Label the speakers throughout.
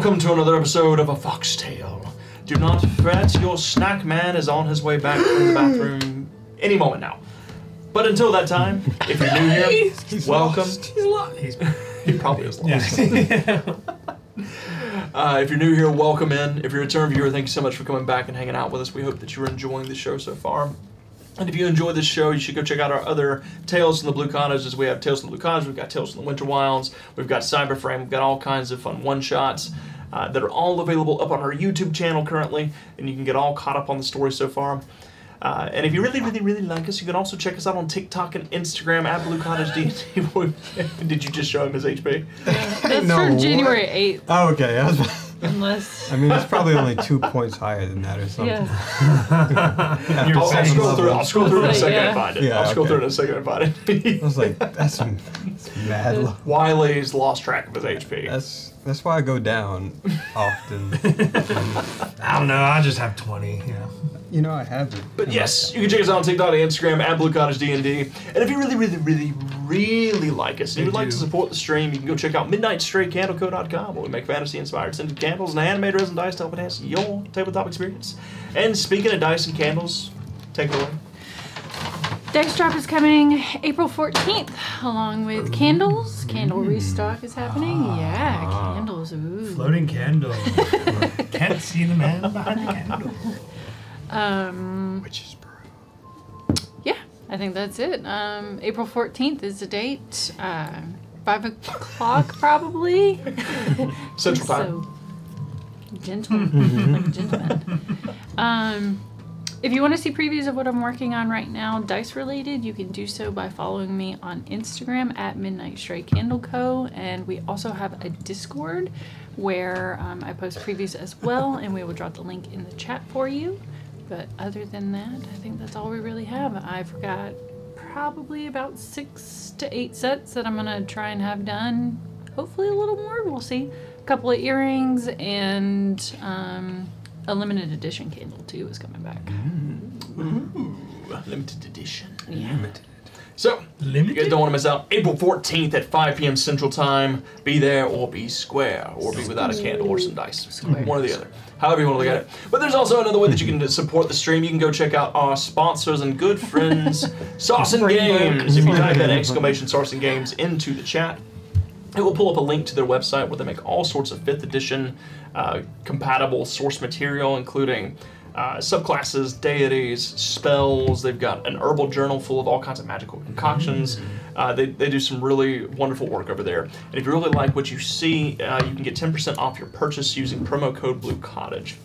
Speaker 1: Welcome to another episode of A Foxtail. Do not fret, your snack man is on his way back from the bathroom any moment now. But until that time, if you're new here,
Speaker 2: he's
Speaker 1: welcome.
Speaker 2: Lost. He's lost.
Speaker 1: He probably is lost.
Speaker 2: Yeah.
Speaker 1: If you're new here, welcome in. If you're a return viewer, thank you so much for coming back and hanging out with us. We hope that you're enjoying the show so far. And if you enjoy this show, you should go check out our other Tales from the Blue Cottages. We have Tales from the Blue Cottages, we've got Tales from the Winter Wilds, we've got Cyberframe, we've got all kinds of fun one-shots that are all available up on our YouTube channel currently, and you can get all caught up on the story so far. And if you really like us, you can also check us out on TikTok and Instagram at Blue Cottage D&D. Did you just show him his HP?
Speaker 3: Yeah, that's for January 8th.
Speaker 2: Oh, okay.
Speaker 3: Unless...
Speaker 2: I mean, it's probably only 2 points higher than that or something.
Speaker 3: Yeah.
Speaker 1: I'll scroll through in a second and find it.
Speaker 2: Yeah,
Speaker 1: I'll scroll through in a second and find it.
Speaker 2: I was like, that's mad low.
Speaker 1: Wiley's lost track of his HP.
Speaker 2: That's why I go down often.
Speaker 4: I don't know, I just have 20, yeah.
Speaker 2: You know, I have it.
Speaker 1: But yes, you can check us out on TikTok and Instagram at Blue Cottage D&D. And if you really like us and you would like to support the stream, you can go check out MidnightStrayCandleCo.com, where we make fantasy-inspired scented candles and handmade resin dice to help enhance your tabletop experience. And speaking of dice and candles, take it away.
Speaker 3: Dice Drop is coming April 14th, along with candles. Candle restock is happening. Yeah, candles. Ooh.
Speaker 4: Floating candle. Can't see the man behind the candle.
Speaker 2: Witch's brew.
Speaker 3: Yeah, I think that's it. April 14th is the date. 5 o'clock probably.
Speaker 1: Central Time.
Speaker 3: So, gentleman, like a gentleman. If you want to see previews of what I'm working on right now, dice related, you can do so by following me on Instagram at MidnightStrayCandleCo, and we also have a Discord where I post previews as well, and we will drop the link in the chat for you. But other than that, I think that's all we really have. I've got probably about 6 to 8 sets that I'm going to try and have done. Hopefully a little more, we'll see. A couple of earrings and a limited edition candle too is coming back.
Speaker 1: Ooh, limited edition.
Speaker 3: Yeah.
Speaker 1: So, you guys don't want to miss out. April 14th at 5 p.m. Central Time. Be there or be square, or be without a candle or some dice. One or the other. However you want to look at it. But there's also another way that you can support the stream. You can go check out our sponsors and good friends, Sauce and Games. If you type that exclamation Sauce and Games into the chat, it will pull up a link to their website where they make all sorts of 5th edition compatible source material, including subclasses, deities, spells. They've got an herbal journal full of all kinds of magical concoctions. They do some really wonderful work over there. And if you really like what you see, you can get 10% off your purchase using promo code Blue Cottage.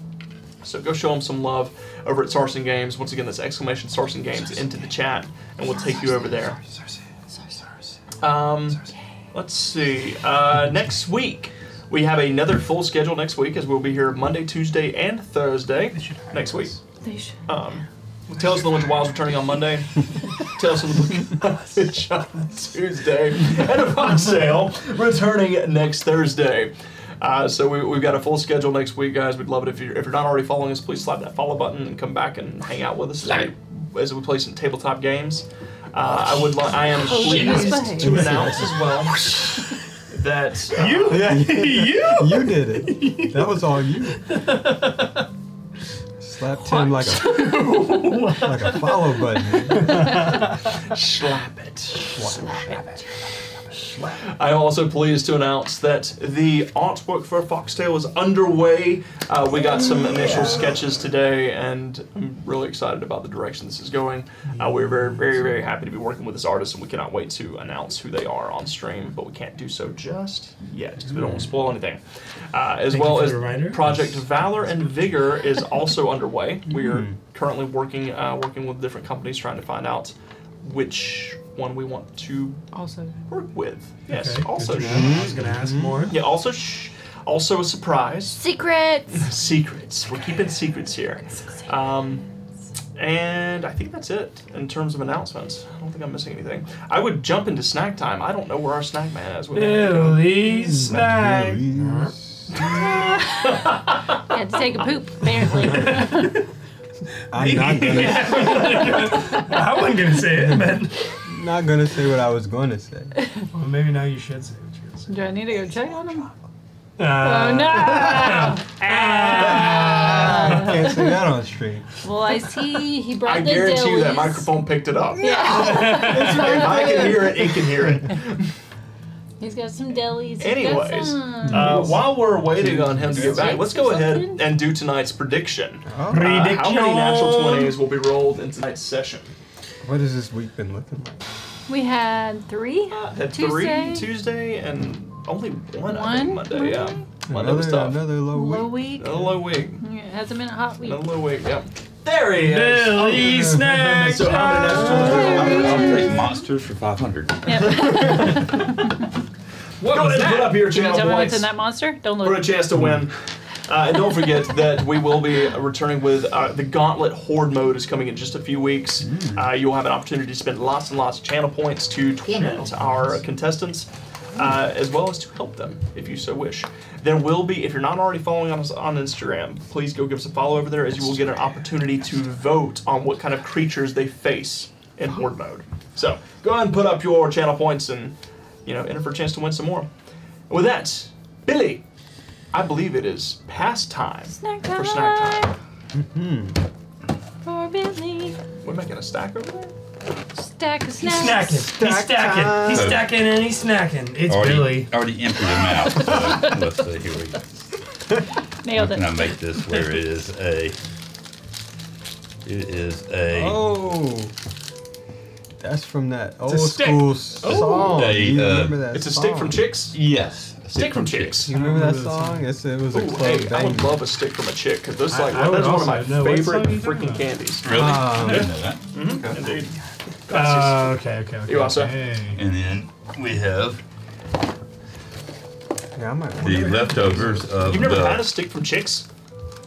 Speaker 1: So go show them some love over at Sauce and Games. Once again, that's exclamation Sauce and Games into the chat, and we'll take you over there. Let's see. Next week, we have another full schedule next week, as we'll be here Monday, Tuesday, and Thursday next week. Tales of the Winter Wilds returning on Monday. Tales of the Blue Cottage on Tuesday. And a Foxtail returning next Thursday. So we've got a full schedule next week, guys. We'd love it if you're not already following us. Please slap that follow button and come back and hang out with us as we play some tabletop games. I am pleased to announce as well that
Speaker 4: You
Speaker 2: did it. That was all you. Slapped him like a follow button.
Speaker 1: Slap it. I am also pleased to announce that the artwork for Foxtail is underway. We got some initial sketches today, and I'm really excited about the direction this is going. We're very happy to be working with this artist, and we cannot wait to announce who they are on stream, but we can't do so just yet, because we don't want to spoil anything. As well as Project Valor and Vigor is also underway. We are currently working with different companies, trying to find out which one we want to work with. Yes,
Speaker 4: okay,
Speaker 1: also.
Speaker 4: I was going to ask more.
Speaker 1: Yeah, also a surprise.
Speaker 3: Secrets.
Speaker 1: Secrets. We're keeping secrets here. And I think that's it in terms of announcements. I don't think I'm missing anything. I would jump into snack time. I don't know where our snack man is.
Speaker 4: Billy Snack.
Speaker 3: Had to take a poop, apparently.
Speaker 2: I'm not gonna.
Speaker 4: I wasn't gonna say it, but
Speaker 2: not gonna say what I was going to say.
Speaker 4: Well, maybe now you should say what you're gonna say.
Speaker 3: Do I need to go check on him? Oh no!
Speaker 2: Can't say that on stream.
Speaker 3: Well, I see he brought
Speaker 1: I
Speaker 3: the
Speaker 1: guarantee you that
Speaker 3: dillies.
Speaker 1: microphone picked it up.
Speaker 3: Yeah.
Speaker 1: If I can hear it, it can hear it.
Speaker 3: He's got some delis.
Speaker 1: Anyways, while we're waiting on him to get back, let's go ahead
Speaker 3: Something?
Speaker 1: and do tonight's prediction.
Speaker 2: Oh.
Speaker 1: How many natural 20s will be rolled in tonight's session?
Speaker 2: What has this week been looking like?
Speaker 3: We had 3.
Speaker 1: Had
Speaker 3: Tuesday.
Speaker 1: 3 Tuesday and only one I
Speaker 3: One
Speaker 1: think, Monday. Yeah, Monday was tough.
Speaker 2: Another low
Speaker 3: Low
Speaker 2: week.
Speaker 3: week.
Speaker 1: Another low week.
Speaker 3: Yeah, it hasn't been a hot week.
Speaker 1: Another low week. Yep. There he is.
Speaker 4: Billy Snack.
Speaker 1: So how many natural 20s?
Speaker 5: I'll trade monsters for 500.
Speaker 3: Yep.
Speaker 1: Go ahead and put up your
Speaker 3: Can you
Speaker 1: channel
Speaker 3: tell me what's
Speaker 1: points
Speaker 3: in that monster? Don't
Speaker 1: for a
Speaker 3: look.
Speaker 1: chance to win. And don't forget that we will be returning with the Gauntlet Horde mode is coming in just a few weeks. You'll have an opportunity to spend lots and lots of channel points to torment our contestants, as well as to help them if you so wish. There will be, if you're not already following us on Instagram, please go give us a follow over there, as you will get an opportunity to vote on what kind of creatures they face in Horde mode. So go ahead and put up your channel points and enter for a chance to win some more. With that, Billy, I believe it is past time for snack time.
Speaker 3: For Billy.
Speaker 1: We're making a stack over there?
Speaker 3: Stack of
Speaker 4: He's
Speaker 3: snacks.
Speaker 4: snacking. He's stacking. He's stacking and he's snacking. It's Billy.
Speaker 5: Already emptied them out. So let's see, here we go.
Speaker 3: Nailed
Speaker 5: Can I
Speaker 3: it.
Speaker 5: make this where it is a... It is a...
Speaker 2: Oh. That's from that old
Speaker 1: stick.
Speaker 2: school song.
Speaker 5: They,
Speaker 2: Do you remember that
Speaker 1: It's a
Speaker 2: song?
Speaker 1: stick from Chicks?
Speaker 5: Yes. A
Speaker 1: Stick from Chicks.
Speaker 2: You remember that song? It was a
Speaker 1: Ooh,
Speaker 2: club
Speaker 1: hey, I
Speaker 2: banger.
Speaker 1: would love a stick from a chick, because that's
Speaker 4: I would
Speaker 1: that's one of my
Speaker 4: also know. What
Speaker 1: favorite
Speaker 4: song you talking
Speaker 1: freaking
Speaker 4: about?
Speaker 1: candies.
Speaker 5: Really? I didn't know that.
Speaker 1: Indeed.
Speaker 4: Okay.
Speaker 1: You also?
Speaker 5: And then we have
Speaker 2: Yeah, I might
Speaker 5: the leftovers of
Speaker 1: You've never
Speaker 5: the...
Speaker 1: had a stick from Chicks?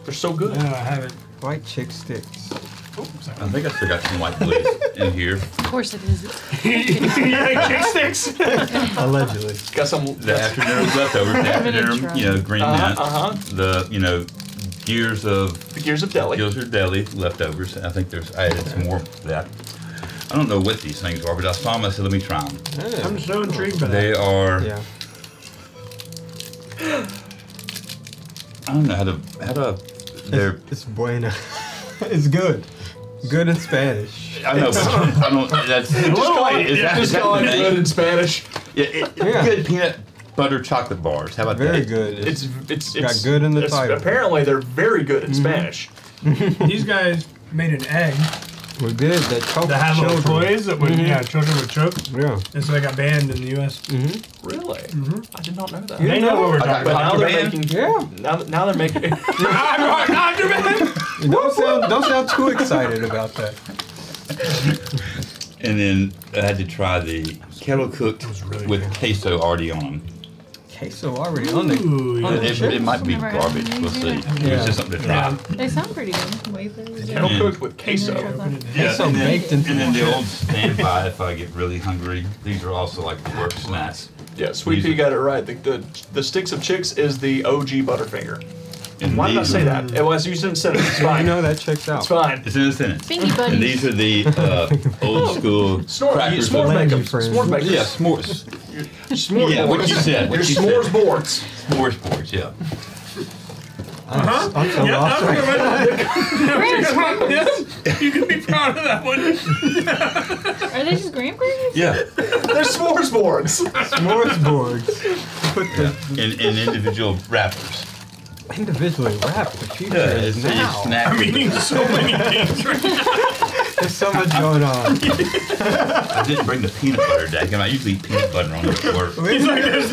Speaker 1: They're so good.
Speaker 4: No, I haven't.
Speaker 2: white chick sticks.
Speaker 5: I think I still got some white blaze in here.
Speaker 3: Of course it is.
Speaker 4: Yeah, kick sticks.
Speaker 2: Allegedly.
Speaker 1: Got some.
Speaker 5: The afternoon leftovers, the afternoon, green mint. The, gears of
Speaker 1: The Gears of Deli.
Speaker 5: Gilser Deli leftovers. I think I added some more of that. I don't know what these things are, but I saw them. I said, let me try them.
Speaker 2: Yeah.
Speaker 4: I'm so intrigued by that.
Speaker 5: They are.
Speaker 2: Yeah.
Speaker 5: I don't know how to. They're.
Speaker 2: It's bueno. It's good. Good in Spanish.
Speaker 5: I know, but I don't. That's
Speaker 1: Just call it,
Speaker 5: is that
Speaker 1: just
Speaker 5: the
Speaker 1: call it
Speaker 5: name?
Speaker 1: good in Spanish.
Speaker 5: Yeah,
Speaker 2: Yeah.
Speaker 5: Good peanut butter chocolate bars. How about
Speaker 2: Very
Speaker 5: that?
Speaker 2: good.
Speaker 1: It's
Speaker 2: got good in the title.
Speaker 1: Apparently, they're very good in Spanish.
Speaker 4: These guys made an egg
Speaker 2: We did. That choked
Speaker 4: that had little
Speaker 2: children.
Speaker 4: toys that would, children would choke.
Speaker 2: Yeah.
Speaker 4: And so they got banned in the U.S.
Speaker 1: Really? I did not know that.
Speaker 2: You
Speaker 4: They know what we're
Speaker 5: I got
Speaker 4: talking
Speaker 1: But now
Speaker 4: about.
Speaker 1: they're
Speaker 5: Contraband?
Speaker 1: making.
Speaker 2: Yeah.
Speaker 1: Now they're making.
Speaker 2: Don't sound too excited about that.
Speaker 5: And then I had to try the kettle cooked
Speaker 4: really
Speaker 5: with
Speaker 4: good.
Speaker 5: queso already on them.
Speaker 2: Queso already on the.
Speaker 4: Ooh, yeah.
Speaker 5: It might be
Speaker 3: Never had
Speaker 5: garbage.
Speaker 3: one of
Speaker 5: We'll
Speaker 3: these
Speaker 5: see.
Speaker 3: either.
Speaker 5: It's just something to try.
Speaker 3: They sound pretty good. Wafers.
Speaker 1: Kettle
Speaker 5: Yeah.
Speaker 1: cooked with queso.
Speaker 2: Queso
Speaker 5: and then,
Speaker 2: baked into
Speaker 5: and then the
Speaker 2: chips.
Speaker 5: old standby if I get really hungry. These are also like the work snacks.
Speaker 1: Yeah, Sweet Pea got it right. The Sticks of Chicks is the OG Butterfinger.
Speaker 5: And
Speaker 1: Why did I
Speaker 5: these
Speaker 1: say
Speaker 5: are-
Speaker 1: that? It was you didn't say it. It's
Speaker 2: You
Speaker 1: fine.
Speaker 2: know that checks out.
Speaker 1: It's fine.
Speaker 5: It's in a sentence.
Speaker 3: Bingy
Speaker 5: And
Speaker 3: buddies.
Speaker 5: these are the old school crackers.
Speaker 1: S'mores
Speaker 2: Thank you,
Speaker 1: makers.
Speaker 2: friends.
Speaker 1: S'mores makers.
Speaker 5: Yeah, s'mores.
Speaker 1: S'mores
Speaker 5: Yeah, what
Speaker 1: boards.
Speaker 5: you said, what
Speaker 1: Your
Speaker 5: you
Speaker 1: s'mores
Speaker 5: said.
Speaker 1: boards.
Speaker 5: S'mores boards, yeah.
Speaker 2: I'm so lost right now.
Speaker 4: You can be proud of that one.
Speaker 3: Are they just graham crackers?
Speaker 5: Yeah.
Speaker 1: They're s'mores boards.
Speaker 2: S'mores boards. Put the
Speaker 5: In individual wrappers.
Speaker 2: individually wrapped. The future
Speaker 5: Yeah,
Speaker 2: is
Speaker 5: it's a
Speaker 2: now.
Speaker 5: snack.
Speaker 4: I'm eating so many things right now.
Speaker 2: There's so much going on.
Speaker 5: I didn't bring the peanut butter, Dad. I usually eat peanut butter on the work.
Speaker 4: He's like this.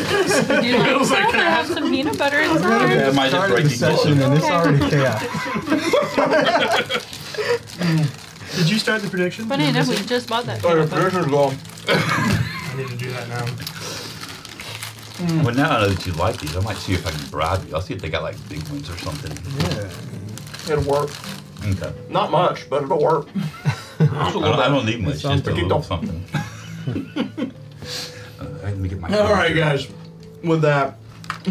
Speaker 3: You like
Speaker 4: Feels like
Speaker 3: some? I have some peanut butter inside.
Speaker 5: I might just
Speaker 2: Started
Speaker 5: break
Speaker 2: the
Speaker 5: these
Speaker 2: session
Speaker 5: balls.
Speaker 2: and it's already chaos.
Speaker 4: Did you start the prediction?
Speaker 3: Funny enough, we just bought that.
Speaker 1: Oh, your
Speaker 3: peanut butter.
Speaker 1: prediction's gone.
Speaker 4: I need to do that now.
Speaker 5: Well, now I know that you like these. I might see if I can bribe you. I'll see if they got like big ones or something.
Speaker 2: Yeah.
Speaker 1: It'll work.
Speaker 5: Okay.
Speaker 1: Not much, but it'll work.
Speaker 5: I don't need much. Just a
Speaker 2: something.
Speaker 5: little something. Let me get my.
Speaker 1: All right, guys. With that,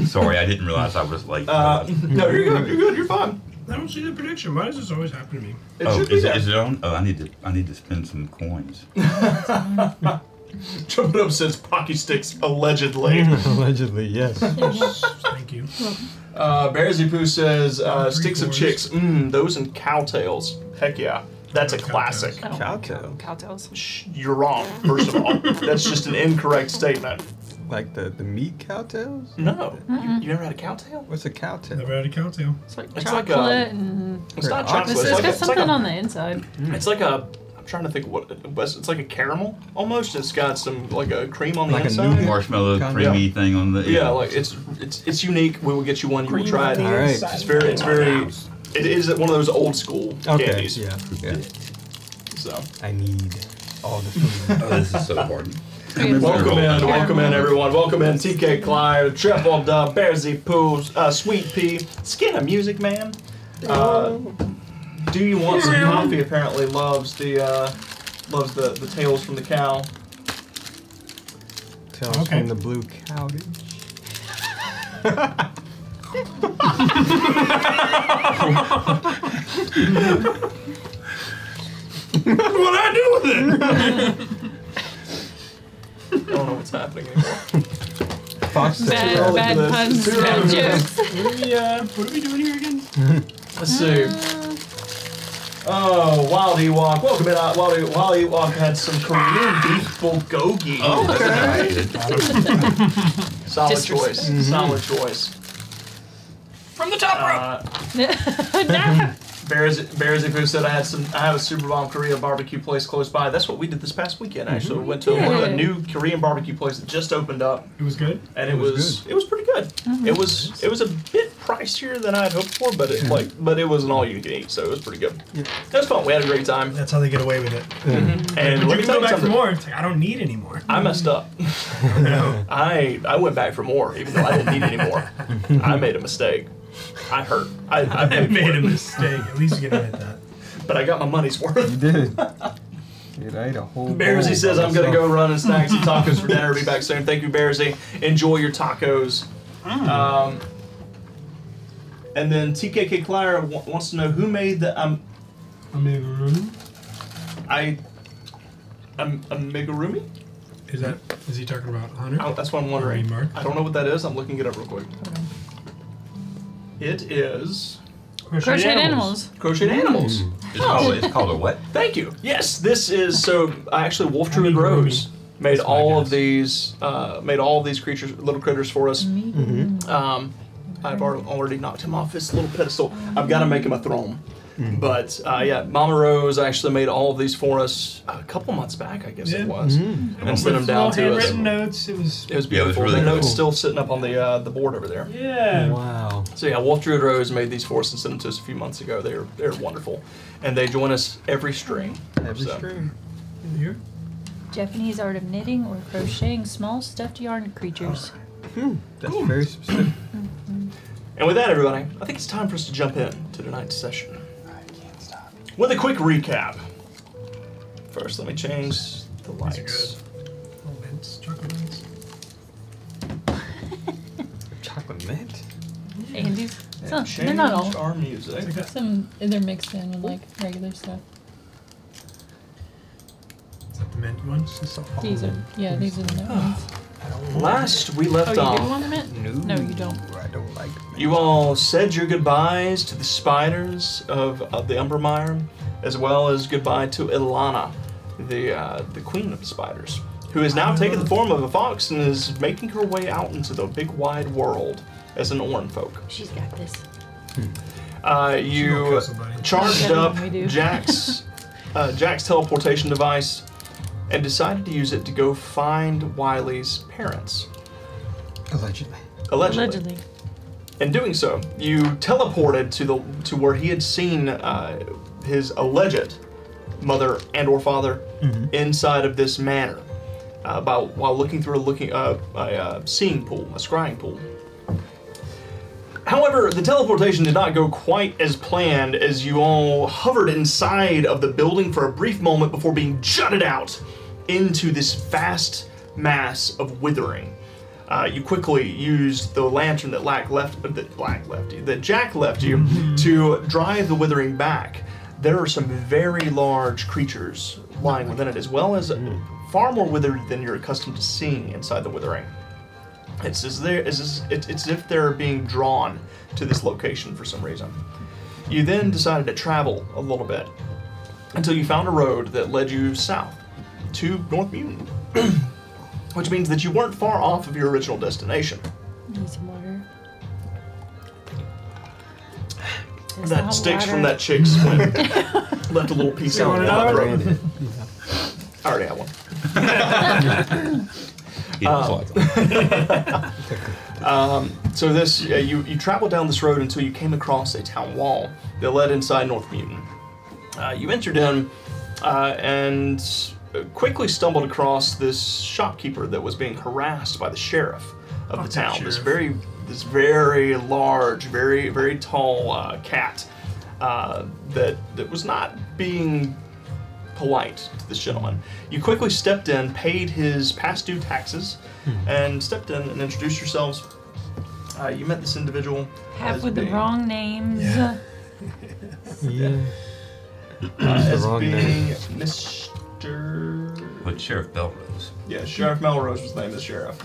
Speaker 5: Sorry, I didn't realize I was late.
Speaker 1: no, you're good. You're good. You're fine.
Speaker 4: I don't see the prediction. Why does this always happen to me?
Speaker 1: It
Speaker 5: Oh,
Speaker 1: should be
Speaker 5: is
Speaker 1: there.
Speaker 5: it on? Oh, I need to spend some coins.
Speaker 1: Jumping Up says Pocky Sticks, allegedly.
Speaker 2: Allegedly, yes.
Speaker 4: Thank you.
Speaker 1: Bearsy Poo says, Sticks of Chicks, those and cowtails. Heck yeah. That's a classic.
Speaker 3: I don't
Speaker 2: Cowtail.
Speaker 3: Cowtails.
Speaker 1: Shh, you're wrong, first of all. That's just an incorrect statement.
Speaker 2: Like the meat cowtails?
Speaker 1: No. You never had a cowtail?
Speaker 2: What's a cowtail?
Speaker 4: Never had a cowtail.
Speaker 3: It's like
Speaker 1: It's like
Speaker 3: chocolate
Speaker 1: a-
Speaker 3: and
Speaker 1: It's not
Speaker 2: It's
Speaker 1: chocolate.
Speaker 3: it's
Speaker 1: It's like,
Speaker 3: got
Speaker 1: it's like
Speaker 3: something
Speaker 1: a,
Speaker 3: on the inside.
Speaker 1: It's like a. I'm trying to think of what it was. It's like a caramel almost. It's got some like a cream on the
Speaker 2: Like a
Speaker 1: inside.
Speaker 2: nougat?
Speaker 5: Marshmallow
Speaker 2: Kinda.
Speaker 5: creamy thing on the.
Speaker 1: Yeah, like it's unique. We will get you one. You will try it.
Speaker 2: All right.
Speaker 1: It's very. It is one of those old school
Speaker 2: Okay.
Speaker 1: candies.
Speaker 2: Yeah.
Speaker 1: So.
Speaker 2: I need all the food.
Speaker 5: Oh, this is so hard.
Speaker 1: Welcome in, everyone. Welcome in, TK Clyde, Treble Dub, Bearsy Poo, Sweet Pea, Skin of Music Man. Do you want some coffee? Apparently loves the tails from the cow.
Speaker 2: Tales
Speaker 4: Okay.
Speaker 2: from the blue cowbage.
Speaker 1: What I do with it? I don't know what's happening anymore.
Speaker 2: Fox said,
Speaker 3: Bad puns, bad jokes.
Speaker 4: What are we doing here again?
Speaker 1: Let's see. Oh, Wild Ewok. Welcome in. Wild Ewok had some Korean beef bulgogi.
Speaker 5: Oh,
Speaker 1: Solid
Speaker 3: Disrespect.
Speaker 1: choice. Solid choice.
Speaker 4: From the top rope.
Speaker 1: Bearsy Poo said I have a Super Bomb Korea barbecue place close by. That's what we did this past weekend. Actually, we went to one of the new Korean barbecue places that just opened up,
Speaker 4: It was good.
Speaker 1: and it was pretty good. It was a bit pricier than I had hoped for, but it was an all you can eat, so it was pretty good. It was fun. We had a great time.
Speaker 4: That's how they get away with it.
Speaker 1: And
Speaker 4: But
Speaker 1: let
Speaker 4: you
Speaker 1: me
Speaker 4: can
Speaker 1: tell
Speaker 4: go
Speaker 1: you
Speaker 4: back for
Speaker 1: something.
Speaker 4: more. It's like, I don't need any more.
Speaker 1: I messed up.
Speaker 4: No.
Speaker 1: I went back for more, even though I didn't need any more. I made a mistake. I hurt. I
Speaker 4: I
Speaker 1: paid
Speaker 4: made
Speaker 1: for
Speaker 4: a
Speaker 1: it,
Speaker 4: mistake. At least you can admit that.
Speaker 1: but I got my money's worth.
Speaker 2: you did. Dude, I ate a whole
Speaker 1: Bearsy
Speaker 2: bowl
Speaker 1: says
Speaker 2: by
Speaker 1: I'm gonna
Speaker 2: myself.
Speaker 1: go run and snack some tacos for dinner. Be back soon. Thank you, Bearsy. Enjoy your tacos. And then TKK Clara wants to know who made the amigurumi.
Speaker 4: Is he talking about Hunter?
Speaker 1: Oh, that's what I'm wondering.
Speaker 4: Mark?
Speaker 1: I don't know what that is. I'm looking it up real quick. It is
Speaker 3: Crocheted animals.
Speaker 1: Crocheted Animals.
Speaker 5: It's called a what?
Speaker 1: Thank you. Yes, this is actually Wolf Druid Rose made
Speaker 4: That's my
Speaker 1: all of
Speaker 4: guess.
Speaker 1: these creatures, little critters for us. I've already knocked him off his little pedestal. I've got to make him a throne. But yeah, Mama Rose actually made all of these for us a couple months back, I guess it was, and sent them down to us.
Speaker 4: Handwritten notes. It was.
Speaker 1: It was
Speaker 5: Yeah, it was
Speaker 1: beautiful.
Speaker 5: really
Speaker 1: The note's
Speaker 5: cool.
Speaker 1: still sitting up on the board over there.
Speaker 4: Yeah.
Speaker 2: Wow.
Speaker 1: So yeah, Wolf Druid Rose made these for us and sent them to us a few months ago. They're wonderful, and they join us every stream.
Speaker 2: Every
Speaker 1: So.
Speaker 2: stream.
Speaker 4: Here.
Speaker 3: Japanese art of knitting or crocheting small stuffed yarn creatures.
Speaker 2: That's very specific.
Speaker 1: And with that, everybody, I think it's time for us to jump in to tonight's session. With a quick recap. First, let me change the
Speaker 4: These
Speaker 1: lights.
Speaker 4: are good. Oh, mints, chocolate mints.
Speaker 2: Chocolate mint?
Speaker 3: Andes.
Speaker 1: And
Speaker 3: Some,
Speaker 1: change
Speaker 3: they're not all.
Speaker 1: our music.
Speaker 3: Some they're mixed in with like regular stuff.
Speaker 4: Is that the mint ones?
Speaker 3: These are these are the mint ones.
Speaker 1: Last we
Speaker 3: Oh,
Speaker 1: left
Speaker 3: you do
Speaker 1: off,
Speaker 3: want a mint? No, you don't.
Speaker 2: I don't like mint.
Speaker 1: you all said your goodbyes to the spiders of the Umbermire, as well as goodbye to Ilana, the queen of the spiders, who has now taken the form of a fox and is making her way out into the big wide world as an Oran folk.
Speaker 3: She's got this.
Speaker 1: You
Speaker 4: kill somebody.
Speaker 1: charged
Speaker 3: Better
Speaker 1: up
Speaker 3: than we do.
Speaker 1: Jack's teleportation device and decided to use it to go find Wiley's parents.
Speaker 2: Allegedly.
Speaker 1: Allegedly. In doing so, you teleported to where he had seen his alleged mother and/or father inside of this manor, while looking through a seeing pool, a scrying pool. However, the teleportation did not go quite as planned, as you all hovered inside of the building for a brief moment before being jutted out into this vast mass of withering. You quickly used the lantern that Jack left you to drive the withering back. There are some very large creatures lying within it, as well as far more withered than you're accustomed to seeing inside the withering. It's as if they're being drawn to this location for some reason. You then decided to travel a little bit until you found a road that led you south to North Mutant, which means that you weren't far off of your original destination.
Speaker 3: Need some water.
Speaker 1: That sticks from that chick's wing left a little piece out in my throat. I already have one. So this, you traveled down this road until you came across a town wall that led inside North Mutant. You entered in and quickly stumbled across this shopkeeper that was being harassed by the sheriff of the town. This very large, very tall cat that was not being polite to this gentleman. You quickly stepped in, paid his past due taxes, and stepped in and introduced yourselves. You met this individual.
Speaker 3: Half with the wrong names.
Speaker 2: Yeah.
Speaker 1: As
Speaker 2: wrong
Speaker 1: being
Speaker 2: name.
Speaker 1: Mr.
Speaker 5: But Sheriff Belrose.
Speaker 1: Yeah, Sheriff Melrose was the name of the sheriff.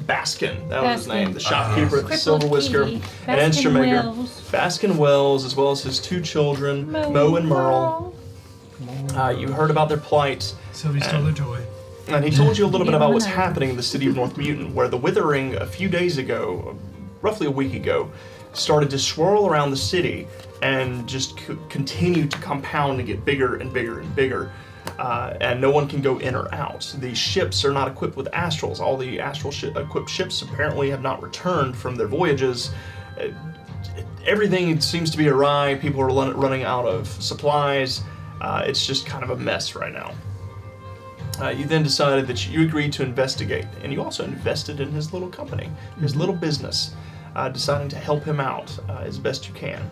Speaker 1: Baskin, that was his name. The shopkeeper at the Silver Whisker, an instrument maker. Baskin Wells, as well as his two children, Mo and Merle. You heard about their plight.
Speaker 4: Sylvie stole their toy.
Speaker 1: And he told you a little bit about what's happening in the city of North Mutant, where the withering a few days ago, roughly a week ago, started to swirl around the city and just continue to compound and get bigger and bigger and bigger. And no one can go in or out. The ships are not equipped with astrals. All the astral equipped ships apparently have not returned from their voyages. Everything seems to be awry. People are running out of supplies. It's just kind of a mess right now. You then decided that you agreed to investigate, and you also invested in his little company, his little business, deciding to help him out as best you can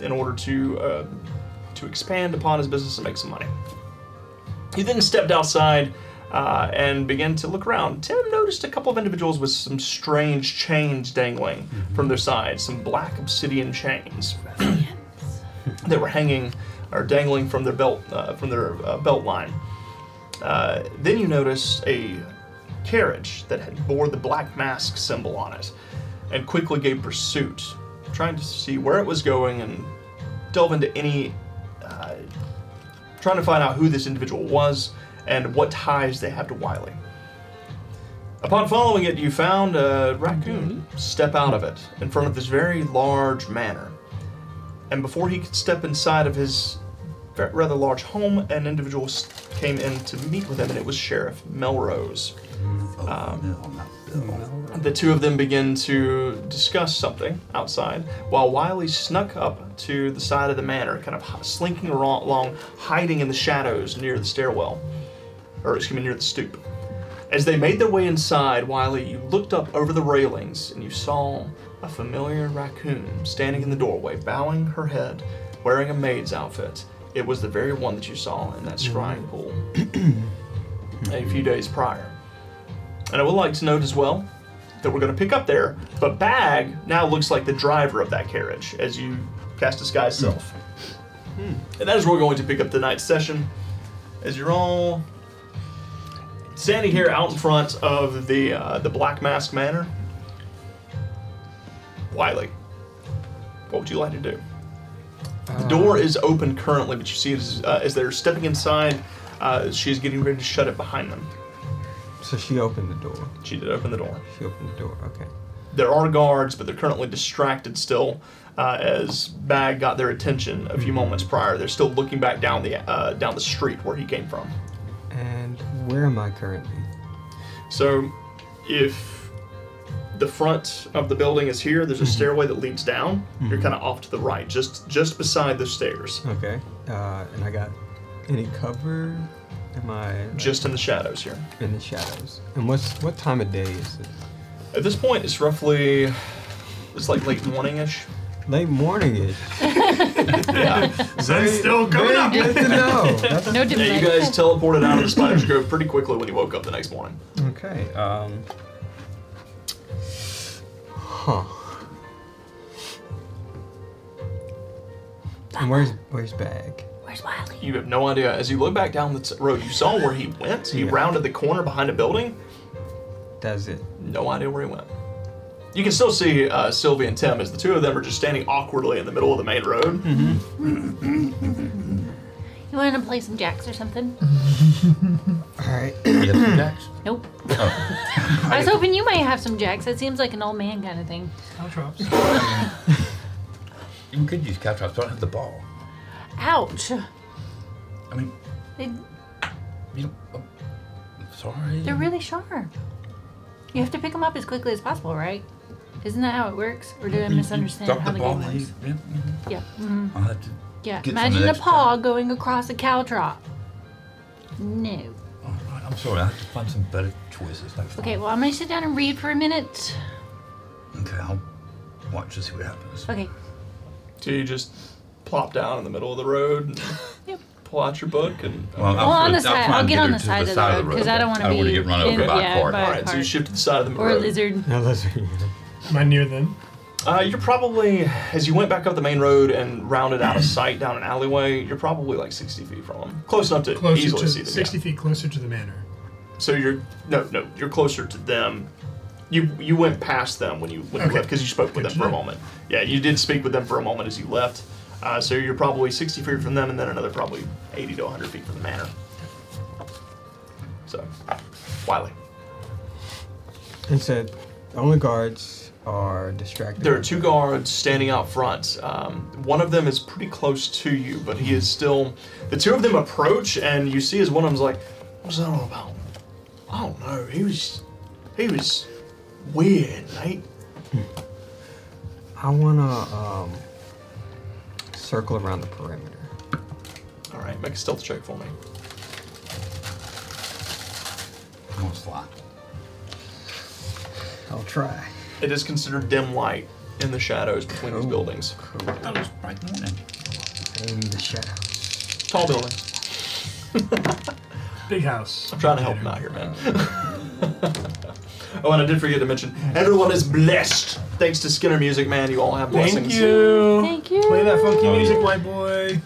Speaker 1: in order to expand upon his business and make some money. You then stepped outside and began to look around. Tim noticed a couple of individuals with some strange chains dangling from their sides, some black obsidian chains that were hanging or dangling from their belt line. Then you noticed a carriage that had bore the black mask symbol on it, and quickly gave pursuit, trying to see where it was going and delve into any, trying to find out who this individual was and what ties they have to Wiley. Upon following it, you found a raccoon step out of it in front of this very large manor. And before he could step inside of his rather large home, an individual came in to meet with him, and it was Sheriff Melrose. The two of them begin to discuss something outside, while Wiley snuck up to the side of the manor, kind of slinking along, hiding in the shadows near the stairwell, or excuse me, near the stoop. As they made their way inside, Wiley, you looked up over the railings and you saw a familiar raccoon standing in the doorway, bowing her head, wearing a maid's outfit. It was the very one that you saw in that scrying pool a few days prior. And I would like to note as well that we're going to pick up there, but Bag now looks like the driver of that carriage as you cast Disguise Self. And that is where we're going to pick up tonight's session, as you're all standing here out in front of the Black Mask Manor. Wiley, what would you like to do? The door is open currently, but you see as they're stepping inside, she's getting ready to shut it behind them.
Speaker 2: So she opened the door.
Speaker 1: She did open the door.
Speaker 2: She opened the door, okay.
Speaker 1: There are guards, but they're currently distracted still as Bag got their attention a few moments prior. They're still looking back down the street where he came from.
Speaker 2: And where am I currently?
Speaker 1: So if the front of the building is here, there's a stairway that leads down. You're kind of off to the right, just beside the stairs.
Speaker 2: Okay. And I got any cover? Am I
Speaker 1: just in the shadows here?
Speaker 2: In the shadows. And what time of day is it?
Speaker 1: At this point, it's like late morning-ish.
Speaker 2: Late morning-ish.
Speaker 1: Yeah.
Speaker 4: Sun's still coming up.
Speaker 2: Good to know.
Speaker 3: No
Speaker 1: Yeah, you guys teleported out of the Spider's Grove pretty quickly when you woke up the next morning.
Speaker 2: Okay. And where's Bag?
Speaker 3: Where's Wiley?
Speaker 1: You have no idea. As you look back down the road, you saw where he went. He rounded the corner behind a building.
Speaker 2: That's it.
Speaker 1: No idea where he went. You can still see Sylvie and Tim as the two of them are just standing awkwardly in the middle of the main road.
Speaker 3: You want to play some jacks or something?
Speaker 2: All right.
Speaker 5: You have some jacks?
Speaker 3: Nope.
Speaker 5: Oh.
Speaker 3: I was hoping you might have some jacks. That seems like an old man kind of thing.
Speaker 4: Caltrops.
Speaker 5: You could use caltrops, don't have the ball.
Speaker 3: Ouch.
Speaker 5: I mean,
Speaker 3: They,
Speaker 5: you know, I'm sorry.
Speaker 3: they're really sharp. You have to pick them up as quickly as possible, right? Isn't that how it works? Or did I misunderstand
Speaker 5: Drop
Speaker 3: how the game
Speaker 5: ball,
Speaker 3: works?
Speaker 5: yeah, mhm.
Speaker 3: Yeah. Mm-hmm.
Speaker 5: I'll have to.
Speaker 3: Yeah.
Speaker 5: Get some
Speaker 3: Imagine a
Speaker 5: next
Speaker 3: paw
Speaker 5: time.
Speaker 3: going across a caltrop. No.
Speaker 5: All right, I'm sorry. I have to find some better choices next time.
Speaker 3: Okay, well, I'm going to sit down and read for a minute.
Speaker 5: Okay, I'll watch to see what happens.
Speaker 3: Okay.
Speaker 1: So you just plop down in the middle of the road and
Speaker 3: Yep.
Speaker 1: pull out your book and...
Speaker 5: Well,
Speaker 3: Well, on the
Speaker 5: I'll
Speaker 3: side.
Speaker 5: try
Speaker 3: I'll
Speaker 5: and
Speaker 3: get
Speaker 5: her
Speaker 3: on the
Speaker 5: to
Speaker 3: side of the road because I don't want to be
Speaker 5: get run over
Speaker 3: in,
Speaker 5: by
Speaker 3: yeah,
Speaker 5: a car.
Speaker 3: by a
Speaker 1: Alright, so you
Speaker 3: cart.
Speaker 1: shift to the side of the
Speaker 3: Or a
Speaker 1: road.
Speaker 3: lizard.
Speaker 2: Now let's
Speaker 4: Am I near them?
Speaker 1: You're probably, as you went back up the main road and rounded out of sight down an alleyway, you're probably like 60 feet from them. Close enough to
Speaker 4: Closer
Speaker 1: easily
Speaker 4: to
Speaker 1: see them.
Speaker 4: 60 feet closer to the manor.
Speaker 1: So you're, no, you're closer to them. You went past them when you left because you spoke with
Speaker 4: Good
Speaker 1: them
Speaker 4: to
Speaker 1: for a
Speaker 4: know.
Speaker 1: moment. Yeah, you did speak with them for a moment as you left. So you're probably 60 feet from them and then another probably 80 to 100 feet from the manor. So, Wiley.
Speaker 2: And said, the only guards are distracted.
Speaker 1: There are two guards standing out front. One of them is pretty close to you, but he is still... The two of them approach, and you see as one of them's like, what's that all about? I don't know. He was weird, mate.
Speaker 2: I wanna circle around the perimeter.
Speaker 1: All right, make a stealth check for me.
Speaker 5: I'm gonna slide.
Speaker 2: I'll try.
Speaker 1: It is considered dim light in the shadows between these buildings.
Speaker 5: I thought it was bright morning.
Speaker 2: In the shadows.
Speaker 1: Tall buildings.
Speaker 4: Big house.
Speaker 1: I'm trying to help him out here, man. Oh, and I did forget to mention, everyone is blessed. Thanks to Skinner Music, man. You all have blessings.
Speaker 4: Thank you.
Speaker 3: Thank you.
Speaker 4: Play that funky
Speaker 5: Oh,
Speaker 4: music,
Speaker 5: yeah.
Speaker 4: white boy.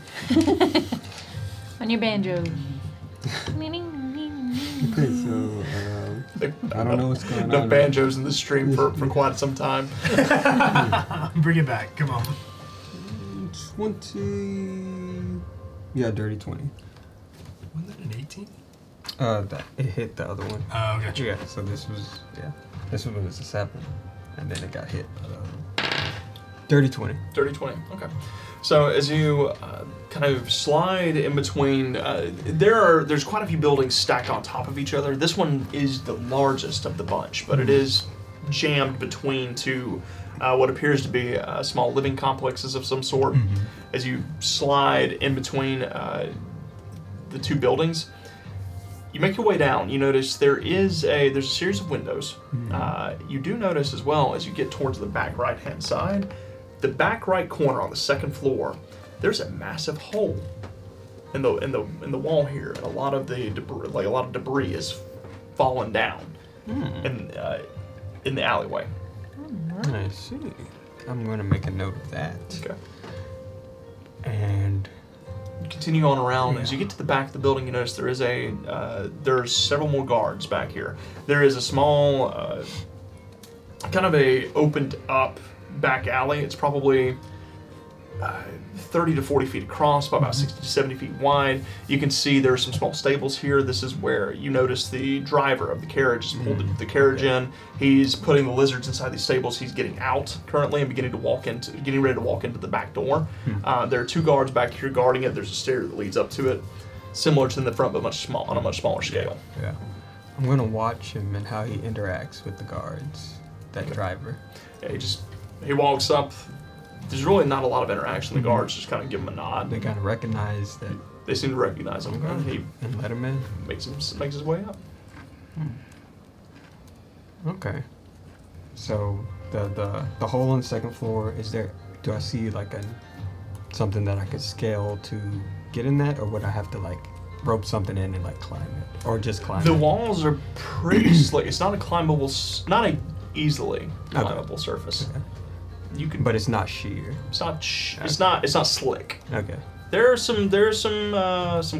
Speaker 3: On your banjo.
Speaker 2: Okay, so I don't know what's going
Speaker 1: No
Speaker 2: on.
Speaker 1: banjos in the stream for quite some time.
Speaker 4: Bring it back. Come on.
Speaker 2: 20. Yeah, dirty 20.
Speaker 4: Wasn't that an 18?
Speaker 2: It hit the other one.
Speaker 4: Oh, gotcha.
Speaker 2: Yeah, so this was a 7, and then it got hit by the other one. Dirty 20.
Speaker 1: Dirty 20. Okay. So as you kind of slide in between, there's quite a few buildings stacked on top of each other. This one is the largest of the bunch, but it is jammed between two what appears to be small living complexes of some sort. As you slide in between the two buildings, you make your way down. You notice there's a series of windows. You do notice as well as you get towards the back right-hand side, the back right corner on the second floor, there's a massive hole in the wall here, and a lot of debris is fallen down in the alleyway.
Speaker 2: I see. I'm going to make a note of that.
Speaker 1: Okay.
Speaker 2: And
Speaker 1: You continue on around. As you get to the back of the building, you notice there's several more guards back here. There is a small, kind of a opened up back alley. It's probably 30 to 40 feet across, about 60 to 70 feet wide. You can see there are some small stables here. This is where you notice the driver of the carriage has pulled the carriage in. He's putting the lizards inside these stables. He's getting out currently and getting ready to walk into the back door. There are two guards back here guarding it. There's a stair that leads up to it, similar to in the front, but on a much smaller scale.
Speaker 2: yeah, I'm going to watch him and how he interacts with the guards, that driver.
Speaker 1: Yeah, he walks up. There's really not a lot of interaction. The guards just kind of give him a nod.
Speaker 2: They kind of recognize that
Speaker 1: They seem to recognize him, and he
Speaker 2: and let him in.
Speaker 1: makes his way up.
Speaker 2: Okay. So the hole on the second floor, do I see like something that I could scale to get in that, or would I have to like rope something in and like climb it, or just climb
Speaker 1: The
Speaker 2: it?
Speaker 1: walls are pretty slick. It's not a climbable, not a easily climbable surface.
Speaker 2: Okay.
Speaker 1: You can,
Speaker 2: But it's not sheer.
Speaker 1: it's not slick.
Speaker 2: Okay.
Speaker 1: There are some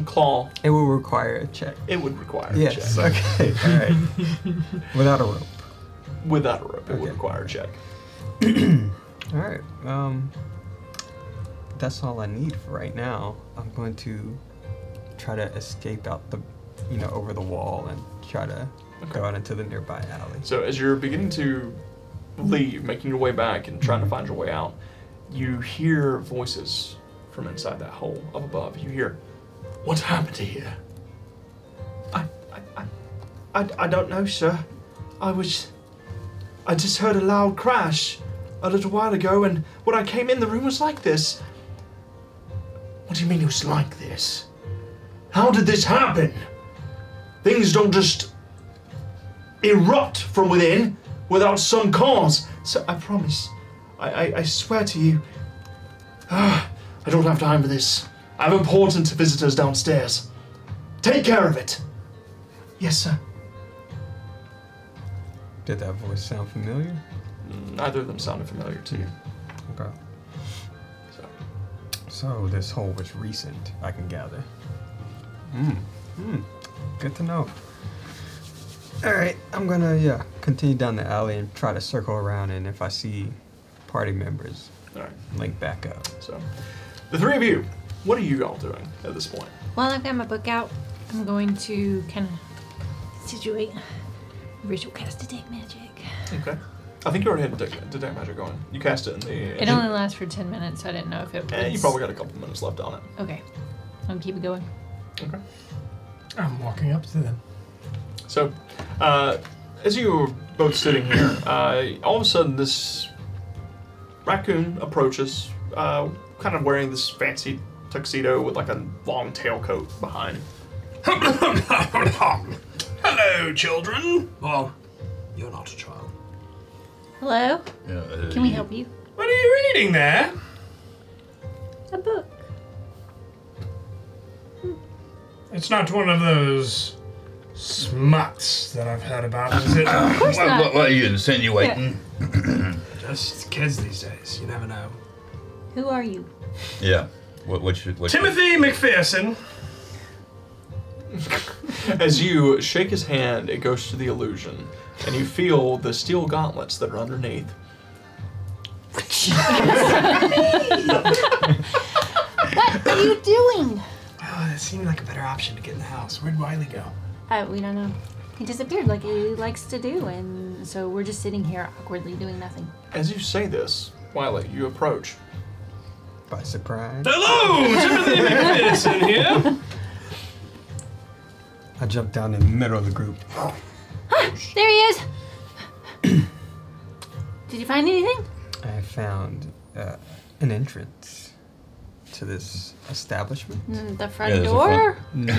Speaker 1: claw.
Speaker 2: It will require a check.
Speaker 1: It would require a
Speaker 2: Yes.
Speaker 1: check.
Speaker 2: Okay. All right. Without a rope.
Speaker 1: Without a rope, it would
Speaker 2: Okay.
Speaker 1: require a check.
Speaker 2: All right. That's all I need for right now. I'm going to try to escape out the, over the wall and try to go out into the nearby alley.
Speaker 1: So as you're beginning to leave, making your way back and trying to find your way out, you hear voices from inside that hole up above. You hear, "What's happened here?"
Speaker 6: I don't know, sir. I just heard a loud crash a little while ago, and when I came in, the room was like this.
Speaker 1: What do you mean it was like this? How did this happen? Things don't just erupt from within without some cause.
Speaker 6: Sir, I promise. I swear to you.
Speaker 1: I don't have time for this. I have important visitors downstairs. Take care of it.
Speaker 6: Yes, sir.
Speaker 2: Did that voice sound familiar?
Speaker 1: Neither of them sounded familiar to you.
Speaker 2: Okay. So this hole was recent, I can gather. Good to know. All right, I'm gonna continue down the alley and try to circle around, and if I see party members,
Speaker 1: All right.
Speaker 2: link back up.
Speaker 1: So, the three of you, what are you all doing at this point?
Speaker 3: While I've got my book out, I'm going to kind of situate ritual cast detect magic.
Speaker 1: Okay. I think you already had detect magic going. You cast it in the.
Speaker 3: It only lasts for 10 minutes, so I didn't know if it was...
Speaker 1: You probably got a couple minutes left on it.
Speaker 3: Okay. I'll keep it going.
Speaker 1: Okay.
Speaker 4: I'm walking up to them.
Speaker 1: So, as you were both sitting here, all of a sudden this raccoon approaches, kind of wearing this fancy tuxedo with like a long tailcoat behind.
Speaker 7: Hello, children. Well, you're not a child.
Speaker 3: Hello?
Speaker 5: Yeah,
Speaker 3: Can we help you?
Speaker 7: What are you reading there?
Speaker 3: A book.
Speaker 7: It's not one of those smuts that I've heard about, is it?
Speaker 3: Of course not.
Speaker 5: What are you insinuating?
Speaker 7: Just kids these days. You never know.
Speaker 3: Who are you?
Speaker 5: Yeah. What's
Speaker 7: Timothy McPherson.
Speaker 1: As you shake his hand, it goes to the illusion, and you feel the steel gauntlets that are underneath.
Speaker 3: What are you doing?
Speaker 7: Oh, that seemed like a better option to get in the house. Where'd Wiley go?
Speaker 3: We don't know. He disappeared like he likes to do, and so we're just sitting here awkwardly doing nothing.
Speaker 1: As you say this, Wiley, you approach.
Speaker 2: By surprise.
Speaker 7: Hello, Timothy McPherson here.
Speaker 2: I jump down in the middle of the group.
Speaker 3: There he is! Did you find anything?
Speaker 2: I found an entrance to this establishment.
Speaker 3: The front
Speaker 5: there's a
Speaker 3: door?
Speaker 2: No,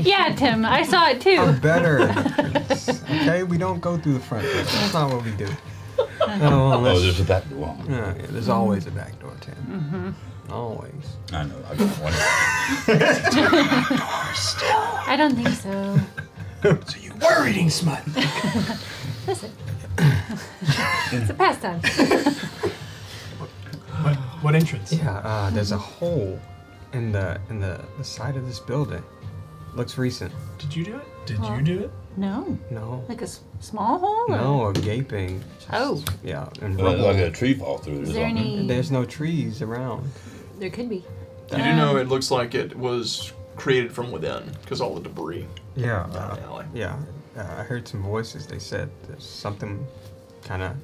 Speaker 3: Yeah, Tim, I saw it too.
Speaker 2: a better entrance. Okay, we don't go through the front door. That's not what we do. No,
Speaker 5: Oh, there's a back door.
Speaker 2: yeah, there's always a back door, Tim. Always.
Speaker 5: I know. I got one.
Speaker 3: I don't think so.
Speaker 7: So you were reading smut.
Speaker 3: Listen. It's a pastime.
Speaker 7: What entrance?
Speaker 2: Yeah, there's a hole in the side of this building. Looks recent.
Speaker 7: Did you do it? Did you do it?
Speaker 3: No.
Speaker 2: No.
Speaker 3: Like a small hole? or-
Speaker 2: No, a gaping.
Speaker 3: Oh.
Speaker 2: Yeah, and
Speaker 5: Like
Speaker 2: rubble.
Speaker 5: a tree fall through.
Speaker 3: Is
Speaker 5: or
Speaker 3: there
Speaker 5: something.
Speaker 3: any...
Speaker 2: There's no trees around.
Speaker 3: There could be.
Speaker 1: You do know it looks like it was created from within, because all the debris
Speaker 2: Yeah.
Speaker 1: down the alley.
Speaker 2: Yeah. I heard some voices. They said there's something kind of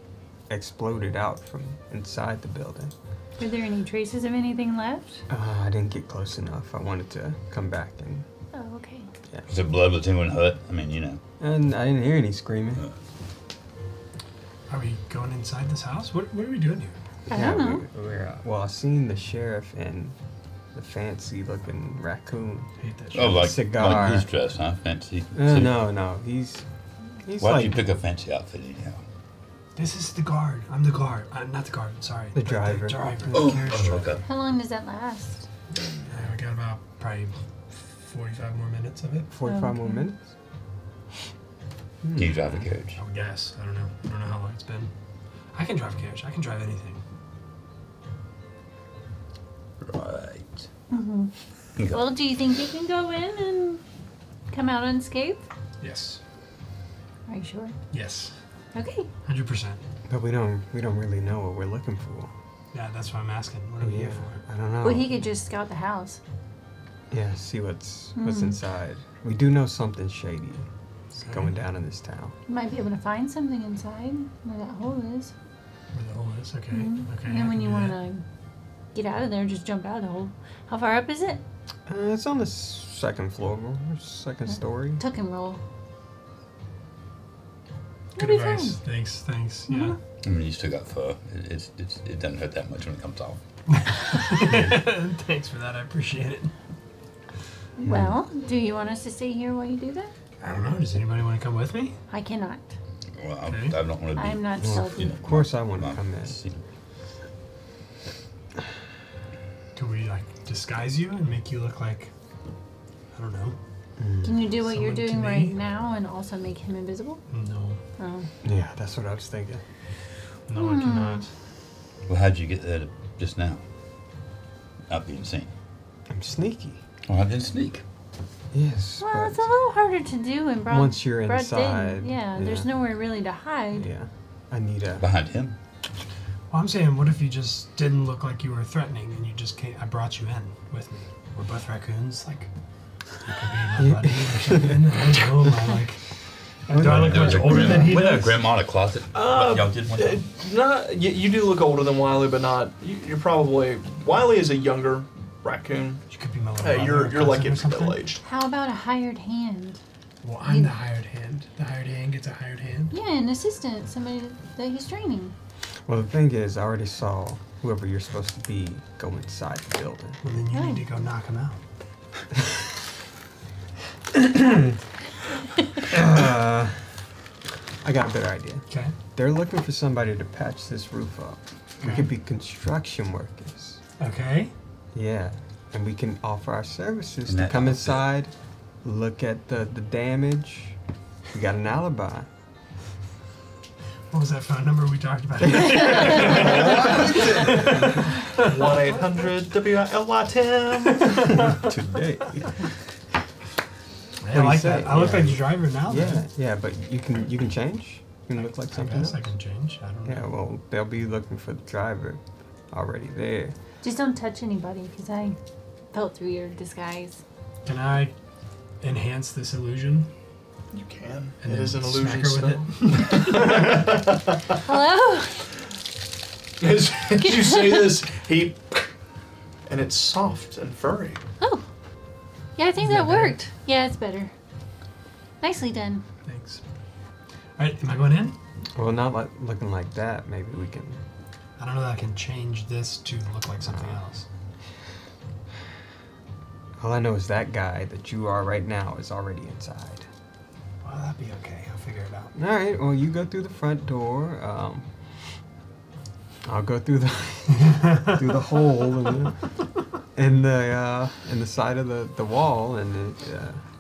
Speaker 2: exploded out from inside the building.
Speaker 3: Were there any traces of anything left?
Speaker 2: I didn't get close enough. I wanted to come back and
Speaker 3: Oh, okay.
Speaker 5: Is there blood with anyone hurt? I mean, you know.
Speaker 2: and I didn't hear any screaming.
Speaker 7: Are we going inside this house? What are we doing here?
Speaker 3: I don't know.
Speaker 2: Well, I seen the sheriff and the fancy looking raccoon.
Speaker 7: I hate that shit.
Speaker 5: Oh, like
Speaker 2: Cigar.
Speaker 5: his dress, huh? Fancy.
Speaker 2: No, he's
Speaker 5: Why'd
Speaker 2: like
Speaker 5: you pick a fancy outfit anyhow?
Speaker 7: This is the guard. I'm the guard. I'm not the guard. Sorry.
Speaker 2: The driver.
Speaker 7: The driver.
Speaker 5: Oh,
Speaker 7: The carriage driver.
Speaker 5: okay.
Speaker 3: How long does that last?
Speaker 7: We got about probably 45 more minutes of it.
Speaker 2: 45 more
Speaker 3: Okay.
Speaker 2: minutes.
Speaker 5: Can you drive a carriage?
Speaker 7: I would guess. I don't know. I don't know how long it's been. I can drive a carriage. I can drive anything.
Speaker 5: Right.
Speaker 3: Well, do you think you can go in and come out unscathed?
Speaker 7: Yes.
Speaker 3: Are you sure?
Speaker 7: Yes.
Speaker 3: Okay.
Speaker 7: 100%.
Speaker 2: But we don't really know what we're looking for.
Speaker 7: Yeah, that's why I'm asking. What are we here for?
Speaker 2: I don't know.
Speaker 3: Well, he could just scout the house.
Speaker 2: Yeah, see what's inside. We do know something shady is going down in this town.
Speaker 3: You might be able to find something inside where that hole is.
Speaker 7: Where the hole is? Okay. Okay.
Speaker 3: And then when you want to get out of there, just jump out of the hole. How far up is it?
Speaker 2: It's on the second floor, second story.
Speaker 3: Tuck and roll.
Speaker 7: Good
Speaker 3: It'll be
Speaker 7: advice.
Speaker 3: fine.
Speaker 7: Thanks. Yeah.
Speaker 5: I mean, you still got fur. It doesn't hurt that much when it comes off.
Speaker 7: Thanks for that. I appreciate it.
Speaker 3: Well, do you want us to stay here while you do that?
Speaker 7: I don't know. Does anybody want to come with me?
Speaker 3: I cannot.
Speaker 5: Well,
Speaker 7: Okay.
Speaker 5: I don't want to be.
Speaker 3: I'm not stealthy.
Speaker 2: Of course I want to come in.
Speaker 7: Can we like disguise you and make you look like, I don't know?
Speaker 3: Can you do what you're
Speaker 7: Someone to
Speaker 3: doing
Speaker 7: me?
Speaker 3: right now and also make him invisible?
Speaker 7: No.
Speaker 3: Oh.
Speaker 2: Yeah, that's what I was thinking.
Speaker 7: No, I cannot.
Speaker 5: Well, how'd you get there just now? Not being seen.
Speaker 2: I'm sneaky.
Speaker 5: Well, I didn't sneak.
Speaker 2: Yes,
Speaker 3: Well,
Speaker 2: but
Speaker 3: it's a little harder to do in broad
Speaker 2: once you're
Speaker 3: broad
Speaker 2: inside,
Speaker 3: day. Yeah, there's nowhere really to hide.
Speaker 2: yeah, I need a.
Speaker 5: Behind him.
Speaker 7: Well, I'm saying, what if you just didn't look like you were threatening and you just came? I brought you in with me. We're both raccoons. Like, you could be my buddy or something. I don't know. Do I look much older than he
Speaker 5: Wasn't
Speaker 7: does?
Speaker 5: a grandma in a closet? What y'all did one time?
Speaker 1: You do look older than Wiley, but not. You're probably Wiley is a younger raccoon.
Speaker 7: You could be my little brother
Speaker 1: You're
Speaker 7: or
Speaker 1: like
Speaker 7: cousin or something.
Speaker 1: middle aged.
Speaker 3: How about a hired hand?
Speaker 7: Well, I'm the hired hand. The hired hand gets a hired hand.
Speaker 3: Yeah, an assistant, somebody that he's training.
Speaker 2: Well, the thing is, I already saw whoever you're supposed to be go inside the building.
Speaker 7: Well, then you need to go knock him out.
Speaker 2: I got a better idea.
Speaker 7: Okay.
Speaker 2: They're looking for somebody to patch this roof up. We could be construction workers.
Speaker 7: Okay.
Speaker 2: Yeah, and we can offer our services
Speaker 5: In
Speaker 2: to
Speaker 5: that
Speaker 2: come
Speaker 5: outfit.
Speaker 2: inside, look at the damage. We got an alibi.
Speaker 7: What was that phone number we talked about?
Speaker 1: 1-800-WILY-TIM.
Speaker 2: Today.
Speaker 7: I
Speaker 2: do you
Speaker 7: like
Speaker 2: say?
Speaker 7: that. I look
Speaker 2: Yeah.
Speaker 7: like the driver now.
Speaker 2: Yeah,
Speaker 7: Then.
Speaker 2: yeah, but you can change. You can look like
Speaker 7: I
Speaker 2: something
Speaker 7: guess
Speaker 2: else.
Speaker 7: I can change. I don't
Speaker 2: Yeah,
Speaker 7: know.
Speaker 2: well, they'll be looking for the driver already there.
Speaker 3: Just don't touch anybody, because I felt through your disguise.
Speaker 7: Can I enhance this illusion?
Speaker 1: You can.
Speaker 7: And
Speaker 1: It
Speaker 7: then
Speaker 1: is an
Speaker 7: smack
Speaker 1: illusion
Speaker 7: her with
Speaker 1: spell.
Speaker 3: Hello?
Speaker 1: As you say this, and it's soft and furry.
Speaker 3: Oh. Yeah, I think
Speaker 7: Is
Speaker 3: that
Speaker 7: that better?
Speaker 3: worked. Yeah, it's better. Nicely done.
Speaker 7: Thanks. All right, am I going in?
Speaker 2: Well, not like looking like that. Maybe we can.
Speaker 7: I don't know that I can change this to look like something else.
Speaker 2: All I know is that guy that you are right now is already inside.
Speaker 7: Well, that'd be okay. I'll figure it out.
Speaker 2: All right. Well, you go through the front door. I'll go through the through the hole in the side of the wall, and
Speaker 3: You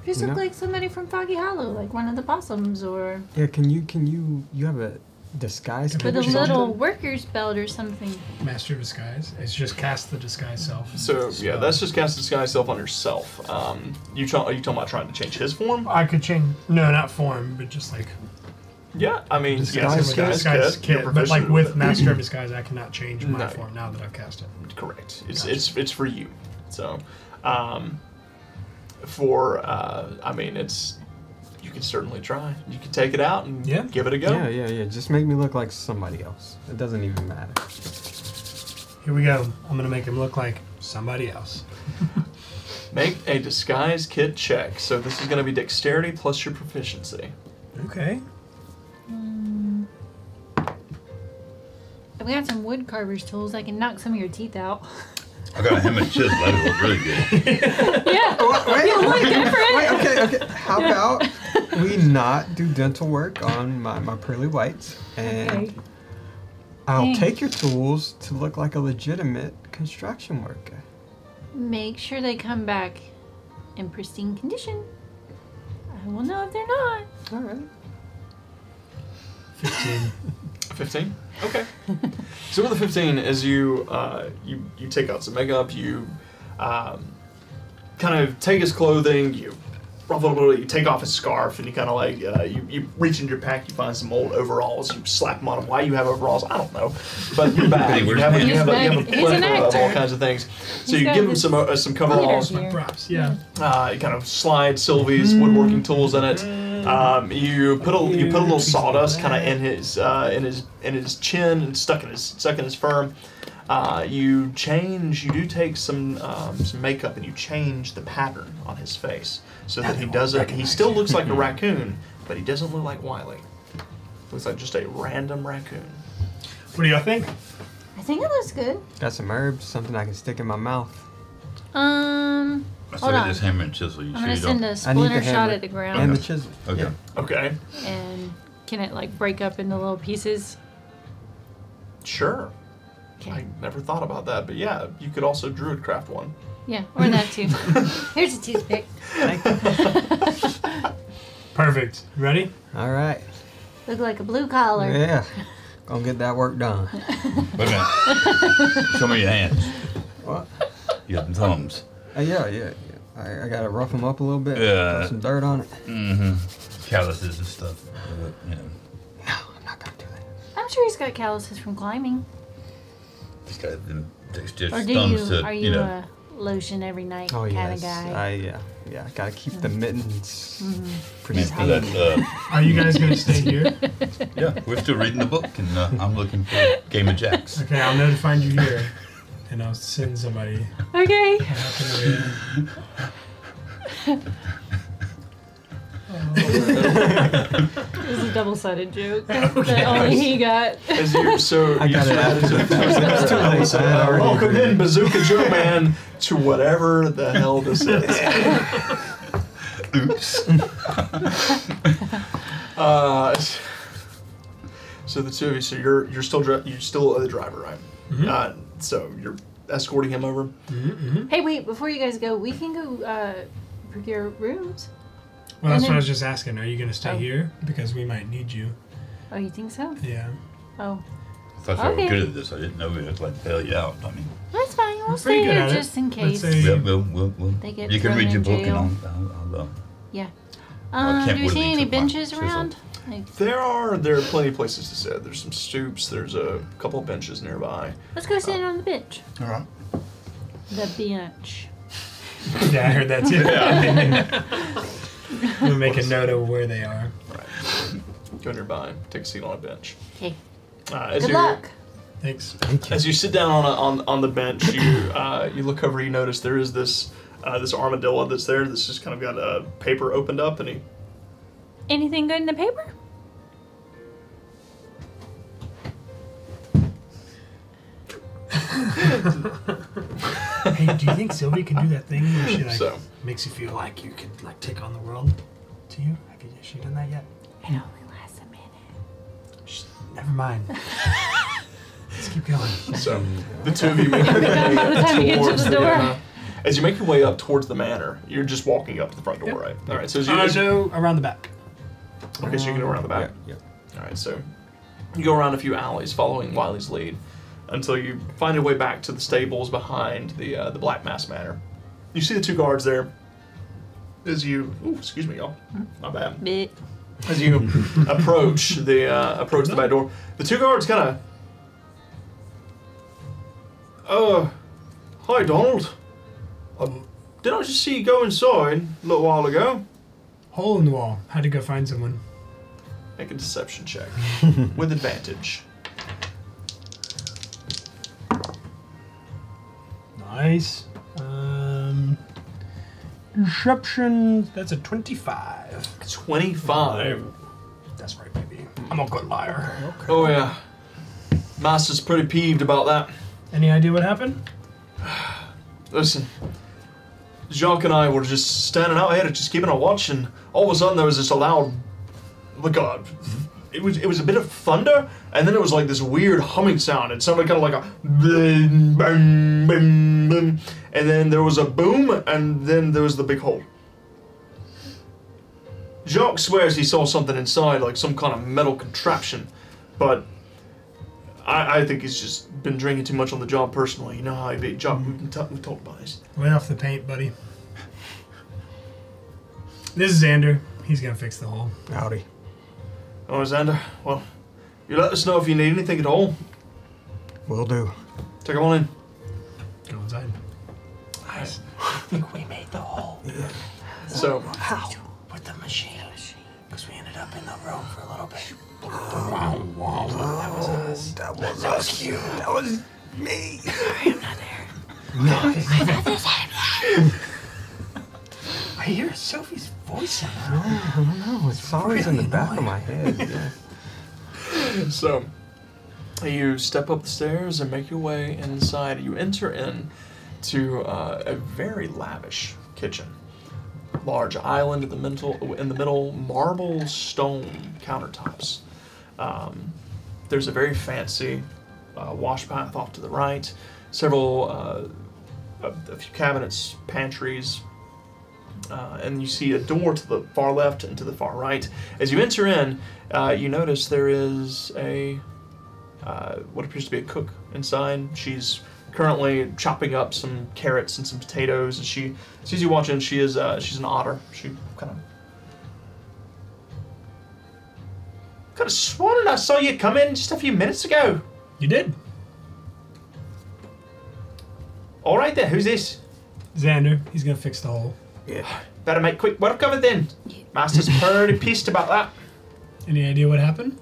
Speaker 3: just look like somebody from Foggy Hollow, like one of the possums, or
Speaker 2: yeah. Can you have a disguise?
Speaker 7: With
Speaker 3: with a
Speaker 7: Maybe
Speaker 3: little
Speaker 7: something.
Speaker 3: worker's belt or something.
Speaker 7: Master of disguise. It's just cast the disguise self.
Speaker 1: So yeah, that's just cast disguise self on yourself. Are you talking about trying to change his form?
Speaker 7: I could change. No, not form, but just like
Speaker 1: Yeah, I mean,
Speaker 2: Disguise
Speaker 1: yes,
Speaker 7: with the
Speaker 1: disguise
Speaker 7: disguise
Speaker 1: kit.
Speaker 7: kit.
Speaker 1: You're
Speaker 7: But like
Speaker 1: proficient
Speaker 7: with
Speaker 1: it.
Speaker 7: Master of disguise, I cannot change my
Speaker 1: No.
Speaker 7: form now that I've cast it.
Speaker 1: Correct. It's
Speaker 7: Gotcha.
Speaker 1: it's for you. So, I mean, it's you can certainly try. You can take it out and
Speaker 7: Yeah.
Speaker 1: give it a go.
Speaker 2: Yeah. Just make me look like somebody else. It doesn't even matter.
Speaker 7: Here we go. I'm gonna make him look like somebody else.
Speaker 1: Make a disguise kit check. So this is going to be dexterity plus your proficiency.
Speaker 7: Okay.
Speaker 3: I've got some wood carver's tools. I can knock some of your teeth out.
Speaker 5: I got him and chisel. That'd look really good.
Speaker 3: Yeah.
Speaker 2: Wait, okay. How about we not do dental work on my pearly whites, and
Speaker 3: Okay.
Speaker 2: I'll
Speaker 3: Thanks.
Speaker 2: take your tools to look like a legitimate construction worker.
Speaker 3: Make sure they come back in pristine condition. I will know if they're not.
Speaker 2: All right.
Speaker 7: 15.
Speaker 1: 15. Okay. So with the 15, as you take out some makeup, you kind of take his clothing, you ruffle it a little, you take off his scarf, and you kind of like, you reach into your pack, you find some old overalls, you slap them on him. Why you have overalls, I don't know. But you're back. You have a plethora of all kinds of things. So you give him some coveralls.
Speaker 7: Props, yeah.
Speaker 1: You kind of slide Sylvie's woodworking tools in it. You put a little sawdust kind of in his chin and stuck in his fur. You do take some makeup and you change the pattern on his face so that he still looks like a raccoon, but he doesn't look like Wiley. Looks like just a random raccoon.
Speaker 7: What do y'all think?
Speaker 8: I think it looks good.
Speaker 2: Got some herbs, something I can stick in my mouth.
Speaker 3: Hold on.
Speaker 5: Just hammer and chisel. You
Speaker 3: I'm
Speaker 5: sure
Speaker 3: gonna
Speaker 5: you
Speaker 3: send
Speaker 5: don't?
Speaker 3: a splinter shot at the ground.
Speaker 2: And the chisel.
Speaker 5: Okay.
Speaker 2: Yeah.
Speaker 1: Okay.
Speaker 3: And can it like break up into little pieces?
Speaker 1: Sure.
Speaker 3: Okay.
Speaker 1: I never thought about that, but yeah, you could also druidcraft one.
Speaker 3: Yeah, or that too.
Speaker 8: Here's a toothpick.
Speaker 7: Perfect. Ready?
Speaker 2: All right.
Speaker 8: Look like a blue collar.
Speaker 2: Yeah. Gonna get that work done.
Speaker 5: Wait a minute. Show me your hands.
Speaker 2: What?
Speaker 5: Your thumbs.
Speaker 2: Yeah. I gotta rough them up a little bit.
Speaker 5: Yeah.
Speaker 2: Put some dirt on it.
Speaker 5: Mm-hmm. Calluses and stuff. Yeah.
Speaker 2: No, I'm not gonna do that.
Speaker 3: I'm sure he's got calluses from climbing.
Speaker 5: He's got them just
Speaker 3: Or
Speaker 5: thumbs to,
Speaker 3: are
Speaker 5: you
Speaker 3: you
Speaker 5: know.
Speaker 3: a lotion every night
Speaker 2: Oh
Speaker 3: kind of
Speaker 2: yes.
Speaker 3: guy?
Speaker 2: Yeah. I gotta keep the mittens pretty
Speaker 5: Man, for
Speaker 2: tight.
Speaker 5: that,
Speaker 7: Are you guys gonna stay here?
Speaker 5: yeah, we're still reading the book, and I'm looking for a game of jacks.
Speaker 7: Okay, I'll know to find you here, and I'll send somebody.
Speaker 3: Okay. It was a double-sided joke that only he got.
Speaker 1: As you, so
Speaker 2: I
Speaker 1: you
Speaker 2: got it after the It's too late. I had already
Speaker 1: welcome
Speaker 2: agreed.
Speaker 1: in Bazooka Joe Man to whatever the hell this is.
Speaker 5: Oops.
Speaker 1: So the two of you, so you're still the driver, right?
Speaker 7: Mm-hmm.
Speaker 1: So you're escorting him over.
Speaker 3: Hey, wait! Before you guys go, we can go procure rooms.
Speaker 7: Well, that's
Speaker 3: And
Speaker 7: what I
Speaker 3: then-
Speaker 7: was just asking. Are you gonna stay here because we might need you?
Speaker 3: Oh, you think so?
Speaker 7: Yeah.
Speaker 3: Oh,
Speaker 5: I thought you were
Speaker 3: Okay.
Speaker 5: good at this. I didn't know we would like bail you out. I mean,
Speaker 3: that's fine. We'll
Speaker 7: We're
Speaker 3: stay
Speaker 7: pretty good
Speaker 3: here
Speaker 7: at it.
Speaker 3: just in
Speaker 7: Let's
Speaker 3: case.
Speaker 7: say-
Speaker 5: yeah, we'll
Speaker 3: They get
Speaker 5: you can
Speaker 3: thrown
Speaker 5: read your
Speaker 3: in
Speaker 5: book,
Speaker 3: jail.
Speaker 5: and I'll
Speaker 3: Yeah.
Speaker 5: I can't
Speaker 3: Do we see
Speaker 5: really
Speaker 3: any
Speaker 5: took my
Speaker 3: benches
Speaker 5: chisel.
Speaker 3: around? Like,
Speaker 1: There are plenty of places to sit. There's some stoops. There's a couple of benches nearby.
Speaker 3: let's go sit on the bench.
Speaker 5: all right.
Speaker 3: The bench.
Speaker 7: Yeah, I heard that too. We'll make a note of where they are.
Speaker 1: Right. Go nearby. Take a seat on a bench.
Speaker 3: Okay.
Speaker 1: As
Speaker 3: Good
Speaker 1: you
Speaker 3: luck.
Speaker 7: Thanks.
Speaker 1: as you sit down on the bench, you look over. You notice there is this armadillo that's there. This just kind of got a paper opened up, and he.
Speaker 3: Anything good in the paper?
Speaker 7: Hey, do you think Sylvie can do that thing where she like
Speaker 1: So.
Speaker 7: makes you feel like you could like take on the world to you? Has she done that yet?
Speaker 3: It only lasts a minute.
Speaker 7: Shh, never mind. Let's keep going.
Speaker 1: So the two of you make your way
Speaker 3: by the time you get to
Speaker 1: towards
Speaker 3: the door.
Speaker 1: as you make your way up towards the manor, you're just walking up to the front door,
Speaker 7: Yep.
Speaker 1: right? All right. So as you
Speaker 7: go around the back.
Speaker 1: okay, so you can go around the back.
Speaker 2: Yeah.
Speaker 1: All right. So you go around a few alleys, following Wiley's lead, until you find your way back to the stables behind the Black Mass Manor. You see the two guards there. As you, ooh, excuse me, y'all, my bad.
Speaker 3: Bit.
Speaker 1: As you approach the back door, the two guards kind of, hi Donald. Did I just see you go inside a little while ago?
Speaker 7: Hole in the wall. Had to go find someone.
Speaker 1: Make a deception check with advantage.
Speaker 7: Nice. Deception. That's a 25.
Speaker 1: 25.
Speaker 7: That's right, baby. I'm a good liar.
Speaker 1: Oh yeah. Master's pretty peeved about that.
Speaker 7: Any idea what happened?
Speaker 1: Listen, Jacques and I were just standing out here, just keeping a watch, and all of a sudden there was this loud, it was a bit of thunder, and then it was like this weird humming sound. It sounded kind of like a boom, boom, boom, boom, and then there was a boom, and then there was the big hole. Jacques swears he saw something inside, like some kind of metal contraption, but
Speaker 6: I think he's just been drinking too much on the job personally. You know how he be job. We talked about this.
Speaker 7: Lay off the paint, buddy. This is Xander. He's gonna fix the hole.
Speaker 2: Howdy.
Speaker 6: Oh, Xander. Well, you let us know if you need anything at all.
Speaker 2: Will do.
Speaker 6: Take them on in.
Speaker 7: Go inside.
Speaker 4: Guys, I think we made the hole.
Speaker 2: Yeah.
Speaker 6: So,
Speaker 4: How? With the machine. Because we ended up in the room for a little bit.
Speaker 2: That was us. That was us. You. That was me.
Speaker 4: I'm not there. I hear Sophie's voice in there.
Speaker 2: I don't know. It's always in the back of my head. Yeah.
Speaker 6: so you step up the stairs and make your way inside. You enter in to a very lavish kitchen. Large island in the middle, marble stone countertops. There's a very fancy wash bath off to the right. Several, a few cabinets, pantries, and you see a door to the far left and to the far right. As you enter in, you notice there is a what appears to be a cook inside. She's currently chopping up some carrots and some potatoes, and she sees you watching. She's an otter. She kind of sworn I saw you come in just a few minutes ago.
Speaker 7: You did.
Speaker 6: All right then, who's this?
Speaker 7: Xander. He's gonna fix the hole.
Speaker 6: Yeah. Better make quick work of it then. Master's pretty pissed about that.
Speaker 7: Any idea what happened?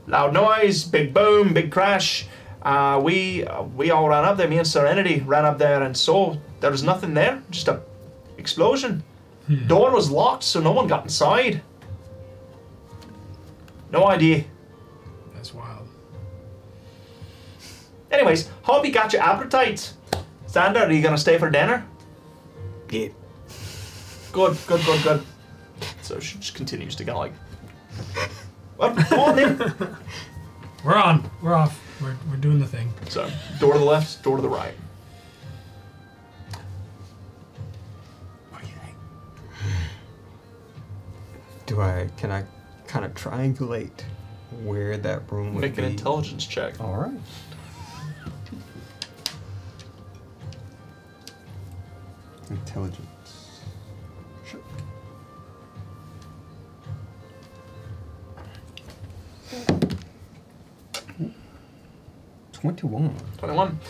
Speaker 6: Loud noise, big boom, big crash. We all ran up there. Me and Serenity ran up there and saw there was nothing there. Just a explosion. Door was locked, so no one got inside. No idea.
Speaker 7: That's wild.
Speaker 6: Anyways, hope you got your appetite. Xander, are you gonna stay for dinner?
Speaker 2: Yeah.
Speaker 6: Good. So she just continues to kind of like, well, come on then.
Speaker 7: We're on. We're off. We're doing the thing.
Speaker 6: So, door to the left, door to the right.
Speaker 4: What do you think?
Speaker 2: Can I kind of triangulate where that room would
Speaker 6: Make
Speaker 2: be?
Speaker 6: an intelligence check.
Speaker 2: All right. Intelligence. Sure.
Speaker 6: 21.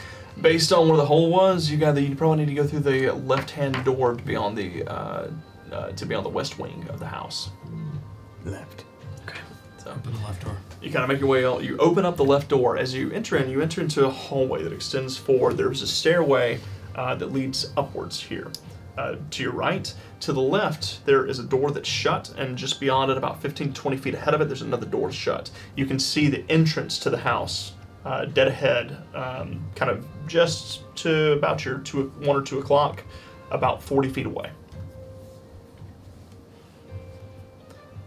Speaker 6: Based on where the hole was, you probably need to go through the left-hand door to be on the west wing of the house.
Speaker 2: Left.
Speaker 7: Okay.
Speaker 6: So
Speaker 7: Open the left door.
Speaker 6: you kind of make your way out. You open up the left door. As you enter into a hallway that extends forward. There's a stairway that leads upwards here. To your right, to the left, there is a door that's shut, and just beyond it, about 15 to 20 feet ahead of it, there's another door shut. You can see the entrance to the house. Dead ahead, kind of just to about your 1 or 2 o'clock, about 40 feet away.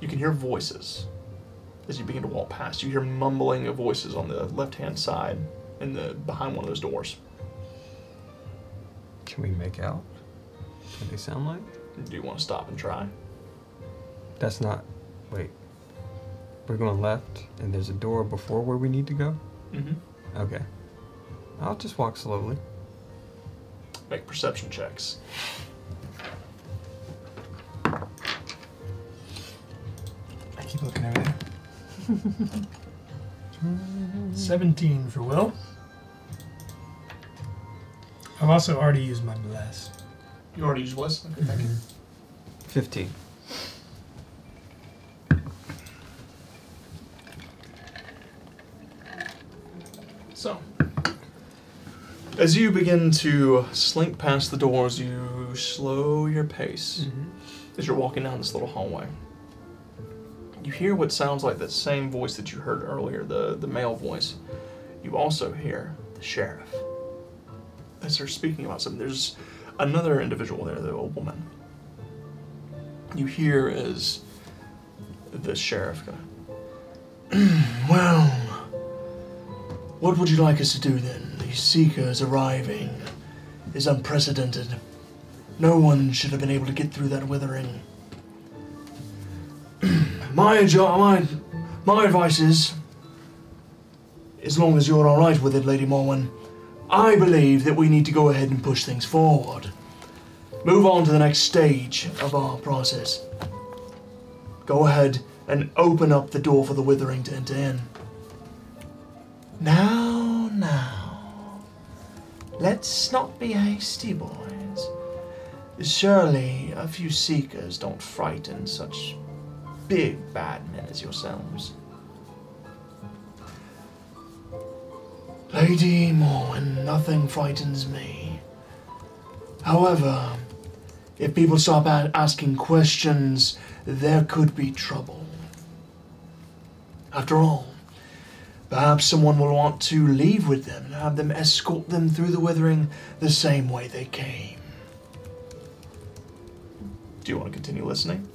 Speaker 6: You can hear voices as you begin to walk past. You hear mumbling of voices on the left-hand side, behind one of those doors.
Speaker 2: Can we make out what they sound like?
Speaker 6: Do you want to stop and try?
Speaker 2: That's not. Wait. We're going left, and there's a door before where we need to go?
Speaker 6: Mm-hmm.
Speaker 2: Okay. I'll just walk slowly.
Speaker 6: Make perception checks.
Speaker 4: I keep looking over there.
Speaker 7: 17 for Will. I've also already used my bless.
Speaker 6: You already used Bliss? Okay, thank you.
Speaker 2: 15.
Speaker 6: So, as you begin to slink past the doors, you slow your pace as you're walking down this little hallway. You hear what sounds like that same voice that you heard earlier, the male voice. You also hear the sheriff. As they're speaking about something, there's another individual there, a woman. You hear as the sheriff go, well, what would you like us to do then? These seekers arriving is unprecedented. No one should have been able to get through that withering. My advice is, as long as you're alright with it, Lady Morwen, I believe that we need to go ahead and push things forward. Move on to the next stage of our process. Go ahead and open up the door for the Withering to enter in. Now, let's not be hasty, boys. Surely a few seekers don't frighten such big bad men as yourselves. Lady Morwen, nothing frightens me. However, if people stop asking questions, there could be trouble. After all, perhaps someone will want to leave with them and have them escort them through the Withering the same way they came. Do you want to continue listening?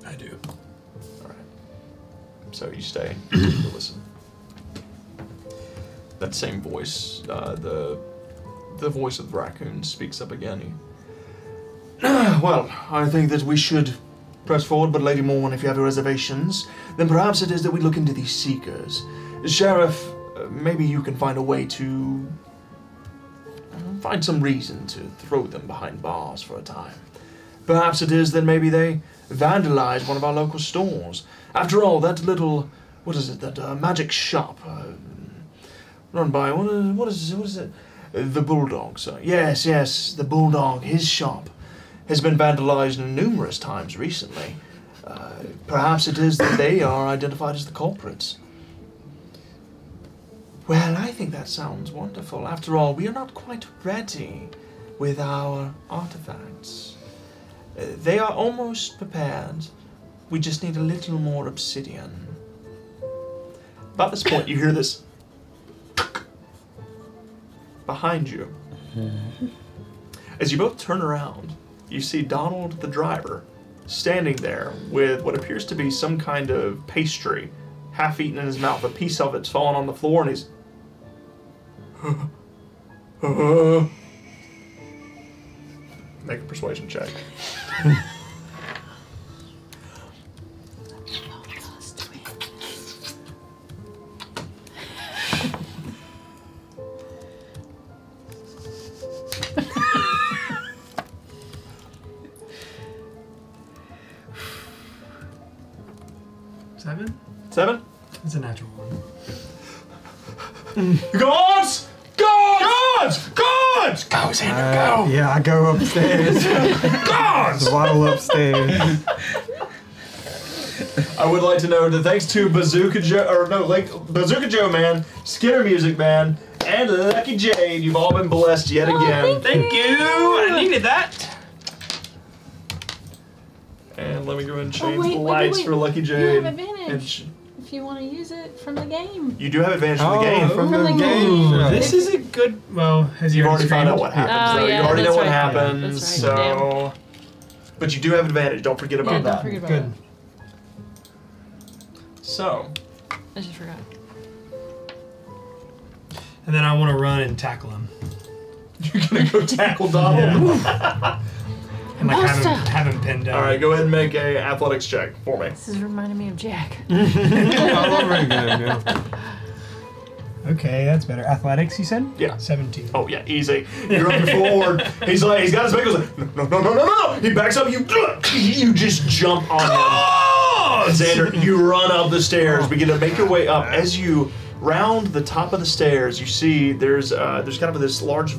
Speaker 7: I do.
Speaker 6: Alright. So you stay to listen. That same voice, the voice of the raccoon speaks up again. Well, I think that we should press forward, but Lady Morwen, if you have reservations, then perhaps it is that we look into these seekers. Sheriff, maybe you can find a way to find some reason to throw them behind bars for a time. Perhaps it is that maybe they vandalized one of our local stores. After all, that little, what is it, that magic shop run by, what is it? The Bulldog, sir. Yes, the Bulldog, his shop, has been vandalized numerous times recently. Perhaps it is that they are identified as the culprits. Well, I think that sounds wonderful. After all, we are not quite ready with our artifacts. They are almost prepared. We just need a little more obsidian. About this point, you hear this behind you. As you both turn around, you see Donald the driver standing there with what appears to be some kind of pastry half eaten in his mouth. A piece of it's fallen on the floor and he's make a persuasion check. Seven?
Speaker 7: It's a natural one.
Speaker 6: Guards! Guards! Guards!
Speaker 4: Go, Xander, go!
Speaker 2: Yeah, I go upstairs.
Speaker 6: Guards!
Speaker 2: Waddle upstairs.
Speaker 6: I would like to know that thanks to Bazooka Joe Man, Skinner Music Man, and Lucky Jade, you've all been blessed yet again.
Speaker 3: Thank
Speaker 1: you! I needed that!
Speaker 6: And let me go ahead and change
Speaker 3: wait,
Speaker 6: the
Speaker 3: wait,
Speaker 6: lights
Speaker 3: wait.
Speaker 6: for Lucky
Speaker 3: You
Speaker 6: Jade.
Speaker 3: have advantage if you want to use it from the game.
Speaker 6: You do have advantage from the game.
Speaker 2: From the
Speaker 3: From the
Speaker 2: game.
Speaker 3: game.
Speaker 7: This is a good. Well, has
Speaker 6: You've
Speaker 7: you
Speaker 6: already found out what
Speaker 7: screamed?
Speaker 6: happens,
Speaker 3: Oh,
Speaker 6: though.
Speaker 3: yeah,
Speaker 6: You already know
Speaker 3: that's
Speaker 6: what
Speaker 3: right.
Speaker 6: happens,
Speaker 3: That's right.
Speaker 6: so... But you do have advantage, don't forget about
Speaker 3: Yeah,
Speaker 6: that.
Speaker 3: don't forget about
Speaker 7: Good.
Speaker 6: So,
Speaker 3: that. I just forgot.
Speaker 7: And then I want to run and tackle him.
Speaker 6: you're gonna go tackle Donald?
Speaker 7: And like
Speaker 3: Monster!
Speaker 7: have him pinned down.
Speaker 6: Alright, go ahead and make a athletics check for me.
Speaker 3: This is reminding me of Jack.
Speaker 2: I love it again, yeah.
Speaker 7: Okay, that's better. Athletics, you said?
Speaker 6: Yeah.
Speaker 7: 17.
Speaker 6: Oh yeah, easy. You're running forward. He's got his back. Goes like, no. He backs up. You just jump on him. Xander, you run up the stairs. Begin to make your way up. As you round the top of the stairs, you see there's kind of this large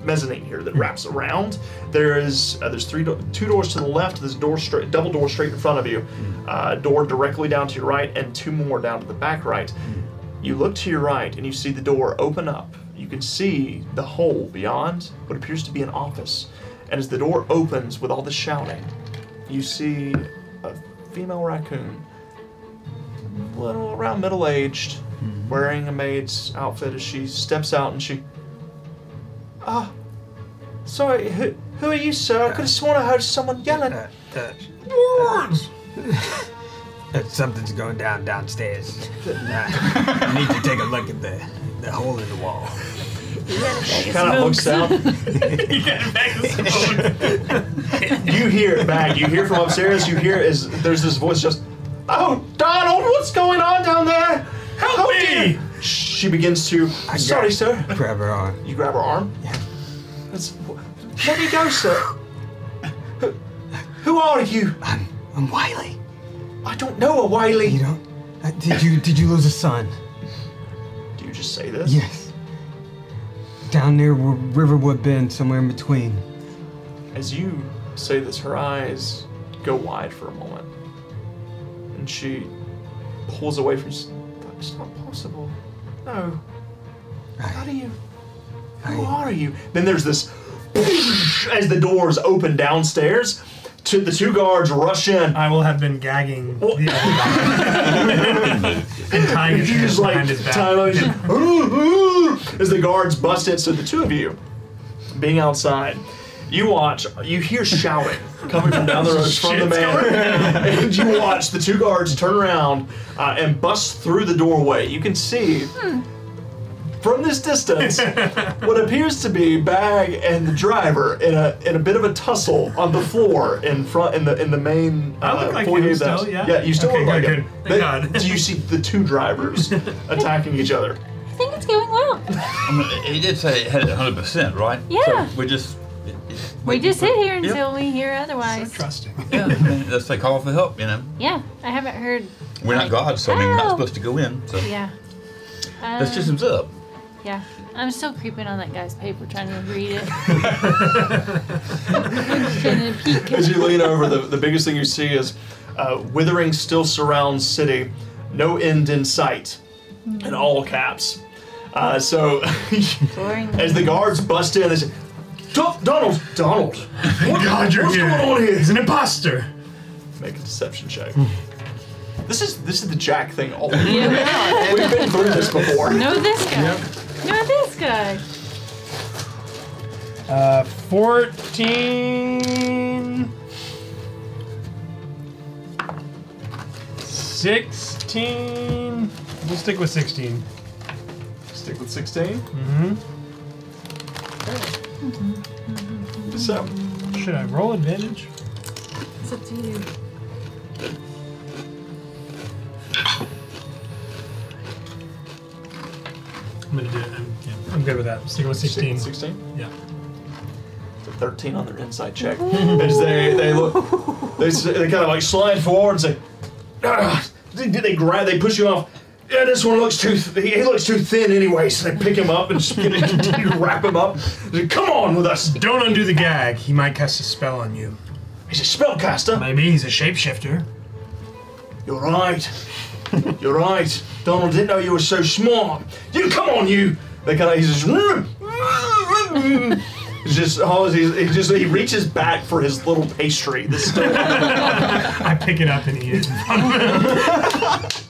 Speaker 6: mezzanine here that wraps around. There's two doors to the left. There's double door straight in front of you. Door directly down to your right, and two more down to the back right. You look to your right and you see the door open up. You can see the hole beyond what appears to be an office. And as the door opens with all the shouting, you see a female raccoon, a little around middle-aged, wearing a maid's outfit as she steps out and she... sorry, who are you, sir? I could have sworn I heard someone yelling.
Speaker 2: Something's going down downstairs. I need to take a look at the hole in the wall.
Speaker 6: She kind of looks out. You hear it back. You hear from upstairs. You hear there's this voice just, "Oh, Donald, what's going on down there?
Speaker 7: Help me!
Speaker 1: She begins to. Sorry, sir.
Speaker 2: Grab her arm.
Speaker 1: You grab her arm.
Speaker 2: Yeah.
Speaker 1: Let me go, sir. Who are you?
Speaker 2: I'm Wiley.
Speaker 1: I don't know a Wiley.
Speaker 2: You don't? Did you lose a son?
Speaker 1: Do you just say this?
Speaker 2: Yes. Down near Riverwood Bend, somewhere in between.
Speaker 1: As you say this, her eyes go wide for a moment, and she pulls away from you. That's not possible. No. How do you? Who are you? Then there's this, as the doors open downstairs, the two guards rush in.
Speaker 7: I will have been gagging the other guy. And tying his hands behind his back.
Speaker 1: As the guards bust in. So the two of you, being outside, you hear shouting coming from down the road from the man. And you watch the two guards turn around and bust through the doorway. You can see from this distance what appears to be Bag and the driver in a bit of a tussle on the floor in front in the main
Speaker 7: I look like
Speaker 1: foyer
Speaker 7: him
Speaker 1: of the
Speaker 7: still,
Speaker 1: house.
Speaker 7: yeah?
Speaker 1: You still
Speaker 7: Okay,
Speaker 1: look like
Speaker 7: good,
Speaker 1: him.
Speaker 7: good. Thank God.
Speaker 1: Do you see the two drivers attacking each other?
Speaker 8: I think it's going well.
Speaker 5: He did say it had 100%, right?
Speaker 8: Yeah.
Speaker 5: So we just
Speaker 8: sit here until we hear otherwise.
Speaker 7: So trusting.
Speaker 5: Yeah, I mean, let's say call for help.
Speaker 8: Yeah, I haven't heard.
Speaker 5: We're not
Speaker 8: like,
Speaker 5: God, so I mean we're not
Speaker 8: "Help."
Speaker 5: supposed to go in. So
Speaker 8: Yeah.
Speaker 5: let's just him up.
Speaker 8: Yeah. I'm still creeping on that guy's paper, trying to read it. Trying to peek.
Speaker 1: As you lean over, the biggest thing you see is withering still surrounds city, no end in sight, in all caps. So as the guards bust in, they say, Donald!
Speaker 7: God, you're
Speaker 1: what's
Speaker 7: here.
Speaker 1: going on here?
Speaker 7: He's an imposter.
Speaker 1: Make a deception check. This is the Jack thing all
Speaker 8: Yeah.
Speaker 1: We've been through this before.
Speaker 8: Know this guy. Know this guy.
Speaker 7: 14. 16. We'll stick with 16.
Speaker 1: Stick with 16.
Speaker 7: Mm-hmm.
Speaker 1: So,
Speaker 7: Should I roll advantage?
Speaker 8: It's up to you.
Speaker 7: I'm gonna do it. I'm good with that. Sticking with 16.
Speaker 1: 16?
Speaker 7: Yeah.
Speaker 1: 13 on their insight check. As they look, they kind of like slide forward and say, they push you off. Yeah, this one looks he looks too thin anyway, so they pick him up and just continue to wrap him up. They say, come on with us.
Speaker 7: Don't undo the gag. He might cast a spell on you.
Speaker 1: He's a spellcaster.
Speaker 7: Maybe he's a shapeshifter.
Speaker 1: You're right. You're right. Donald didn't know you were so smart. You come on, you. They kind of he reaches back for his little pastry. This stuff.
Speaker 7: I pick it up and eat it in front of him.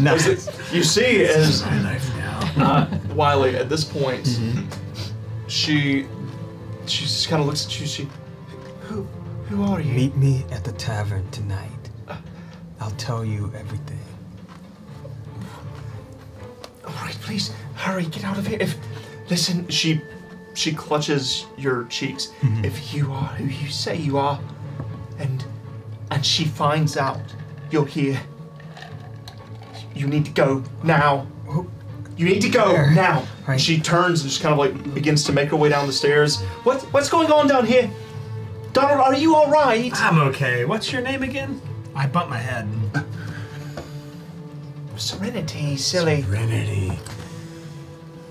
Speaker 2: Nice.
Speaker 1: You see, as
Speaker 7: My life now.
Speaker 1: Wiley, at this point, she just kind of looks at you. Who are you?
Speaker 2: Meet me at the tavern tonight. I'll tell you everything.
Speaker 1: All right, please hurry, get out of here. Listen, she clutches your cheeks. If you are who you say you are, and she finds out you're here, you need to go now. You need to go now.
Speaker 2: Right.
Speaker 1: She turns and just kind of like begins to make her way down the stairs. What's going on down here? Donald, are you all right?
Speaker 7: I'm okay. What's your name again? I bumped my head.
Speaker 1: Serenity, silly.
Speaker 7: Serenity.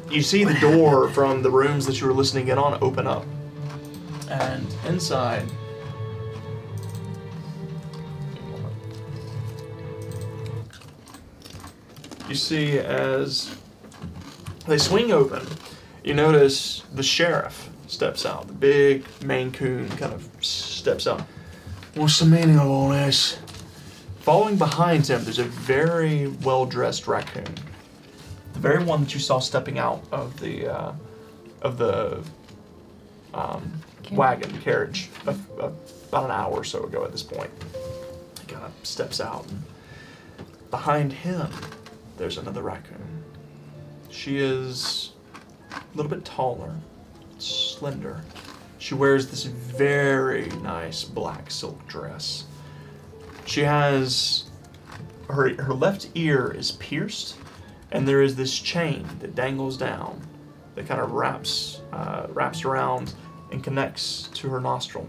Speaker 1: You see the door from the rooms that you were listening in on open up. And inside, you see as they swing open, you notice the sheriff steps out. The big Maine Coon kind of steps out. What's the meaning of all this? Following behind him, there's a very well-dressed raccoon. The very one that you saw stepping out of the wagon carriage about an hour or so ago at this point. He kind of steps out, and behind him, there's another raccoon. She is a little bit taller, slender. She wears this very nice black silk dress. She has
Speaker 6: her left ear is pierced, and there is this chain that dangles down, that kind of wraps around and connects to her nostril,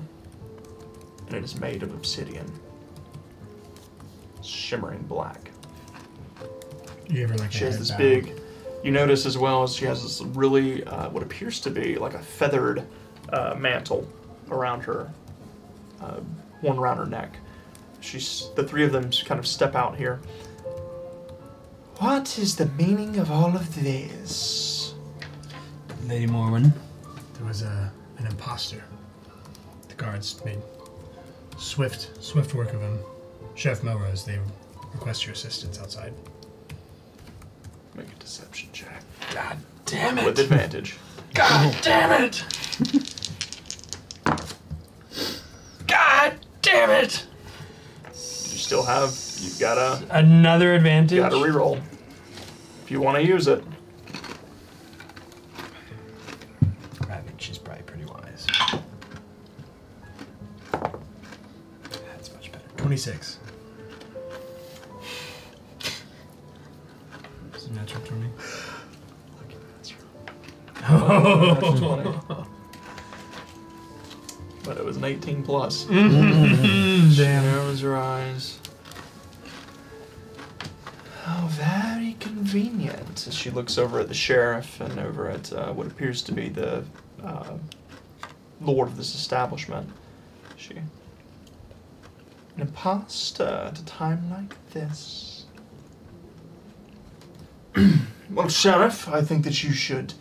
Speaker 6: and it is made of obsidian, shimmering black.
Speaker 7: You gave her like
Speaker 6: She
Speaker 7: a
Speaker 6: has
Speaker 7: head
Speaker 6: this
Speaker 7: bow.
Speaker 6: big. You notice as well as she has this really what appears to be like a feathered mantle around her, one around her neck. The three of them kind of step out here. What is the meaning of all of this?
Speaker 7: Lady Morwen, there was an imposter. The guards made swift work of him. Chef Melrose, they request your assistance outside.
Speaker 6: Make a deception check.
Speaker 7: God damn it!
Speaker 6: With advantage.
Speaker 7: God damn it! God damn it!
Speaker 6: You still have. You've got to.
Speaker 7: Another advantage.
Speaker 6: Got to reroll. If you want to use it.
Speaker 7: I think she's probably pretty wise. That's much better. 26. It's a natural 20.
Speaker 6: Oh. But it was an 18 plus.
Speaker 7: Damn.
Speaker 6: Narrows her eyes. How very convenient. As she looks over at the sheriff and over at what appears to be the lord of this establishment. An imposter at a time like this. Well, Sheriff, I think that you should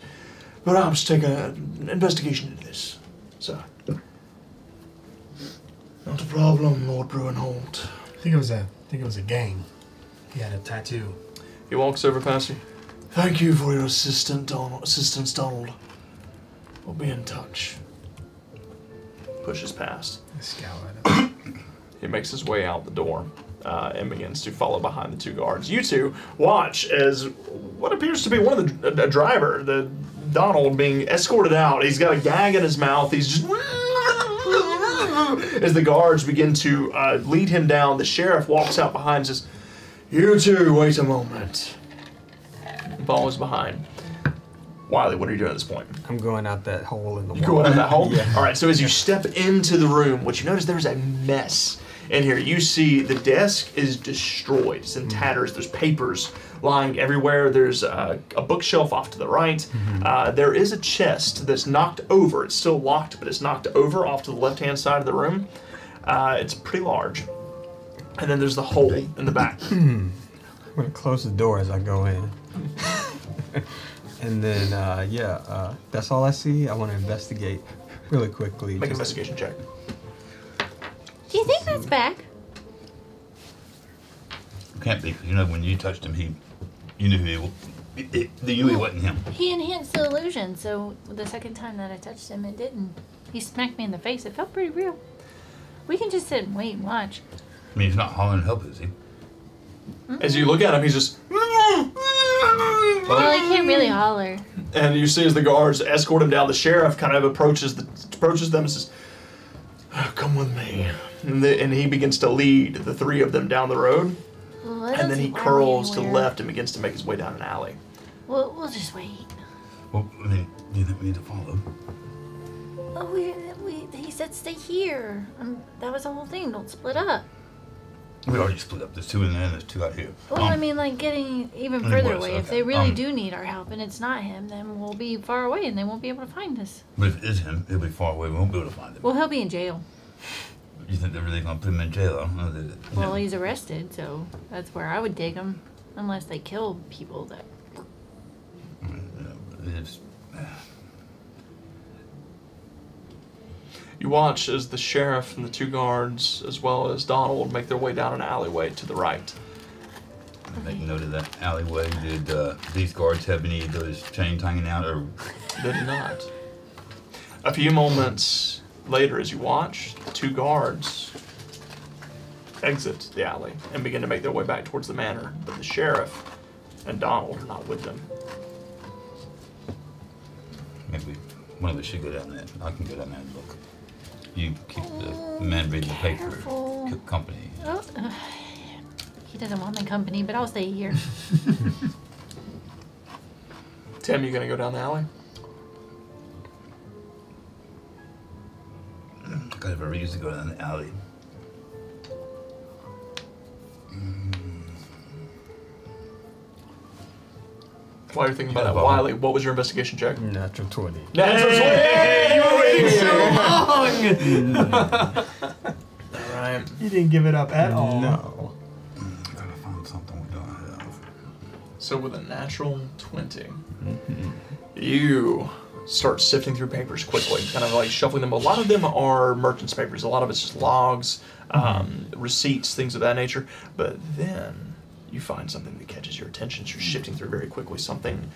Speaker 6: perhaps take an investigation into this, sir. Not a problem, Lord Bruinholt.
Speaker 7: I think it was a gang. He had a tattoo.
Speaker 6: He walks over past you. Thank you for your assistance, Donald. We'll be in touch. Pushes past.
Speaker 7: I scowl at him.
Speaker 6: He makes his way out the door and begins to follow behind the two guards. You two watch as what appears to be one of the driver, the Donald, being escorted out. He's got a gag in his mouth. He's just as the guards begin to lead him down. The sheriff walks out behind and says, "You two, wait a moment." And follows behind. Wiley, what are you doing at this point?
Speaker 2: I'm going out that hole in the wall.
Speaker 6: You go out of that hole?
Speaker 2: Yeah.
Speaker 6: All right, so as you step into the room, what you notice, there's a mess in here. You see the desk is destroyed. It's in tatters. There's papers lying everywhere. There's a bookshelf off to the right. There is a chest that's knocked over. It's still locked, but it's knocked over off to the left-hand side of the room. It's pretty large. And then there's the hole in the back.
Speaker 2: I'm going to close the door as I go in. And then, that's all I see. I want to investigate really quickly.
Speaker 6: Make an investigation check.
Speaker 8: Do you think that's back?
Speaker 5: Can't be, because when you touched him, you knew he wasn't him.
Speaker 8: He enhanced the illusion, so the second time that I touched him, it didn't. He smacked me in the face. It felt pretty real. We can just sit and wait and watch.
Speaker 5: I mean, he's not hollering help, is he?
Speaker 6: As you look at him, he's just...
Speaker 8: Well, he can't really holler.
Speaker 6: And you see as the guards escort him down, the sheriff kind of approaches them and says, "Come with me." And he begins to lead the three of them down the road. And then he curls to the left and begins to make his way down an alley.
Speaker 8: We'll just wait.
Speaker 5: Well, I mean, do you think we need to follow?
Speaker 8: Oh, he said stay here. That was the whole thing. Don't split up.
Speaker 5: We already split up. There's two in there and there's two out here.
Speaker 8: Well, I mean, like getting even
Speaker 5: Anyway,
Speaker 8: further away.
Speaker 5: so,
Speaker 8: If they really do need our help and it's not him, then we'll be far away and they won't be able to find us.
Speaker 5: But if it is him, he'll be far away. We won't be able to find him.
Speaker 8: Well, he'll be in jail.
Speaker 5: You think they're really going to put him in jail? I don't know.
Speaker 8: Well, he's arrested, so that's where I would take him. Unless they kill people that...
Speaker 6: You watch as the sheriff and the two guards, as well as Donald, make their way down an alleyway to the right.
Speaker 5: Make note of that alleyway. Did these guards have any of those chains hanging out? Or
Speaker 6: They did not. A few moments later, as you watch, the two guards exit the alley and begin to make their way back towards the manor. But the sheriff and Donald are not with them.
Speaker 5: maybe one of us should go down there. I can go down there and look. You keep the man reading the paper
Speaker 8: Careful.
Speaker 5: company.
Speaker 8: Oh, He doesn't want my company, but I'll stay here.
Speaker 1: Tim, you gonna go down the alley?
Speaker 5: I never used to go down the alley.
Speaker 1: While you're thinking about
Speaker 5: Yeah,
Speaker 1: that,
Speaker 5: Bob.
Speaker 1: Wiley, what was your investigation check?
Speaker 2: Natural 20.
Speaker 1: Natural 20!
Speaker 7: Hey, you were waiting so long!
Speaker 1: Alright.
Speaker 7: You didn't give it up at all.
Speaker 2: No.
Speaker 5: Gotta find something we don't have.
Speaker 1: So with a natural 20, you start sifting through papers quickly, kind of like shuffling them. A lot of them are merchant's papers. A lot of it's just logs, receipts, things of that nature. But then you find something that catches your attention. So you're shifting through very quickly. Something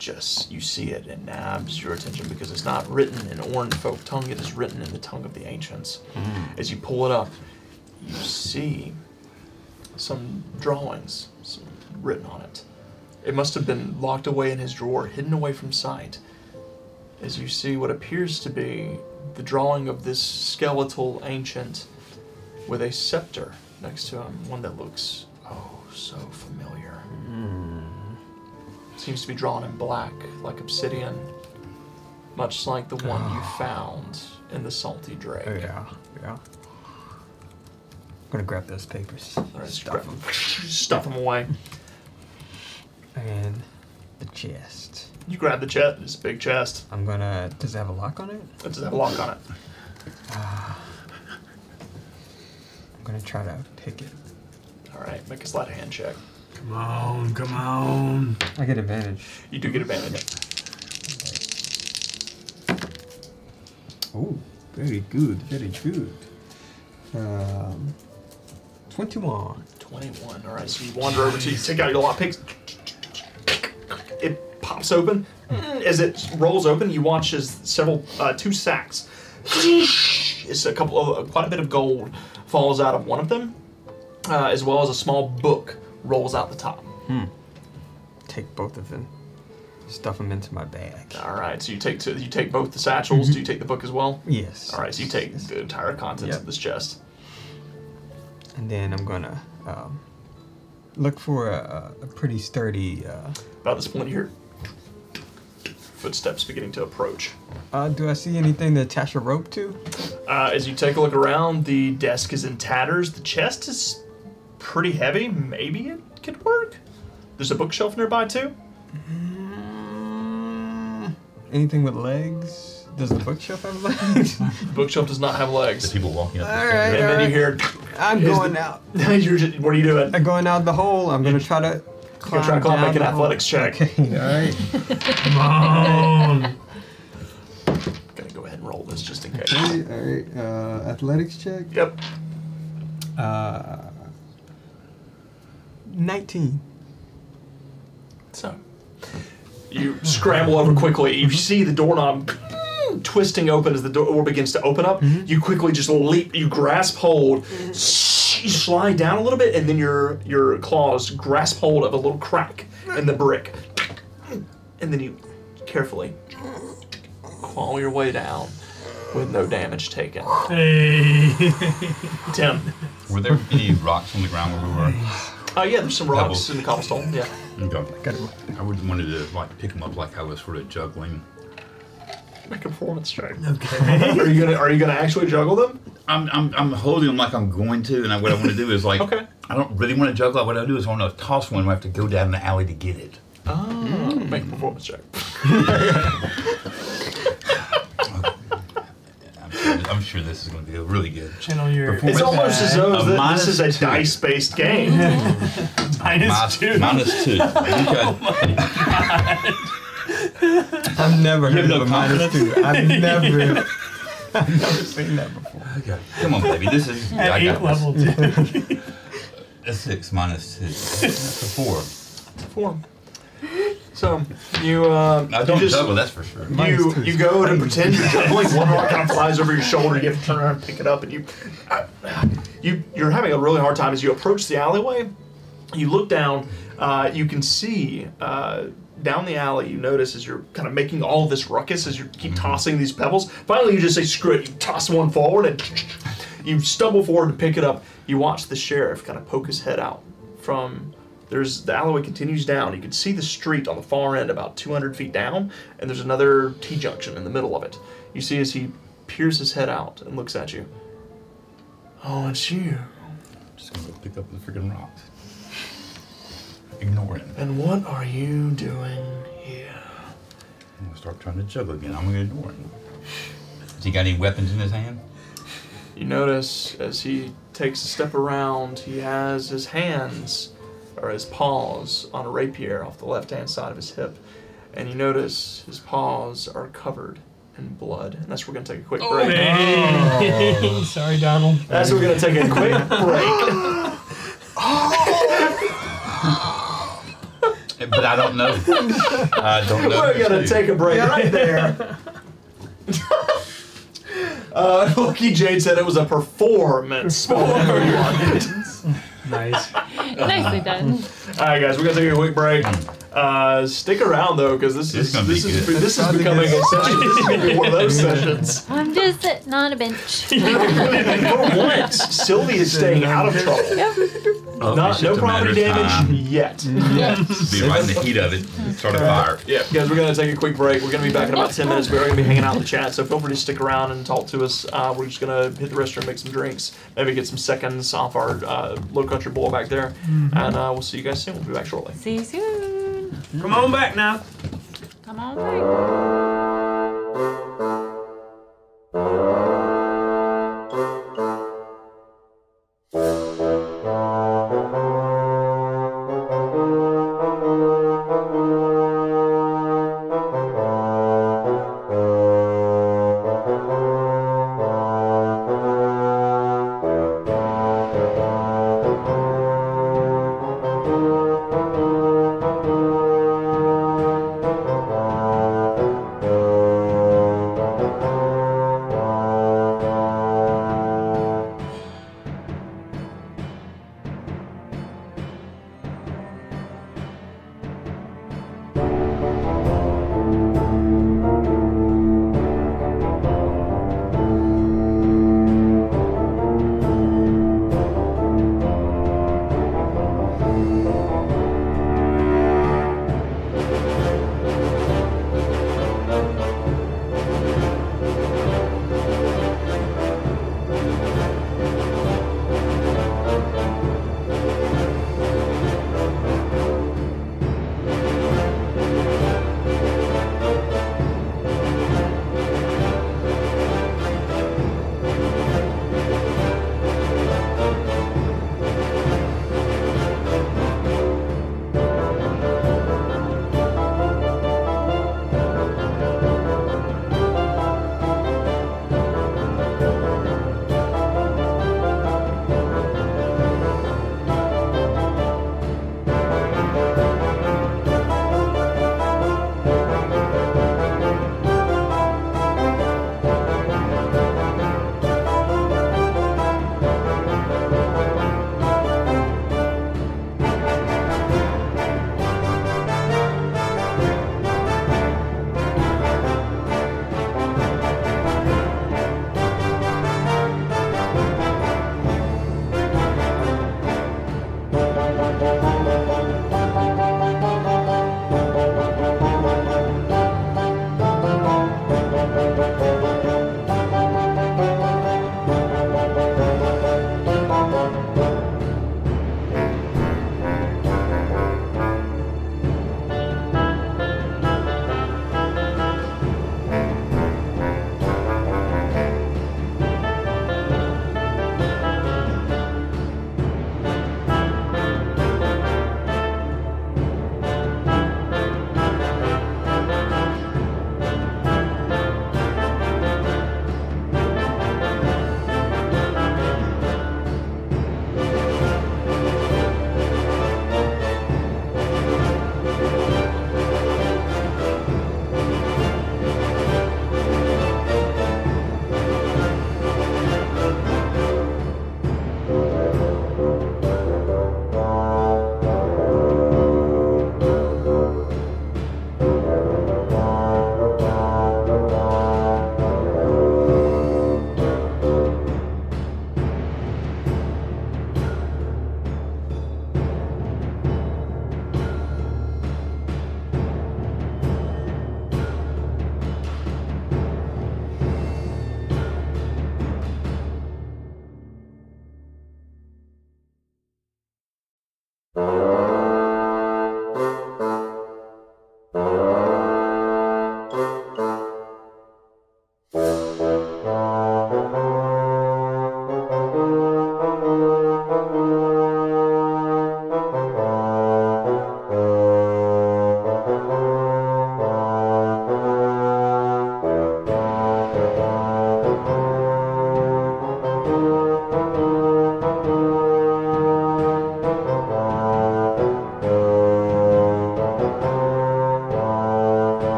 Speaker 1: just, you see it and nabs your attention because it's not written in Oran folk tongue. It is written in the tongue of the ancients. As you pull it up, you see some drawings written on it. It must have been locked away in his drawer, hidden away from sight. As you see what appears to be the drawing of this skeletal ancient with a scepter next to him, one that looks, oh, so familiar. Seems to be drawn in black, like obsidian, much like the one you found in the Salty Drake.
Speaker 2: Yeah. I'm gonna grab those papers.
Speaker 1: All right, stuff them away.
Speaker 2: And the chest.
Speaker 1: You grab the chest. It's a big chest.
Speaker 2: I'm gonna. Does it have a lock on it?
Speaker 1: It does have a lock on it.
Speaker 2: I'm gonna try to pick it.
Speaker 1: All right, make a sleight of hand check.
Speaker 7: Come on, come on.
Speaker 2: I get advantage.
Speaker 1: You do get advantage.
Speaker 2: Oh, very good, very good. 21.
Speaker 1: 21. All right, so you wander over to, you take out your lockpick. It pops open. As it rolls open, you watch as two sacks. It's quite a bit of gold falls out of one of them, as well as a small book rolls out the top.
Speaker 2: Take both of them. Stuff them into my bag.
Speaker 1: All right, so you take both the satchels. Do you take the book as well?
Speaker 2: Yes.
Speaker 1: All right, so you take the entire contents
Speaker 2: Yep.
Speaker 1: of this chest.
Speaker 2: And then I'm gonna look for a pretty sturdy.
Speaker 1: About this point, you hear footsteps beginning to approach.
Speaker 2: Do I see anything to attach a rope to?
Speaker 1: As you take a look around, the desk is in tatters. The chest is pretty heavy. Maybe it could work. There's a bookshelf nearby too.
Speaker 2: Anything with legs? Does the bookshelf have legs?
Speaker 1: The bookshelf does not have
Speaker 5: The
Speaker 1: legs.
Speaker 5: people walking up the
Speaker 2: All
Speaker 5: stairs.
Speaker 2: right.
Speaker 1: And then you hear.
Speaker 2: I'm
Speaker 1: Is
Speaker 2: going
Speaker 1: the-
Speaker 2: out.
Speaker 1: What are you doing?
Speaker 2: I'm going out the hole. I'm gonna try to
Speaker 1: You're trying to
Speaker 2: down
Speaker 1: make an
Speaker 2: the hole.
Speaker 1: athletics check.
Speaker 2: Okay, alright.
Speaker 7: Come on.
Speaker 1: Gonna go ahead and roll this just in case.
Speaker 2: Alright, athletics check.
Speaker 1: Yep.
Speaker 2: 19.
Speaker 1: So you scramble over quickly. You see the doorknob twisting open as the door begins to open up. You quickly just leap. You grasp hold. You slide down a little bit, and then your claws grasp hold of a little crack in the brick, and then you carefully claw your way down with no damage taken.
Speaker 7: Hey.
Speaker 1: Tim.
Speaker 5: Were there any rocks on the ground where we were?
Speaker 1: Yeah, there's some rocks
Speaker 5: Pebbles.
Speaker 1: in the cobblestone. Yeah.
Speaker 5: Okay. I would wanted to pick them up like I was sort of juggling.
Speaker 1: Make a performance check.
Speaker 7: Okay.
Speaker 1: Are you gonna actually juggle them?
Speaker 5: I'm holding them like I'm going to, and what I want to do is like
Speaker 1: Okay.
Speaker 5: I don't really want to juggle. What I do is I want to toss one. I have to go down the alley to get it.
Speaker 1: Oh, make a performance check.
Speaker 5: I'm sure this is going to be really good.
Speaker 7: Channel your.
Speaker 1: It's almost as though this is a
Speaker 5: -2.
Speaker 1: dice-based game.
Speaker 7: Minus 2.
Speaker 5: -2. Okay.
Speaker 2: I've never
Speaker 5: You
Speaker 2: heard
Speaker 5: have
Speaker 2: of
Speaker 5: no
Speaker 2: a -2. I've never seen that before.
Speaker 5: Okay. Come on, baby. This is.
Speaker 7: At
Speaker 5: I got
Speaker 7: 8 level 2.
Speaker 5: A 6 -2. That's a 4.
Speaker 1: Form. So you
Speaker 5: I don't
Speaker 1: you just
Speaker 5: juggle, that's for sure.
Speaker 1: you go to pretend you're juggling. One rock kind of flies over your shoulder. You have to turn around and pick it up, and you're having a really hard time as you approach the alleyway. You look down. You can see down the alley. You notice as you're kind of making all this ruckus as you keep tossing these pebbles. Finally, you just say screw it. You toss one forward and you stumble forward to pick it up. You watch the sheriff kind of poke his head out
Speaker 6: from. The alleyway continues down. You can see the street on the far end about 200 feet down, and there's another T-junction in the middle of it. You see as he peers his head out and looks at you. Oh, it's you.
Speaker 5: Just gonna go pick up the freaking rocks. Ignore him.
Speaker 6: And what are you doing here?
Speaker 5: I'm gonna start trying to juggle again. I'm gonna ignore him. Has he got any weapons in his hand?
Speaker 6: You notice as he takes a step around, he has his hands, or his paws, on a rapier off the left-hand side of his hip. And you notice his paws are covered in blood. And that's where we're going to take a quick break.
Speaker 7: Oh. Sorry, Donald.
Speaker 6: That's where we're going to take a quick break.
Speaker 5: But I don't know. I don't know.
Speaker 6: We're going to take a break right there. Lucky Jade said it was a performance.
Speaker 7: Nice.
Speaker 3: Nicely done.
Speaker 6: All right, guys, we're gonna take a quick break. Stick around though, because this is becoming a session. This is gonna be one of those sessions.
Speaker 8: I'm just sitting on a bench.
Speaker 6: For once, Sylvie is staying out of trouble.
Speaker 5: Oh,
Speaker 6: No property damage yet.
Speaker 5: Be right in the heat of it. Start a fire.
Speaker 6: Yeah, guys, we're gonna take a quick break. We're gonna be back in about 10 minutes. We're gonna be hanging out in the chat, so feel free to stick around and talk to us. We're just gonna hit the restroom, make some drinks, maybe get some seconds off our low country boy back there, and we'll see you guys soon. We'll be back shortly.
Speaker 3: See you soon.
Speaker 7: Come on back now.
Speaker 3: Come on back.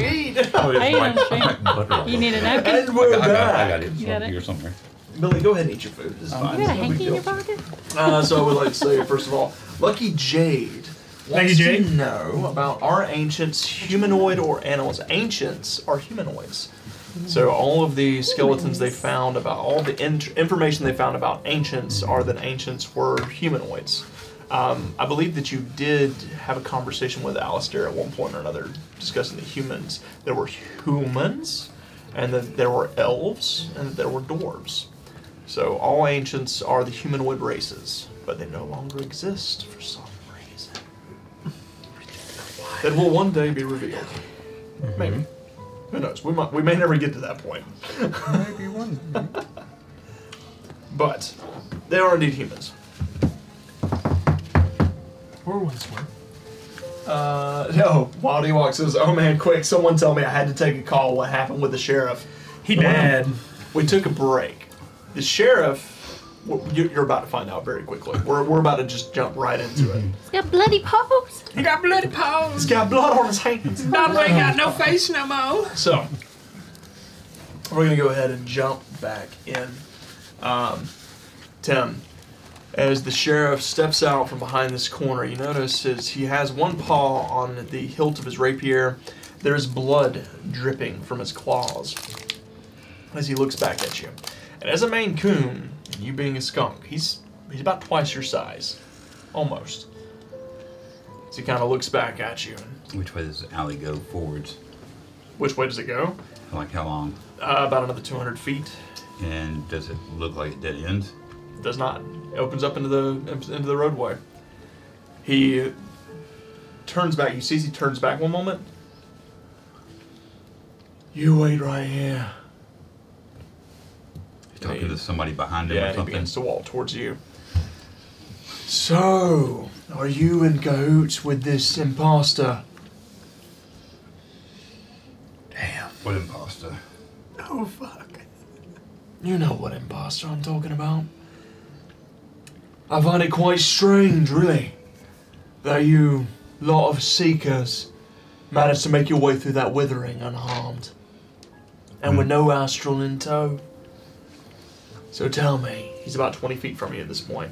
Speaker 3: stream.
Speaker 5: Oh, it's
Speaker 3: I ate on
Speaker 5: right.
Speaker 3: stream.
Speaker 5: I'm butter all
Speaker 3: You
Speaker 5: over
Speaker 3: need a
Speaker 5: it.
Speaker 3: napkin?
Speaker 1: And we're
Speaker 5: I
Speaker 1: back.
Speaker 5: got it. It's
Speaker 3: You got it?
Speaker 5: here somewhere.
Speaker 1: Billy, go ahead and eat your food. This is fine.
Speaker 8: You got a
Speaker 1: It's no big
Speaker 8: hanky in your
Speaker 1: deal.
Speaker 8: pocket?
Speaker 1: So I would like to say, first of all, Lucky Jade wants
Speaker 7: Jade.
Speaker 1: to know about are ancients humanoid or animals? Ancients are humanoids. So all of the skeletons they found about, all the information they found about ancients are that ancients were humanoids. I believe that you did have a conversation with Alistair at one point or another discussing the humans. There were humans, and that there were elves, and that there were dwarves. So all ancients are the humanoid races, but they no longer exist for some reason. That will one day be revealed. Maybe. Who knows? We may never get to that point.
Speaker 2: Maybe one.
Speaker 1: But they are indeed humans.
Speaker 7: Or once were.
Speaker 1: No, Wild Ewok says, oh man, quick, someone tell me I had to take a call. What happened with the sheriff?
Speaker 7: He dead.
Speaker 1: We took a break. The sheriff, you're about to find out very quickly. We're about to just jump right into it.
Speaker 8: He's got bloody paws.
Speaker 7: He got bloody paws.
Speaker 1: He's got blood on his hands.
Speaker 7: Donald ain't got no face no more.
Speaker 1: So, we're going to go ahead and jump back in. Tim, as the sheriff steps out from behind this corner, you notice as he has one paw on the hilt of his rapier, there's blood dripping from his claws as he looks back at you. And as a Maine Coon, you being a skunk, he's about twice your size. Almost. So he kind of looks back at you.
Speaker 5: Which way does the alley go forwards?
Speaker 1: Which way does it go?
Speaker 5: Like how long?
Speaker 1: About another 200 feet.
Speaker 5: And does it look like it dead ends?
Speaker 1: It does not. It opens up into the roadway. He turns back. You see as he turns back one moment. You wait right here.
Speaker 5: He's talking to somebody behind him
Speaker 1: Yeah,
Speaker 5: or
Speaker 1: and he
Speaker 5: something.
Speaker 1: begins to walk towards you. So, are you in cahoots with this imposter?
Speaker 7: Damn.
Speaker 5: What imposter?
Speaker 7: Oh, fuck.
Speaker 1: You know what imposter I'm talking about. I find it quite strange, really, that you lot of seekers managed to make your way through that withering unharmed. And with no astral in tow. So tell me, he's about 20 feet from you at this point.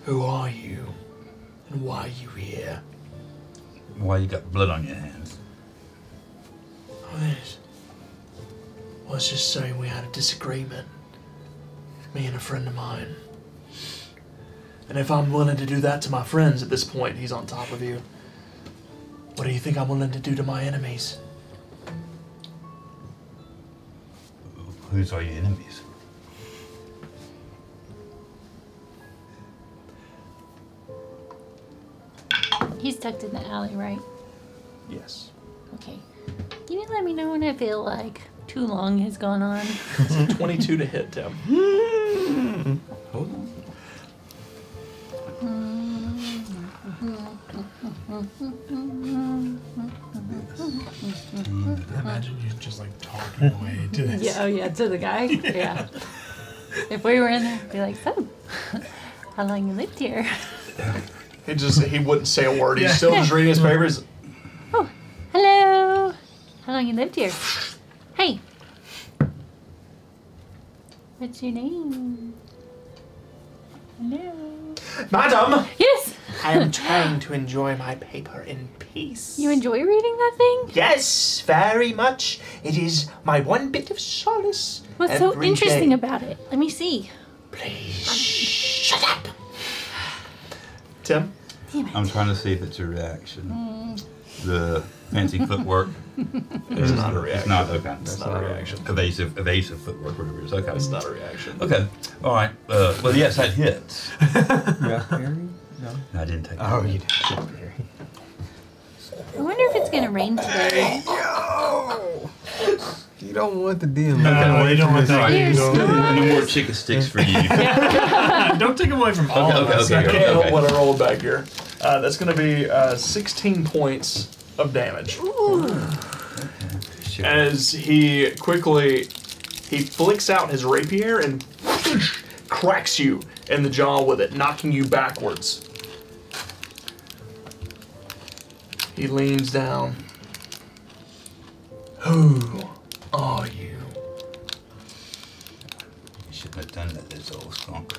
Speaker 1: Who are you? And why are you here?
Speaker 5: Why you got blood on your hands?
Speaker 1: Oh, this. Let's just say we had a disagreement. Me and a friend of mine. And if I'm willing to do that to my friends at this point, he's on top of you. What do you think I'm willing to do to my enemies?
Speaker 5: Whose are your enemies?
Speaker 8: He's tucked in the alley, right?
Speaker 1: Yes.
Speaker 8: Okay. Can you let me know when I feel like too long has gone on?
Speaker 1: 22 to hit, Tim.
Speaker 5: Hold on.
Speaker 7: I imagine you just like talking away to this.
Speaker 8: Yeah, oh yeah, to the guy? Yeah. If we were in there, I'd be like, so, how long you lived here?
Speaker 1: He wouldn't say a word. He's
Speaker 7: Yeah.
Speaker 1: still just reading his papers.
Speaker 8: Oh, hello. How long you lived here? Hey. What's your name? Hello.
Speaker 1: Madam!
Speaker 8: Yes!
Speaker 1: I am trying to enjoy my paper in peace.
Speaker 8: You enjoy reading that thing?
Speaker 1: Yes, very much. It is my one bit of solace.
Speaker 8: What's so
Speaker 1: every
Speaker 8: interesting
Speaker 1: day.
Speaker 8: about it? Let me see.
Speaker 1: Please, shut up. Tim?
Speaker 8: Damn it.
Speaker 5: I'm trying to see if it's a reaction. The fancy footwork.
Speaker 1: It's not a reaction.
Speaker 5: It's not, okay.
Speaker 1: It's not a reaction.
Speaker 5: Evasive footwork, whatever it is. Okay.
Speaker 1: It's not a reaction.
Speaker 5: Okay. All right. Well, yes, that hits.
Speaker 2: Raspberry? No.
Speaker 5: I didn't take
Speaker 2: Oh,
Speaker 5: that.
Speaker 2: you did. Raspberry.
Speaker 8: I wonder if it's gonna rain today.
Speaker 2: You don't want the DM.
Speaker 7: No, you don't want that.
Speaker 8: Here's
Speaker 5: No more chicken sticks for you.
Speaker 7: Don't take away from all of us.
Speaker 5: okay,
Speaker 1: I can't help
Speaker 5: okay.
Speaker 1: what I rolled back here. That's going to be 16 points of damage.
Speaker 5: Sure.
Speaker 1: As he flicks out his rapier and cracks you in the jaw with it, knocking you backwards. He leans down.
Speaker 6: Who are you?
Speaker 5: You shouldn't have done that, this old skunk.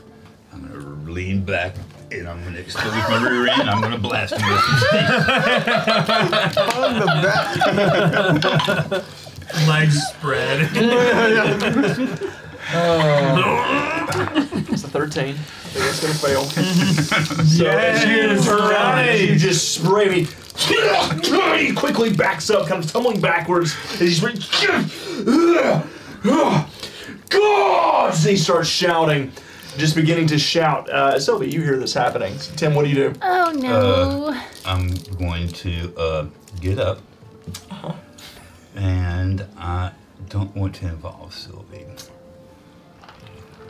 Speaker 5: I'm gonna lean back and I'm gonna expose my rear end. I'm gonna blast him with some steam.
Speaker 2: On the back.
Speaker 7: Legs spread.
Speaker 6: It's a 13. I think it's gonna fail. So as you turn around, and you just spray me. He quickly backs up, comes tumbling backwards, and he's God! And he starts shouting, just beginning to shout. Sylvie, you hear this happening. Tim, what do you do?
Speaker 8: Oh no.
Speaker 5: I'm going to get up. And I don't want to involve Sylvie.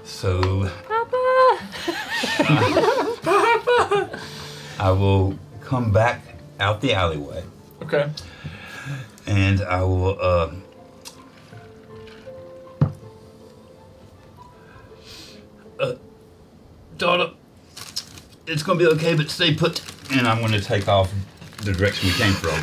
Speaker 5: So
Speaker 8: Papa.
Speaker 5: I will come back out the alleyway.
Speaker 6: Okay.
Speaker 5: And I will daughter, it's gonna be okay, but stay put. And I'm gonna take off the direction we came from.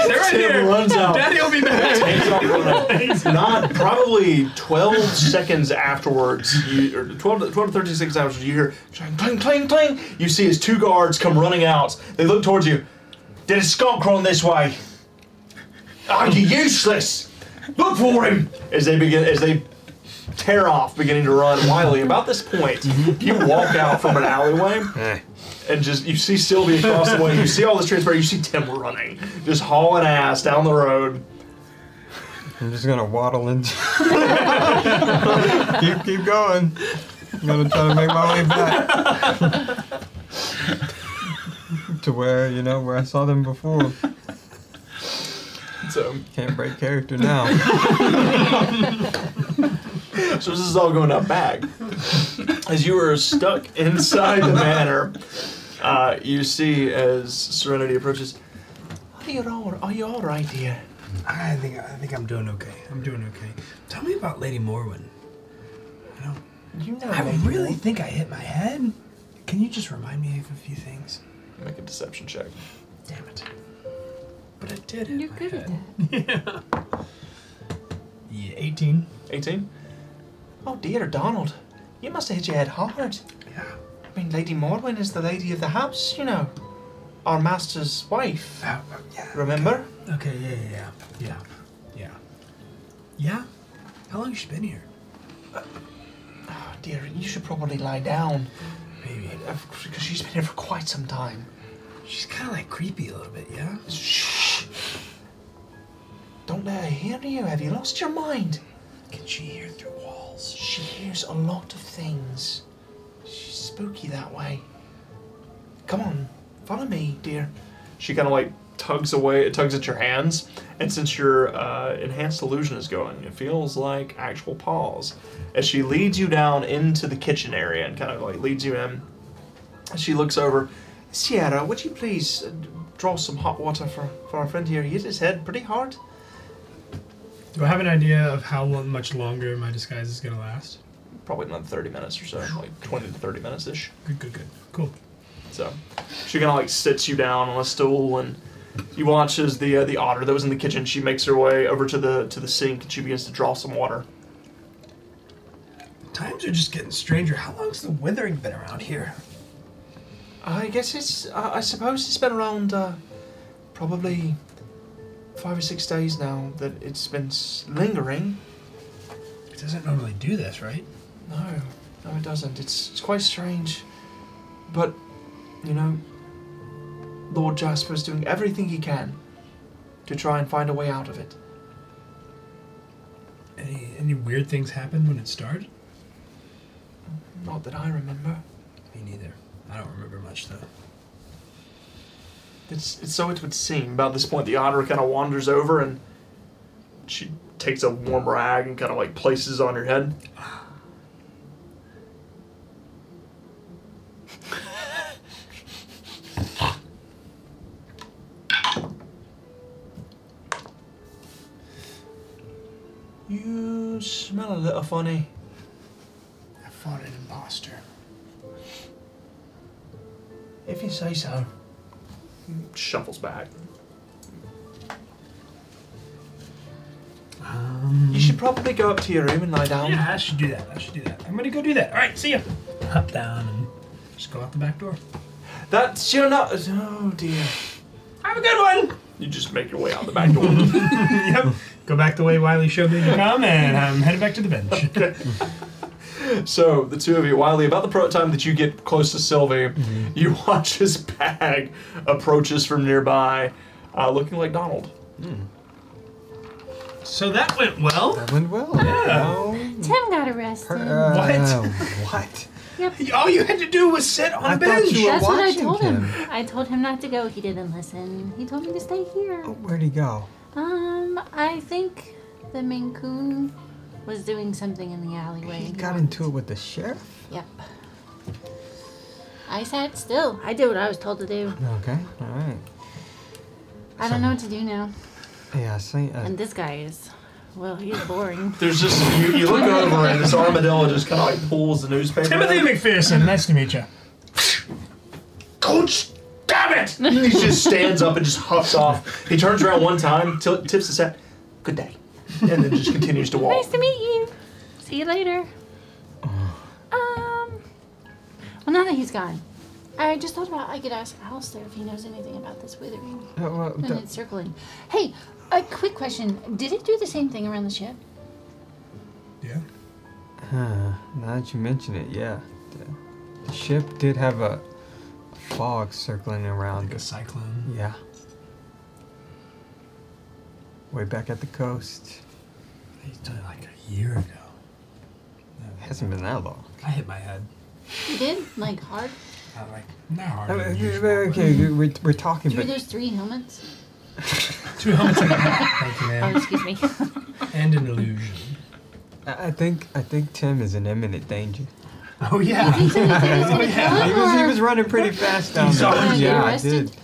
Speaker 7: They're right here.
Speaker 6: Runs out.
Speaker 7: Daddy will be back.
Speaker 6: Takes off running. Not probably 12 seconds afterwards, or 12 to 13 seconds afterwards, you hear clang, clang, clang. You see his 2 guards come running out. They look towards you. Did a skunk run this way? Are you useless? Look for him! As they tear off, beginning to run wildly. About this point, you walk out from an alleyway. And just, you see Sylvie across the way, you see all this transpire, you see Tim running, just hauling ass down the road.
Speaker 2: I'm just gonna waddle into. keep going. I'm gonna try to make my way back to where where I saw them before.
Speaker 6: So
Speaker 2: Can't break character now.
Speaker 6: So this is all going up bag. As you are stuck inside the manor, you see as Serenity approaches. Are you all right, dear?
Speaker 7: I think I'm doing okay. I'm doing okay. Tell me about Lady Morwen. I really think I hit my head. Can you just remind me of a few things?
Speaker 6: Make a deception check.
Speaker 7: Damn it. But I did hit
Speaker 8: You're
Speaker 7: my
Speaker 8: good
Speaker 7: head.
Speaker 8: at that.
Speaker 7: Yeah, 18.
Speaker 6: 18? Oh dear, Donald. You must have hit your head hard.
Speaker 7: Yeah.
Speaker 6: I mean, Lady Morwen is the lady of the house, Our master's wife.
Speaker 7: Yeah.
Speaker 6: Remember?
Speaker 7: Okay, yeah. Yeah? How long has she been here?
Speaker 6: Oh dear, you should probably lie down.
Speaker 7: Maybe.
Speaker 6: Because she's been here for quite some time.
Speaker 7: She's kind of like creepy a little bit, yeah?
Speaker 6: Shh. Don't let her hear you. Have you lost your mind?
Speaker 7: Can she hear through walls?
Speaker 6: She hears a lot of things. She's spooky that way. Come on, follow me, dear. She kind of tugs at your hands, and since your enhanced illusion is going, it feels like actual paws. As she leads you down into the kitchen area and kind of leads you in, she looks over. Sierra, would you please draw some hot water for our friend here? He hit his head pretty hard.
Speaker 7: Do I have an idea of how much longer my disguise is going to last?
Speaker 6: Probably another 30 minutes or so, 20 to 30 minutes-ish.
Speaker 7: Good. Cool.
Speaker 6: So she kind of sits you down on a stool, and you watch as the otter that was in the kitchen, she makes her way over to the sink, and she begins to draw some water.
Speaker 7: Times are just getting stranger. How long's the withering been around here?
Speaker 6: I guess I suppose it's been around probably 5 or 6 days now that it's been lingering.
Speaker 7: It doesn't normally do this, right?
Speaker 6: No, it doesn't. It's quite strange. But, Lord Jasper's doing everything he can to try and find a way out of it.
Speaker 7: Any weird things happened when it started?
Speaker 6: Not that I remember.
Speaker 7: Me neither. I don't remember much, though.
Speaker 6: It's so it would seem. About this point, the otter kind of wanders over, and she takes a warm rag and kind of places it on your head. You smell a little funny.
Speaker 7: I fought an imposter.
Speaker 6: If you say so. Shuffles back. You should probably go up to your room and lie down.
Speaker 7: Yeah, I should do that. I'm gonna go do that. All right, see ya. Hop down and just go out the back door.
Speaker 6: That's your not. Oh dear.
Speaker 7: Have a good one.
Speaker 6: You just make your way out the back door.
Speaker 7: Yep. Go back the way Wiley showed me to come, and I'm headed back to the bench.
Speaker 6: Okay. So the two of you, Wiley, about the time that you get close to Sylvie, you watch his bag approaches from nearby, looking like Donald.
Speaker 7: So that went well.
Speaker 2: That went well.
Speaker 8: Tim got arrested.
Speaker 2: What?
Speaker 8: Yep.
Speaker 7: All you had to do was sit on
Speaker 2: I
Speaker 7: the
Speaker 2: thought
Speaker 7: bench.
Speaker 2: you were
Speaker 8: That's what I
Speaker 2: watching
Speaker 8: told him.
Speaker 2: him.
Speaker 8: I told him not to go. He didn't listen. He told me to stay here.
Speaker 2: Oh, where'd he go?
Speaker 8: I think the Maine Coon was doing something in the alleyway.
Speaker 2: He got into it with the sheriff?
Speaker 8: Yep. I sat still. I did what I was told to do.
Speaker 2: Okay, alright.
Speaker 8: I don't know what to do now.
Speaker 2: Yeah, I see.
Speaker 8: And this guy is, well, he's boring.
Speaker 6: There's just, you look over and this armadillo just kind of like pulls the newspaper.
Speaker 7: Timothy McPherson, nice to meet you.
Speaker 6: Coach, damn it! He just stands up and just huffs off. He turns around one time, tips his hat, good day, and then just continues to walk.
Speaker 8: Nice to meet you. See you later. Well, now that he's gone, I just thought about I could ask Alistair if he knows anything about this withering. And it's circling. Hey, a quick question. Did it do the same thing around the ship?
Speaker 7: Yeah.
Speaker 2: Now that you mention it, yeah. The ship did have a fog circling around
Speaker 7: Like a
Speaker 2: it.
Speaker 7: cyclone.
Speaker 2: Yeah. Way back at the coast.
Speaker 7: He's done it like a year ago.
Speaker 2: It hasn't been that long.
Speaker 7: I hit my head.
Speaker 8: You did? Like hard?
Speaker 7: Not hard. than usual,
Speaker 2: Okay, we're talking,
Speaker 8: Through
Speaker 2: but
Speaker 8: those 3 helmets?
Speaker 7: but 2 helmets and a hat. Thank you,
Speaker 8: Oh,
Speaker 7: ma'am.
Speaker 8: excuse me.
Speaker 7: And an illusion.
Speaker 2: I think Tim is in imminent danger.
Speaker 7: Oh yeah.
Speaker 8: You think so? He's gonna kill him,
Speaker 2: He
Speaker 8: or-
Speaker 2: was running pretty fast down
Speaker 7: You saw
Speaker 2: there.
Speaker 7: him
Speaker 8: get
Speaker 2: Yeah, I
Speaker 8: arrested?
Speaker 2: did.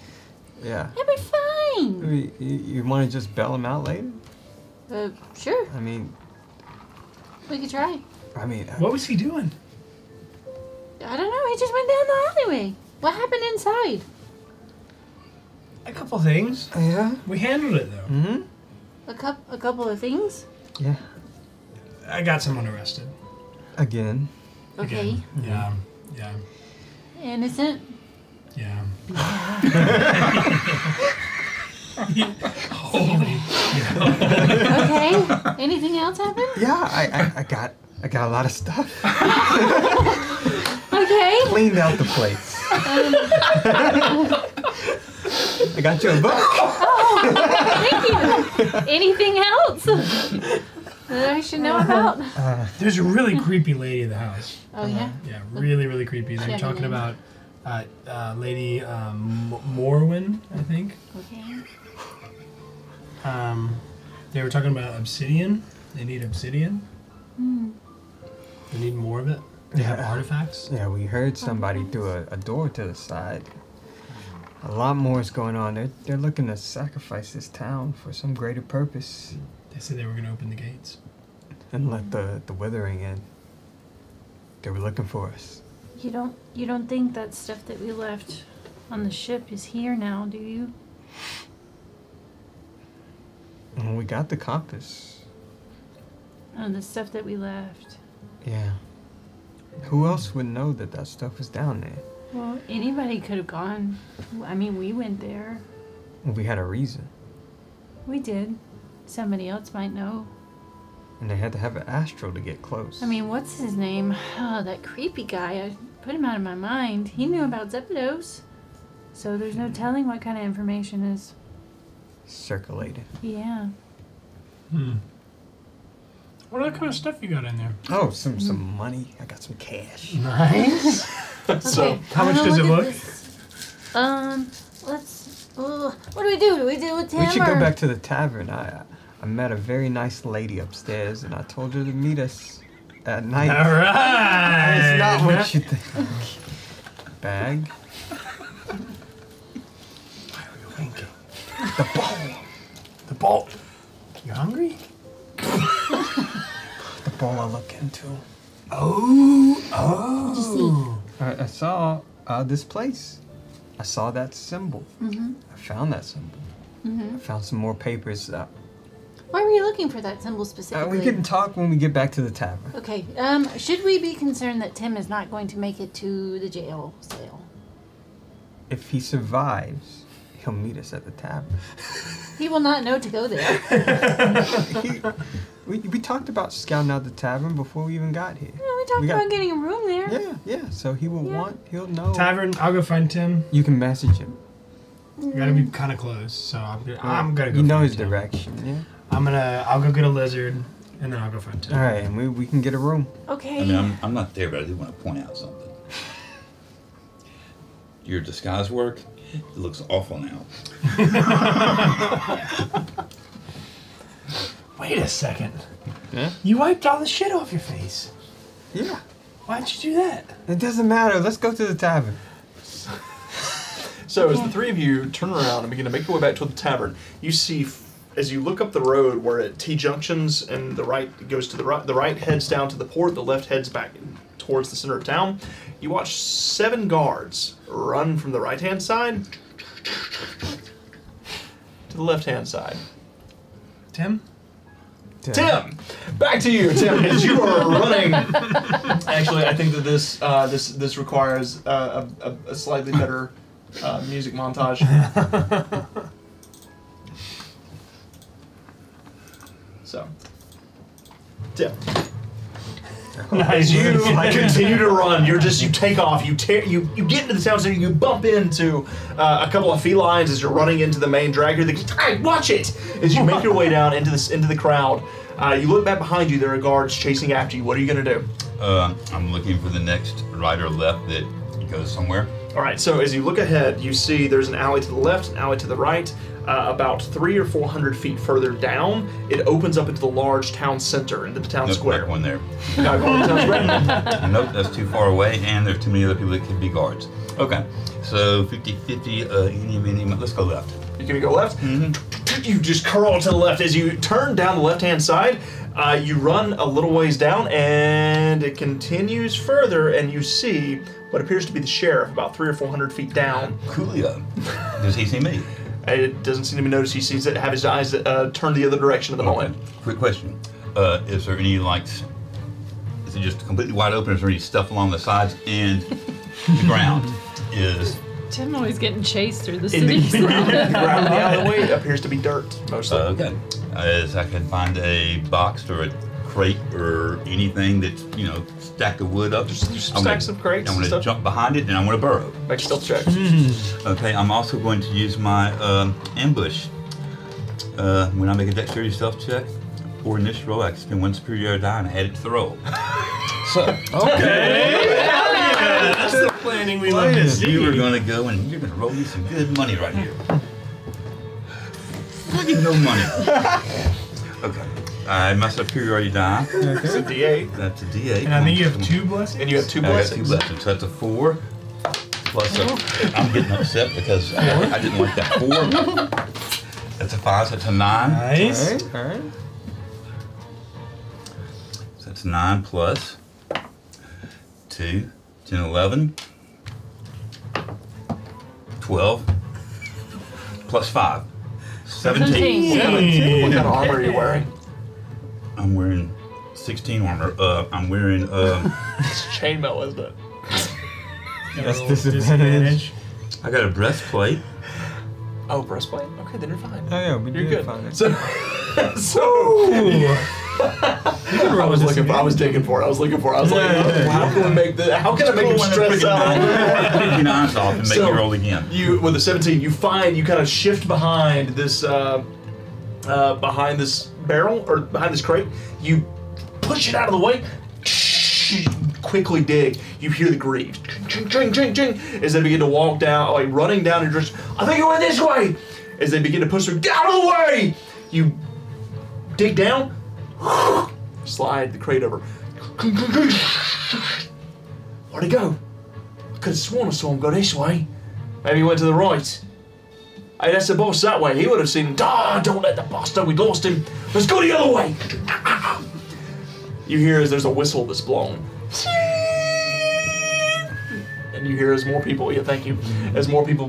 Speaker 2: Yeah.
Speaker 8: He'll be fine.
Speaker 2: You want to just bail him out later?
Speaker 8: Sure.
Speaker 2: I mean,
Speaker 8: We could try.
Speaker 7: What was he doing?
Speaker 8: I don't know. He just went down the alleyway. What happened inside?
Speaker 7: A couple things.
Speaker 2: yeah.
Speaker 7: We handled it though.
Speaker 2: Mm-hmm.
Speaker 8: A couple of things?
Speaker 2: Yeah.
Speaker 7: I got someone arrested.
Speaker 2: Again.
Speaker 8: Okay.
Speaker 7: Again. Yeah.
Speaker 8: Innocent?
Speaker 7: Yeah. Holy.
Speaker 8: Okay. Anything else happen?
Speaker 2: Yeah, I got a lot of stuff.
Speaker 8: Okay.
Speaker 2: Cleaned out the place. I got you a book.
Speaker 8: Thank you. Anything else that I should know about?
Speaker 7: There's a really creepy lady in the house.
Speaker 8: Oh, yeah?
Speaker 7: Yeah, really, really creepy. They were
Speaker 8: Yeah,
Speaker 7: talking
Speaker 8: yeah.
Speaker 7: about Lady Morwin, I think.
Speaker 8: Okay.
Speaker 7: They were talking about obsidian. They need obsidian. They need more of it. They have artifacts.
Speaker 2: Yeah, we heard somebody through a door to the side. A lot more is going on. They're looking to sacrifice this town for some greater purpose
Speaker 7: They said they were going to open the gates.
Speaker 2: and let the withering in. They were looking for us.
Speaker 3: You don't think that stuff that we left on the ship is here now, do you?
Speaker 2: And we got the compass.
Speaker 3: The stuff that we left.
Speaker 2: Yeah. Who else would know that that stuff was down there?
Speaker 3: Well, anybody could have gone. I mean, we went there.
Speaker 2: Well, we had a reason.
Speaker 3: We did. Somebody else might know.
Speaker 2: And they had to have an astral to get close.
Speaker 3: I mean, what's his name? Oh, that creepy guy. I put him out of my mind. He knew about Zepidos. So there's no telling what kind of information is.
Speaker 2: Circulated.
Speaker 3: Yeah.
Speaker 7: What other kind of stuff you got in there?
Speaker 2: Oh, some money. I got some cash.
Speaker 7: Nice.
Speaker 8: Okay.
Speaker 7: How much does it
Speaker 8: at
Speaker 7: look?
Speaker 8: this. Let's. What do we do? Do we do with Tim?
Speaker 2: We should go
Speaker 8: or-
Speaker 2: back to the tavern. I met a very nice lady upstairs, and I told her to meet us at night.
Speaker 7: All right.
Speaker 2: It's not what you think. Bag.
Speaker 7: Why are you thinking?
Speaker 2: The bowl.
Speaker 7: The bolt. You hungry?
Speaker 2: The bowl I look into.
Speaker 7: Oh.
Speaker 2: I saw this place. I saw that symbol. I found that symbol. I found some more papers.
Speaker 8: Why were you looking for that symbol specifically?
Speaker 2: We can talk when we get back to the tavern.
Speaker 8: Okay. Should we be concerned that Tim is not going to make it to the jail cell?
Speaker 2: If he survives, he'll meet us at the tavern.
Speaker 8: He will not know to go there.
Speaker 2: We talked about scouting out the tavern before we even got here.
Speaker 8: Yeah, we talked about getting a room there.
Speaker 2: Yeah. So he will he'll know.
Speaker 7: Tavern, I'll go find Tim.
Speaker 2: You can message him.
Speaker 7: You gotta be kind of close, so I'm gonna go.
Speaker 2: You know
Speaker 7: find
Speaker 2: his
Speaker 7: Tim.
Speaker 2: direction, yeah.
Speaker 7: I'll go get a lizard, and then I'll go find Tim.
Speaker 2: All right, and we can get a room.
Speaker 8: Okay.
Speaker 5: I mean, I'm not there, but I do want to point out something. Your disguise work, it looks awful now.
Speaker 7: Wait a second.
Speaker 2: Yeah?
Speaker 7: You wiped all the shit off your face.
Speaker 2: Yeah.
Speaker 7: Why'd you do that?
Speaker 2: It doesn't matter. Let's go to the tavern.
Speaker 6: So as the three of you turn around and begin to make your way back to the tavern, you see, as you look up the road where at T junctions and the right goes to the right heads down to the port, the left heads back towards the center of town. You watch 7 guards run from the right-hand side to the left-hand side.
Speaker 7: Tim?
Speaker 6: Tim, back to you, Tim. As you are running, actually, I think that this requires a slightly better music montage. So, Tim. As you continue to run, you take off. You get into the town center. You bump into a couple of felines as you're running into the main drag. You're thinking, "Hey, watch it!" As you make your way down into the crowd, you look back behind you. There are guards chasing after you. What are you gonna do?
Speaker 5: I'm looking for the next right or left that goes somewhere.
Speaker 6: All right. So as you look ahead, you see there's an alley to the left, an alley to the right. About 300 or 400 feet further down, it opens up into the large town center, into the town square.
Speaker 5: One there.
Speaker 6: Gotta go to the town square.
Speaker 5: Nope, that's too far away, and there's too many other people that could be guards. Okay, so 50-50, let's go left.
Speaker 6: You're gonna go left?
Speaker 5: Mm-hmm.
Speaker 6: You just curl to the left. As you turn down the left-hand side, you run a little ways down, and it continues further, and you see what appears to be the sheriff about 300 or 400 feet down.
Speaker 5: Coolio. Does he see me?
Speaker 6: It doesn't seem to be noticed. He seems to have his eyes turned the other direction at the moment.
Speaker 5: Quick question. Is there any, is it just completely wide open? Is there any stuff along the sides and the ground?
Speaker 3: Tim always getting chased through the
Speaker 6: In the
Speaker 3: city.
Speaker 6: ground of the alleyway appears to be dirt, mostly.
Speaker 5: Okay. As I can find a box or a crate or anything that's, stack of wood up.
Speaker 6: Just stacks of crates
Speaker 5: I'm going
Speaker 6: and
Speaker 5: to
Speaker 6: stuff.
Speaker 5: jump behind it and I'm going to burrow.
Speaker 6: Make stealth check.
Speaker 5: Okay, I'm also going to use my ambush. When I make a dexterity stealth check or in this roll, I can spend 1 superiority die and add it to the roll. So,
Speaker 7: Okay. That's the planning we love to see.
Speaker 5: you are going to go and you're going to roll me some good money right here. I get no money. Okay. I my superiority die.
Speaker 6: It's a D8.
Speaker 5: That's a D8.
Speaker 7: And I think you have 2 blessings?
Speaker 6: And you have 2
Speaker 5: I got 2
Speaker 6: blessings.
Speaker 5: blessings. So that's a 4. Plus I'm getting upset because I didn't like that 4. That's a 5, so that's a 9.
Speaker 7: Nice.
Speaker 2: All right.
Speaker 5: So that's 9 plus 2, 10, 11, 12, plus 5, 17.
Speaker 6: What kind of armor are you wearing?
Speaker 5: I'm wearing 16 armor. I'm wearing,
Speaker 6: It's chainmail, isn't it?
Speaker 2: That's disadvantage.
Speaker 5: I got a breastplate.
Speaker 6: Oh, breastplate? Okay, then you're fine.
Speaker 2: Oh yeah, we
Speaker 6: You're
Speaker 2: did
Speaker 6: good.
Speaker 2: find it.
Speaker 6: So I was digging for it. I was looking for it. I was like, how can we make this? How can I make him stress out?
Speaker 5: Take your knives off and make
Speaker 6: So,
Speaker 5: you roll again.
Speaker 6: You with the 17, you kind of shift behind this barrel or behind this crate. You push it out of the way. Quickly dig. You hear the greaves. Ching, ching, ching, ching, as they begin to walk down, like running down your direction. I think it went this way. As they begin to push her out of the way, you dig down, slide the crate over. Where'd he go? I could have sworn I saw him go this way. Maybe he went to the right. Hey, that's the boss that way. He would have seen him. Don't let the boss know we lost him. Let's go the other way. You hear as there's a whistle that's blown. And you hear as more people, as more people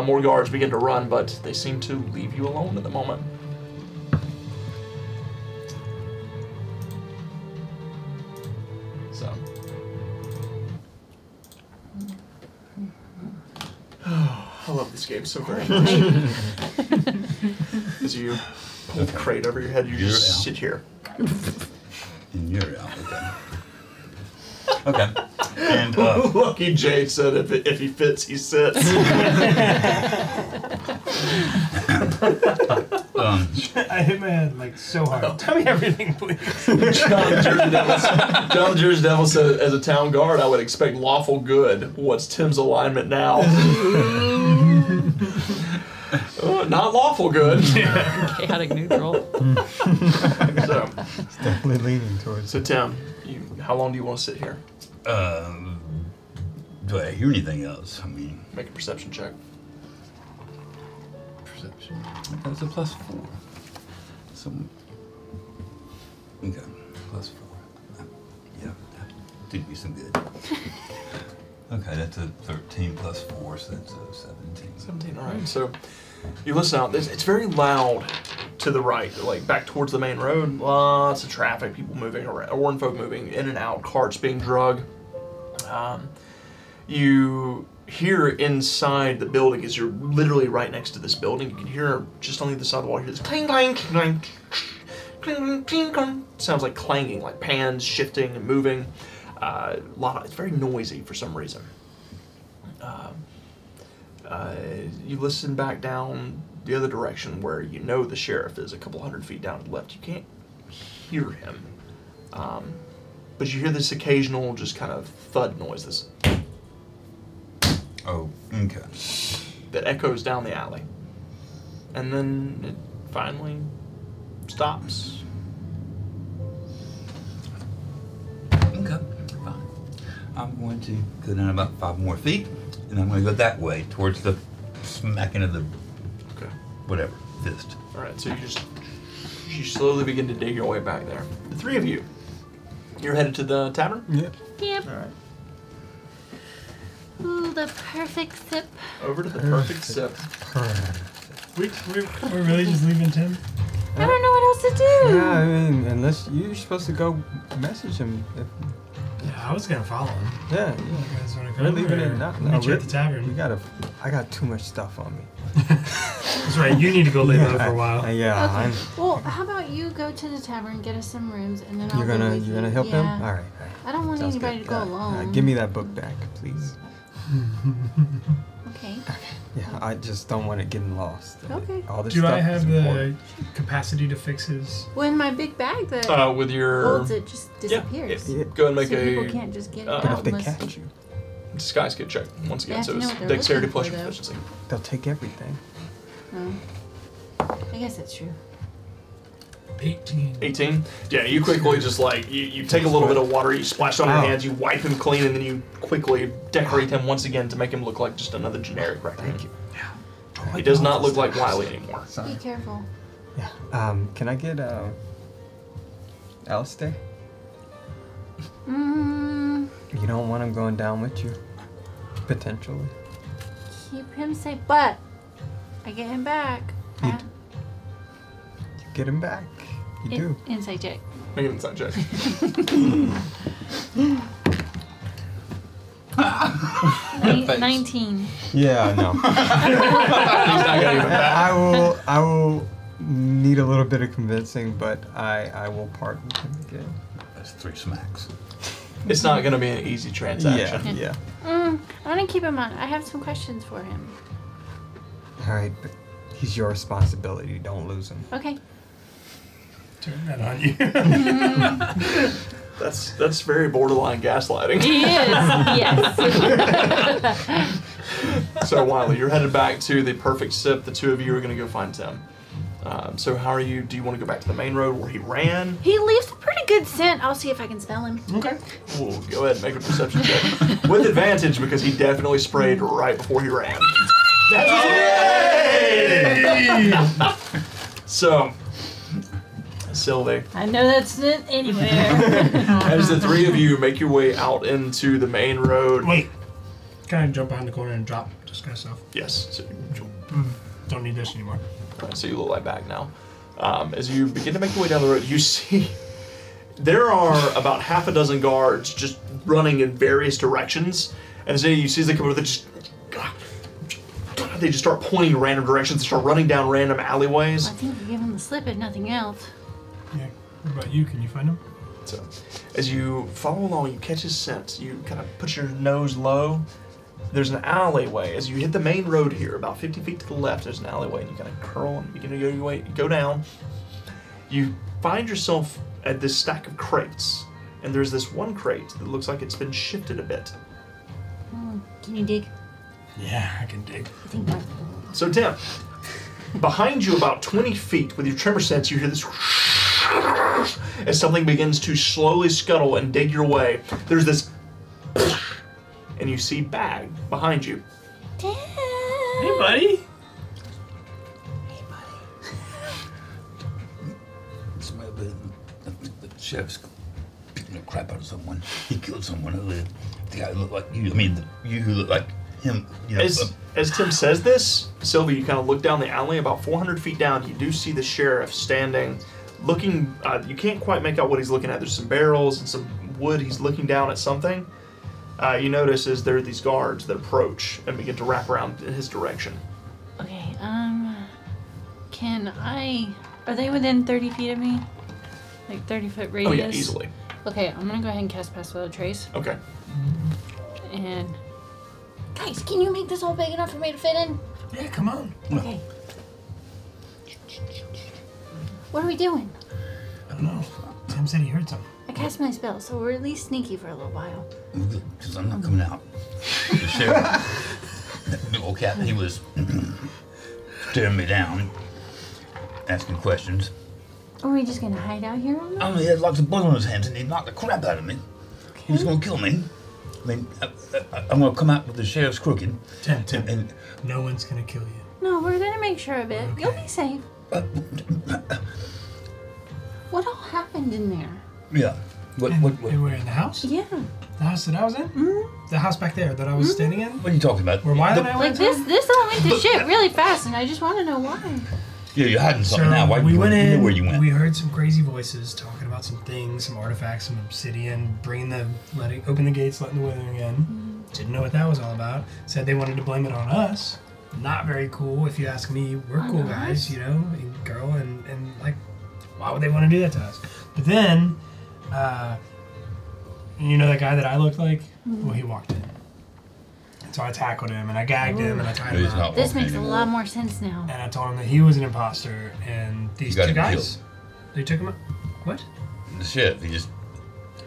Speaker 6: more guards begin to run, but they seem to leave you alone at the moment. this game so very much. As you pull the crate over your head, you just sit here.
Speaker 5: And you're out. Okay. And
Speaker 6: Lucky Jay said if he fits, he sits.
Speaker 7: I hit my head like so hard. Tell me everything, please.
Speaker 6: John the Jersey Devil said, as a town guard, I would expect lawful good. What's Tim's alignment now? Not lawful good.
Speaker 3: Chaotic neutral.
Speaker 6: So,
Speaker 2: It's definitely leaning towards.
Speaker 6: so Tim, how long do you want to sit here?
Speaker 5: do I hear anything else? I mean,
Speaker 6: Make a perception check.
Speaker 5: perception. That's a +4. So, okay, +4. Yeah, that did me some good. Okay, that's a 13 +4, so that's a 17.
Speaker 6: 17, all right. So you listen out. It's very loud to the right, like back towards the main road. Lots of traffic, people moving around, Oran folk moving in and out, carts being drug. You hear inside the building, as you're literally right next to this building, you can hear just on the other side of the wall, you hear this clang, clang, clang, clang, clang, clang. Sounds like clanging, like pans shifting and moving. It's very noisy for some reason. You listen back down the other direction where you know the sheriff is a couple hundred feet down to the left. You can't hear him. But you hear this occasional just kind of thud noise, this
Speaker 5: Oh, okay.
Speaker 6: that echoes down the alley. And then it finally stops.
Speaker 5: Okay, fine. I'm going to go down about 5 more feet, and I'm going to go that way towards the smacking of the
Speaker 6: Okay.
Speaker 5: whatever fist.
Speaker 6: All right, so you slowly begin to dig your way back there. The three of you, you're headed to the tavern?
Speaker 2: Yeah.
Speaker 8: Yep.
Speaker 6: All right.
Speaker 8: Ooh, the perfect sip.
Speaker 6: Over to the perfect sip.
Speaker 7: We're really just leaving Tim?
Speaker 8: I don't know what else to do.
Speaker 2: Yeah, I mean, unless you're supposed to go message him.
Speaker 7: Yeah, I was gonna follow him.
Speaker 2: Yeah,
Speaker 7: You guys wanna go?
Speaker 2: we're leaving
Speaker 7: or
Speaker 2: it. Not,
Speaker 7: meet you at the tavern.
Speaker 2: I got too much stuff on me.
Speaker 7: That's right. You need to go lay low for a while.
Speaker 2: Yeah,
Speaker 8: Okay. Well, how about you go to the tavern, get us some rooms, and then I'll
Speaker 2: you're
Speaker 8: go
Speaker 2: gonna
Speaker 8: with
Speaker 2: you're
Speaker 8: you.
Speaker 2: gonna help him.
Speaker 8: Yeah.
Speaker 2: All right.
Speaker 8: I don't want
Speaker 2: Sounds
Speaker 8: anybody
Speaker 2: good.
Speaker 8: to go alone.
Speaker 2: Give me that book back, please.
Speaker 8: Okay.
Speaker 2: Yeah, I just don't want it getting lost.
Speaker 8: Okay.
Speaker 2: All this
Speaker 7: Do
Speaker 2: stuff
Speaker 7: I have
Speaker 2: is
Speaker 7: the
Speaker 2: important.
Speaker 7: capacity to fix his?
Speaker 8: Well, in my big bag that
Speaker 6: With your
Speaker 8: holds it just disappears.
Speaker 2: Yeah.
Speaker 6: go and make
Speaker 8: So people
Speaker 6: a
Speaker 8: can't just get it
Speaker 6: But
Speaker 2: But
Speaker 8: out
Speaker 2: if they
Speaker 8: unless-
Speaker 2: catch you,
Speaker 6: disguise kit check once
Speaker 8: They
Speaker 6: again.
Speaker 8: have
Speaker 6: So
Speaker 8: to know
Speaker 6: it's
Speaker 8: what they're
Speaker 6: dexterity
Speaker 8: looking
Speaker 6: plus
Speaker 8: for,
Speaker 6: your
Speaker 8: though.
Speaker 6: proficiency.
Speaker 2: they'll take everything.
Speaker 8: I guess that's true.
Speaker 7: 18.
Speaker 6: 18? Yeah, you quickly just like, you take a little bit of water, you splash on your
Speaker 2: Ow.
Speaker 6: hands, you wipe him clean, and then you quickly decorate him once again to make him look like just another generic raccoon.
Speaker 2: Thank you.
Speaker 6: He does not look like Wiley anymore.
Speaker 8: Be careful.
Speaker 2: Yeah. Can I get Alistair? You don't want him going down with you, potentially.
Speaker 8: Keep him safe, but I get him back.
Speaker 2: You get him back. You do.
Speaker 8: Inside check.
Speaker 6: Make an insight check.
Speaker 5: Thanks.
Speaker 8: 19.
Speaker 2: Yeah, no.
Speaker 6: He's not gonna even back.
Speaker 2: I will need a little bit of convincing, but I will part with him again.
Speaker 5: That's 3 smacks.
Speaker 6: It's not gonna be an easy transaction.
Speaker 2: Yeah.
Speaker 8: I want to keep him on. I have some questions for him.
Speaker 2: All right, but he's your responsibility. Don't lose him.
Speaker 8: Okay.
Speaker 7: Turn that on you.
Speaker 6: That's very borderline gaslighting.
Speaker 8: He is. Yes.
Speaker 6: So Wiley, you're headed back to the perfect sip. The two of you are gonna go find Tim. So how are you? Do you want to go back to the main road where he ran?
Speaker 8: He leaves a pretty good scent. I'll see if I can smell him.
Speaker 6: Okay. Well, go ahead and make a perception check with advantage because he definitely sprayed right before he ran. So, Sylvie,
Speaker 8: I know that's it anywhere.
Speaker 6: as the three of you make your way out into the main road.
Speaker 7: Wait. Can I jump behind the corner and drop this guy's stuff?
Speaker 6: Yes. So,
Speaker 7: Don't need this anymore.
Speaker 6: so you look like back now. As you begin to make your way down the road, you see there are about half a dozen guards just running in various directions. And as you see as they come over, they just they just start pointing in random directions, start running down random alleyways.
Speaker 8: I think you give him the slip if nothing else.
Speaker 7: Yeah. What about you? Can you find him?
Speaker 6: So, as you follow along, you catch his scent. You kind of put your nose low. There's an alleyway. As you hit the main road here, about 50 feet to the left, there's an alleyway, and you kind of curl and begin to go your way. You go down. You find yourself at this stack of crates, and there's this one crate that looks like it's been shifted a bit.
Speaker 8: Can you dig?
Speaker 7: Yeah, I can dig.
Speaker 8: I think not.
Speaker 6: So, Tim, behind you about 20 feet, with your tremor sense, you hear this as something begins to slowly scuttle and dig your way. There's this, and you see Bag behind you.
Speaker 8: Dad.
Speaker 7: Hey, buddy.
Speaker 5: The sheriff's picking the crap out of someone. He killed someone earlier. The guy who looked like you. I mean, you who looked like him. You know,
Speaker 6: As Tim says this, Sylvia, you kind of look down the alley. About 400 feet down, you do see the sheriff standing, looking. You can't quite make out what he's looking at. There's some barrels and some wood. He's looking down at something. You notice as there are these guards that approach and begin to wrap around in his direction.
Speaker 3: Okay, can I... Are they within 30 feet of me? Like 30-foot radius?
Speaker 6: Oh yeah, easily.
Speaker 3: Okay, I'm gonna go ahead and cast Pass Without Trace.
Speaker 6: Okay.
Speaker 3: And...
Speaker 8: Guys, can you make this all big enough for me to fit in?
Speaker 7: Yeah, come on.
Speaker 8: Okay. What are we doing?
Speaker 7: I don't know. Tim said he heard something.
Speaker 8: I cast my spell, so we're at least sneaky for a little while.
Speaker 5: Because I'm not coming out. The sheriff, that big old cat, he was staring me down, asking questions.
Speaker 8: Are we just gonna hide out here all night?
Speaker 5: I mean, he had lots of blood on his hands and he knocked the crap out of me. He was going to kill me. I mean, I'm going to come out with the sheriff's crooked.
Speaker 7: Tim,
Speaker 5: And
Speaker 7: no one's gonna kill you.
Speaker 8: No, we're gonna make sure of it.
Speaker 7: Okay.
Speaker 8: You'll be safe. What all happened in there?
Speaker 5: yeah. What
Speaker 7: And we're in the house?
Speaker 8: Yeah.
Speaker 7: The house that I was in? Mm-hmm. The house back there that I was standing in?
Speaker 5: are you talking about?
Speaker 7: Where Wyatt and I
Speaker 8: Like
Speaker 7: went
Speaker 8: this all went to shit really fast, and I just want to know why.
Speaker 5: Yeah, you're hiding
Speaker 7: So
Speaker 5: something now. Why
Speaker 7: we went
Speaker 5: you
Speaker 7: in,
Speaker 5: know where you went?
Speaker 7: we heard some crazy voices talking about some things, some artifacts, some obsidian, open the gates, letting the withering in. Didn't know what that was all about. Said they wanted to blame it on us. Not very cool, if you ask me. We're
Speaker 8: On
Speaker 7: cool
Speaker 8: us?
Speaker 7: guys, you know, and girl, and like, why would they want to do that to us? But then, you know that guy that I looked like? Well, he walked in. And so I tackled him, and I gagged him, and I tied him
Speaker 5: He's
Speaker 7: up.
Speaker 5: not
Speaker 8: This
Speaker 5: walking
Speaker 8: makes a
Speaker 5: anymore.
Speaker 8: lot more sense now.
Speaker 7: And I told him that he was an imposter, and these
Speaker 5: You got
Speaker 7: two
Speaker 5: him
Speaker 7: guys,
Speaker 5: killed.
Speaker 7: they took him out. What?
Speaker 5: The sheriff, he just...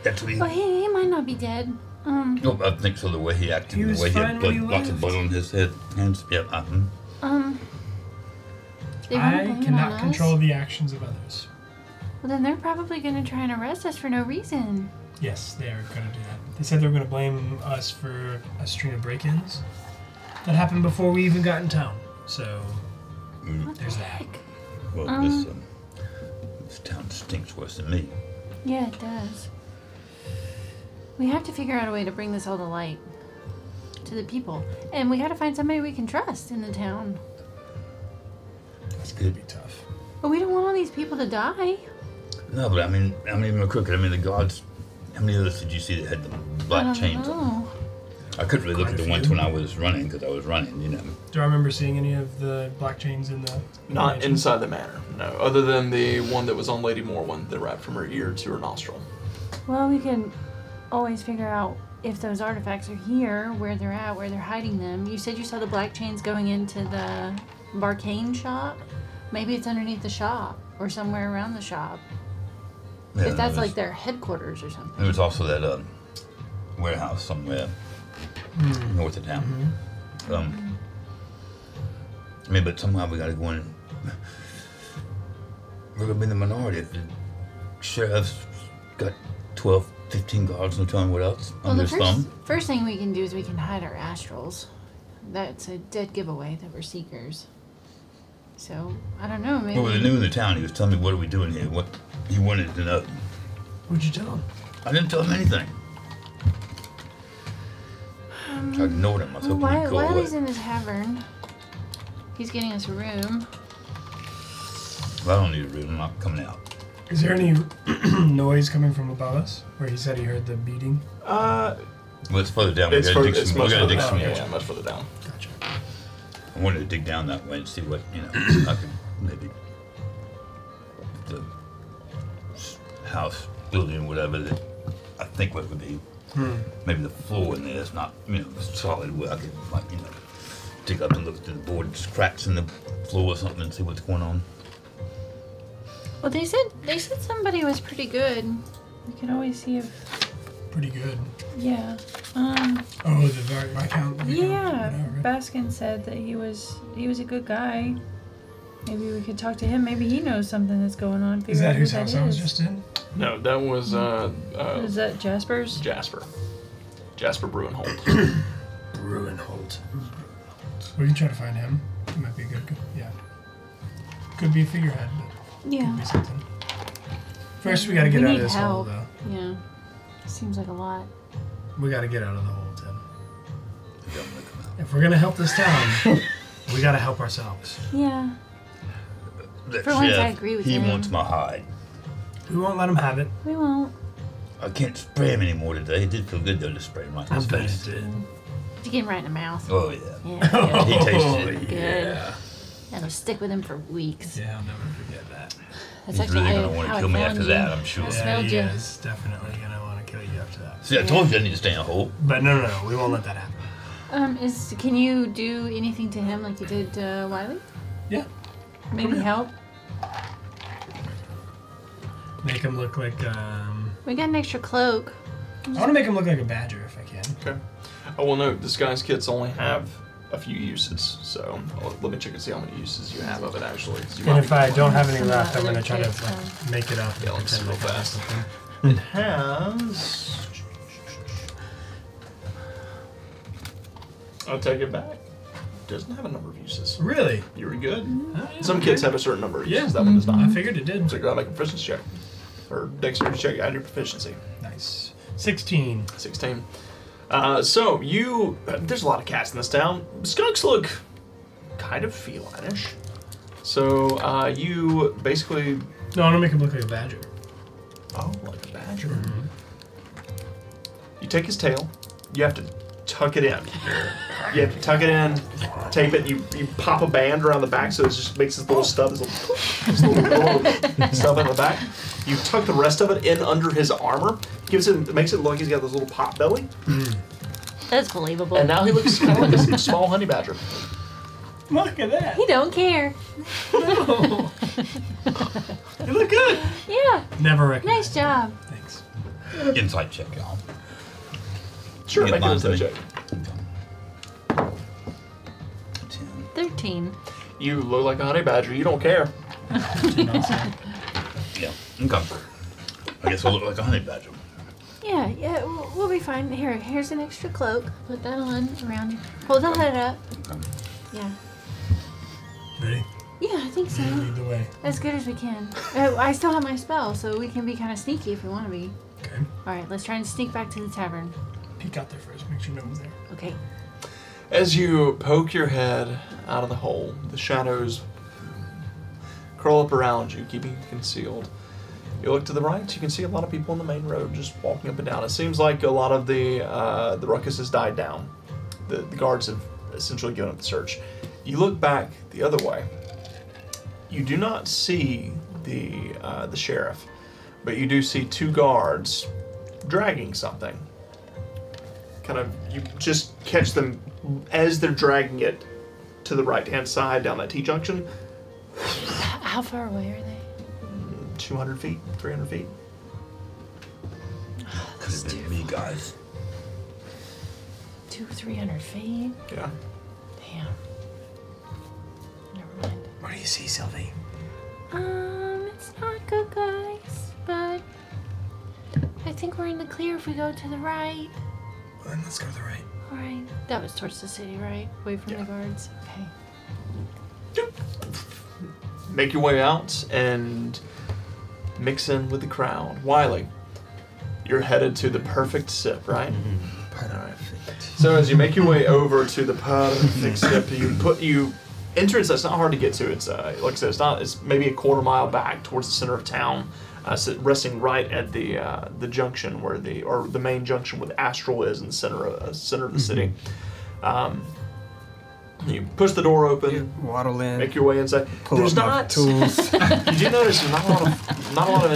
Speaker 5: That's what he...
Speaker 8: Well, he might not be dead.
Speaker 5: No, I think so, the way he acted,
Speaker 7: He
Speaker 5: the
Speaker 7: was
Speaker 5: way he
Speaker 7: fine
Speaker 5: had
Speaker 7: when he
Speaker 5: blood, lots of
Speaker 7: left.
Speaker 5: blood on his head, hands. Yeah,
Speaker 8: They wanna
Speaker 7: I
Speaker 8: blame it
Speaker 7: cannot
Speaker 8: on
Speaker 7: control
Speaker 8: us?
Speaker 7: the actions of others.
Speaker 8: Well, then they're probably gonna try and arrest us for no reason.
Speaker 7: Yes, they are going to do that. They said they were going to blame us for a string of break-ins that happened before we even got in town. So
Speaker 8: What
Speaker 7: there's
Speaker 8: the
Speaker 7: that.
Speaker 8: heck?
Speaker 5: well, this town stinks worse than me.
Speaker 8: Yeah, it does. We have to figure out a way to bring this all to light to the people, and we got to find somebody we can trust in the town.
Speaker 7: It's going to be tough.
Speaker 8: But we don't want all these people to die.
Speaker 5: No, but I mean even crooked. I mean, the guards. How many others did you see that had the
Speaker 8: I
Speaker 5: black
Speaker 8: don't
Speaker 5: chains on?
Speaker 8: know.
Speaker 5: I couldn't really look
Speaker 7: Quite
Speaker 5: at
Speaker 7: a
Speaker 5: the ones
Speaker 7: few.
Speaker 5: when I was running because I was running. You know.
Speaker 7: Do I remember seeing any of the black chains in the...
Speaker 6: Not
Speaker 7: mansion?
Speaker 6: inside the manor, no. Other than the one that was on Lady Morwen that wrapped from her ear to her nostril.
Speaker 8: Well, we can always figure out if those artifacts are here, where they're at, where they're hiding them. You said you saw the black chains going into the Barcane shop. Maybe it's underneath the shop or somewhere around the shop.
Speaker 5: Yeah,
Speaker 8: if that's
Speaker 5: there
Speaker 8: like
Speaker 5: was-
Speaker 8: their headquarters or something.
Speaker 5: There was also that warehouse somewhere north of town. I mean, but somehow we got to go in. We're gonna be in the minority. If the sheriff's got 12, 15 guards, no telling what else
Speaker 8: Well,
Speaker 5: under
Speaker 8: the
Speaker 5: his thumb.
Speaker 8: first thing we can do is we can hide our astrals. That's a dead giveaway that we're seekers. So, I don't know, maybe...
Speaker 5: Well, with the new in the town, he was telling me, what are we doing here? What he wanted to know.
Speaker 7: What'd you tell him?
Speaker 5: I didn't tell him anything. So I ignored him. I was hoping he'd go
Speaker 8: While
Speaker 5: away.
Speaker 8: he's in the tavern, he's getting us a room.
Speaker 5: Well, I don't need a room. I'm not coming out.
Speaker 7: Is there any noise coming from above us? Where he said he heard the beating?
Speaker 5: Well, it's further down.
Speaker 6: It's
Speaker 5: We gotta
Speaker 6: much
Speaker 5: dig
Speaker 6: further
Speaker 5: some
Speaker 6: down.
Speaker 5: more.
Speaker 6: Yeah, much further down.
Speaker 7: Gotcha.
Speaker 5: I wanted to dig down that way and see what, I could maybe the house, building, whatever that I think what would be. Maybe the floor in there is not, solid where I could, dig up and look through the boards, cracks in the floor or something and see what's going on.
Speaker 8: Well, they said somebody was pretty good. We can always see if.
Speaker 7: Pretty good.
Speaker 8: Yeah.
Speaker 7: Oh, the Viscount.
Speaker 8: Yeah. Baskin said that he was a good guy. Maybe we could talk to him. Maybe he knows something that's going on.
Speaker 7: Is that whose house I was just in?
Speaker 1: No, that was
Speaker 8: is that Jasper's?
Speaker 1: Jasper Bruinholt.
Speaker 7: Bruinholt. We can try to find him. He might be a good. Yeah. Could be a figurehead. But
Speaker 8: Yeah.
Speaker 7: Could be something. First, we gotta get out of this hole, though.
Speaker 8: Yeah. Seems like a lot.
Speaker 7: We gotta get out of the hole, Tim. If we're gonna help this town, we gotta help ourselves.
Speaker 8: Yeah.
Speaker 5: That
Speaker 8: For once,
Speaker 5: chef,
Speaker 8: I agree with
Speaker 5: he
Speaker 8: him.
Speaker 5: wants my hide.
Speaker 7: We won't let him have it.
Speaker 8: We won't.
Speaker 5: I can't spray him anymore today. It did feel good though to spray him right in his face.
Speaker 7: did.
Speaker 8: You get him right in the mouth.
Speaker 5: Oh yeah.
Speaker 8: Yeah.
Speaker 5: He tasted it.
Speaker 8: Good.
Speaker 7: Yeah.
Speaker 8: And it'll stick with him for weeks.
Speaker 7: Yeah, I'll never forget that.
Speaker 8: That's
Speaker 5: He's
Speaker 8: actually
Speaker 5: really gonna
Speaker 8: how
Speaker 5: want to
Speaker 8: I
Speaker 5: kill me
Speaker 8: found
Speaker 5: after
Speaker 8: you.
Speaker 5: that, I'm sure.
Speaker 8: I
Speaker 7: Yeah,
Speaker 8: smelled
Speaker 7: he
Speaker 8: you.
Speaker 7: is definitely gonna want to kill you after that.
Speaker 5: See, I told you I need to stay in a hole.
Speaker 7: But no, we won't let that happen.
Speaker 8: Can you do anything to him like you did Wiley?
Speaker 7: Yeah.
Speaker 8: Maybe help?
Speaker 7: Make him look like,
Speaker 8: We got an extra cloak.
Speaker 7: I want to make him look like a badger if I can.
Speaker 1: Okay. Oh, well, no, disguise kits only have a few uses, so let me check and see how many uses you have of it, actually. 'cause you
Speaker 7: And
Speaker 1: might
Speaker 7: if
Speaker 1: be-
Speaker 7: I don't have any
Speaker 8: Some
Speaker 7: left, I'm
Speaker 8: other
Speaker 7: going to try to
Speaker 8: kits,
Speaker 7: make it up and
Speaker 1: Yeah, let's
Speaker 7: pretend
Speaker 1: go
Speaker 7: like I have
Speaker 1: fast.
Speaker 7: something.
Speaker 1: It has... I'll take it back. Doesn't have a number of uses.
Speaker 7: Really?
Speaker 1: You were good.
Speaker 7: Oh, yeah,
Speaker 1: Some
Speaker 7: okay.
Speaker 1: kits have a certain number of uses.
Speaker 7: Yeah.
Speaker 1: That one does not.
Speaker 7: I figured it did.
Speaker 1: So go make a proficiency check. Or dexterity check, add your proficiency.
Speaker 7: Nice. 16.
Speaker 1: 16. So you... there's a lot of cats in this town. Skunks look kind of feline-ish. So you basically...
Speaker 7: No, I want to make him look like a badger.
Speaker 1: Oh, like a badger. You take his tail. You have to tuck it in. You have to tuck it in, tape it. You pop a band around the back so it just makes this little stub, this little stub in the back. You tuck the rest of it in under his armor. Makes it look like he's got this little pot belly.
Speaker 8: That's believable.
Speaker 1: And now he looks kind of like a small honey badger.
Speaker 7: Look at that.
Speaker 8: He don't care.
Speaker 7: No. You look good.
Speaker 8: Yeah.
Speaker 7: Never recognized.
Speaker 8: Nice job.
Speaker 7: Thanks.
Speaker 5: Insight check, y'all.
Speaker 1: Sure,
Speaker 5: You
Speaker 1: make
Speaker 5: get
Speaker 1: an
Speaker 5: mine to
Speaker 1: insight
Speaker 5: me.
Speaker 1: check.
Speaker 8: 13.
Speaker 1: You look like a honey badger. You don't care.
Speaker 5: Yeah. Okay. I guess I look like a honey badger.
Speaker 8: Yeah, we'll be fine. Here's an extra cloak. Put that on around you. Hold the hood up.
Speaker 5: Okay.
Speaker 8: Yeah.
Speaker 7: Ready?
Speaker 8: Yeah, I think so.
Speaker 7: Lead the way.
Speaker 8: As good as we can. I still have my spell, so we can be kind of sneaky if we want to be.
Speaker 7: Okay.
Speaker 8: All right, let's try and sneak back to the tavern.
Speaker 7: Peek out there first. Make sure no one's there.
Speaker 8: Okay.
Speaker 1: As you poke your head out of the hole, the shadows curl up around you, keeping you concealed. You look to the right, you can see a lot of people on the main road just walking up and down. It seems like a lot of the ruckus has died down. The guards have essentially given up the search. You look back the other way. You do not see the sheriff, but you do see two guards dragging something. Kind of, you just catch them as they're dragging it to the right-hand side down that T-junction.
Speaker 8: How far away are they?
Speaker 1: 200 feet, 300 feet.
Speaker 5: Could have been me, guys.
Speaker 8: 200-300 feet?
Speaker 1: Yeah.
Speaker 8: Damn. Never mind.
Speaker 7: What do you see, Sylvie?
Speaker 8: It's not good, guys, but I think we're in the clear if we go to the right.
Speaker 7: Well, then let's go to the right.
Speaker 8: All right. That was towards the city, right? Away from the guards. Okay.
Speaker 1: Make your way out and mix in with the crowd. Wiley, you're headed to the perfect sip, right?
Speaker 2: Perfect.
Speaker 1: So as you make your way over to the perfect sip, you entrance that's not hard to get to. It's like I said, it's maybe a quarter mile back towards the center of town, resting right at the junction where the main junction where the Astral is in the center of the city.
Speaker 6: You push the door open,
Speaker 2: waddle in,
Speaker 6: make your way inside. There's not
Speaker 2: tools.
Speaker 6: You do notice there's not a lot of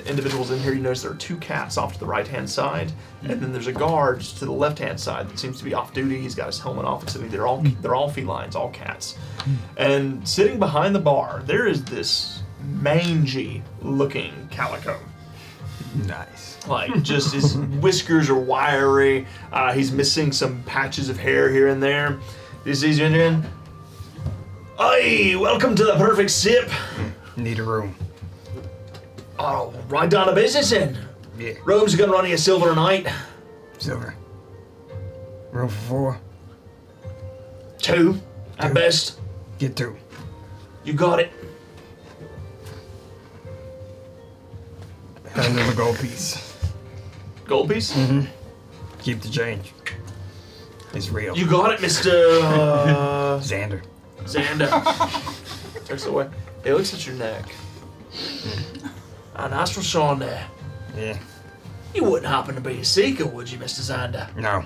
Speaker 6: individuals in here. You notice there are 2 cats off to the right-hand side, and then there's a guard to the left-hand side that seems to be off duty. He's got his helmet off and sitting. They're all felines, all cats. And sitting behind the bar, there is this mangy-looking calico.
Speaker 2: Nice.
Speaker 6: Like, just his whiskers are wiry. He's missing some patches of hair here and there. This is in. Hey, welcome to the Perfect Sip.
Speaker 2: Need a room.
Speaker 6: Oh, right down to business then.
Speaker 2: Yeah.
Speaker 6: Room's gonna run you a silver a night.
Speaker 2: Silver. Room for 4.
Speaker 6: 2, at best.
Speaker 2: Get 2.
Speaker 6: You got it.
Speaker 2: Hand him a gold piece.
Speaker 6: Gold piece?
Speaker 2: Mm-hmm. Keep the change. It's real.
Speaker 6: You got it, Mr.
Speaker 2: Xander.
Speaker 6: Takes it away. He looks at your neck. A nice little shine there.
Speaker 2: Yeah.
Speaker 6: You wouldn't happen to be a seeker, would you, Mr. Xander?
Speaker 2: No.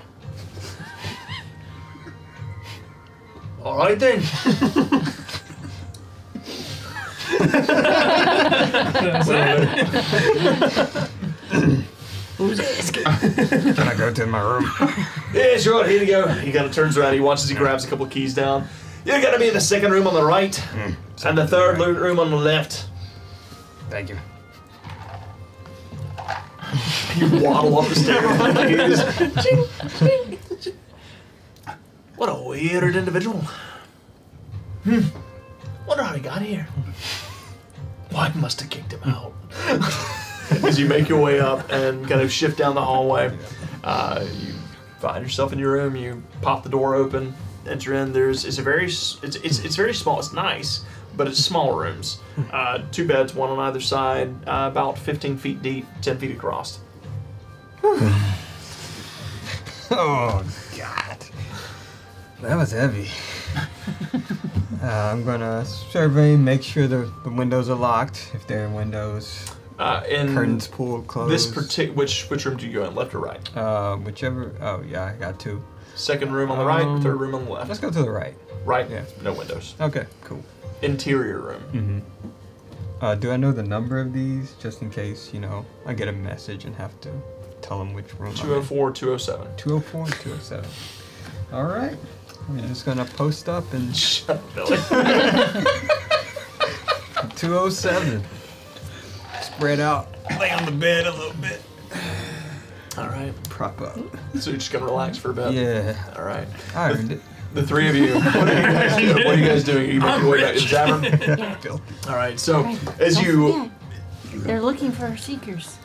Speaker 6: All right then.
Speaker 2: Who's asking? Can I go to my room?
Speaker 6: Yeah, sure. Here you go. He kind of turns around. He watches. He grabs a couple of keys down. You're gonna be in the 2nd room on the right, and the 3rd room on the left.
Speaker 2: Thank you.
Speaker 6: You waddle up the stairs. What a weird individual. Wonder how he got here. White must have kicked him out. As you make your way up and kind of shift down the hallway, you find yourself in your room. You pop the door open, enter in. It's very small. It's nice, but it's small rooms. 2 beds, 1 on either side, about 15 feet deep, 10 feet across.
Speaker 2: Oh God, that was heavy. I'm gonna survey, make sure the windows are locked. If there are windows.
Speaker 6: In
Speaker 2: curtains pulled closed.
Speaker 6: Which room do you go in, left or right?
Speaker 2: Whichever. Oh yeah, I got 2.
Speaker 6: 2nd room on the right, 3rd room on the left.
Speaker 2: Let's go to the right.
Speaker 6: Right?
Speaker 2: Yeah.
Speaker 6: No windows.
Speaker 2: Okay, cool.
Speaker 6: Interior room.
Speaker 2: Mm-hmm. Do I know the number of these, just in case, I get a message and have to tell them which room
Speaker 6: 204, 207.
Speaker 2: 204 and 207. All right. We're just going to post up and...
Speaker 6: Shut up, Billy.
Speaker 2: 207. Spread out. Lay on the bed a little bit.
Speaker 6: All right.
Speaker 2: Prop up.
Speaker 6: So you're just going to relax for a bit?
Speaker 2: Yeah.
Speaker 6: All right.
Speaker 2: I earned it.
Speaker 6: The 3 of you, what are you guys doing? What are you guys doing? Are you making your way back to the tavern?
Speaker 8: Yeah.
Speaker 6: All right, so
Speaker 8: Right.
Speaker 6: as
Speaker 8: Don't
Speaker 6: you...
Speaker 8: forget, they're looking for our seekers.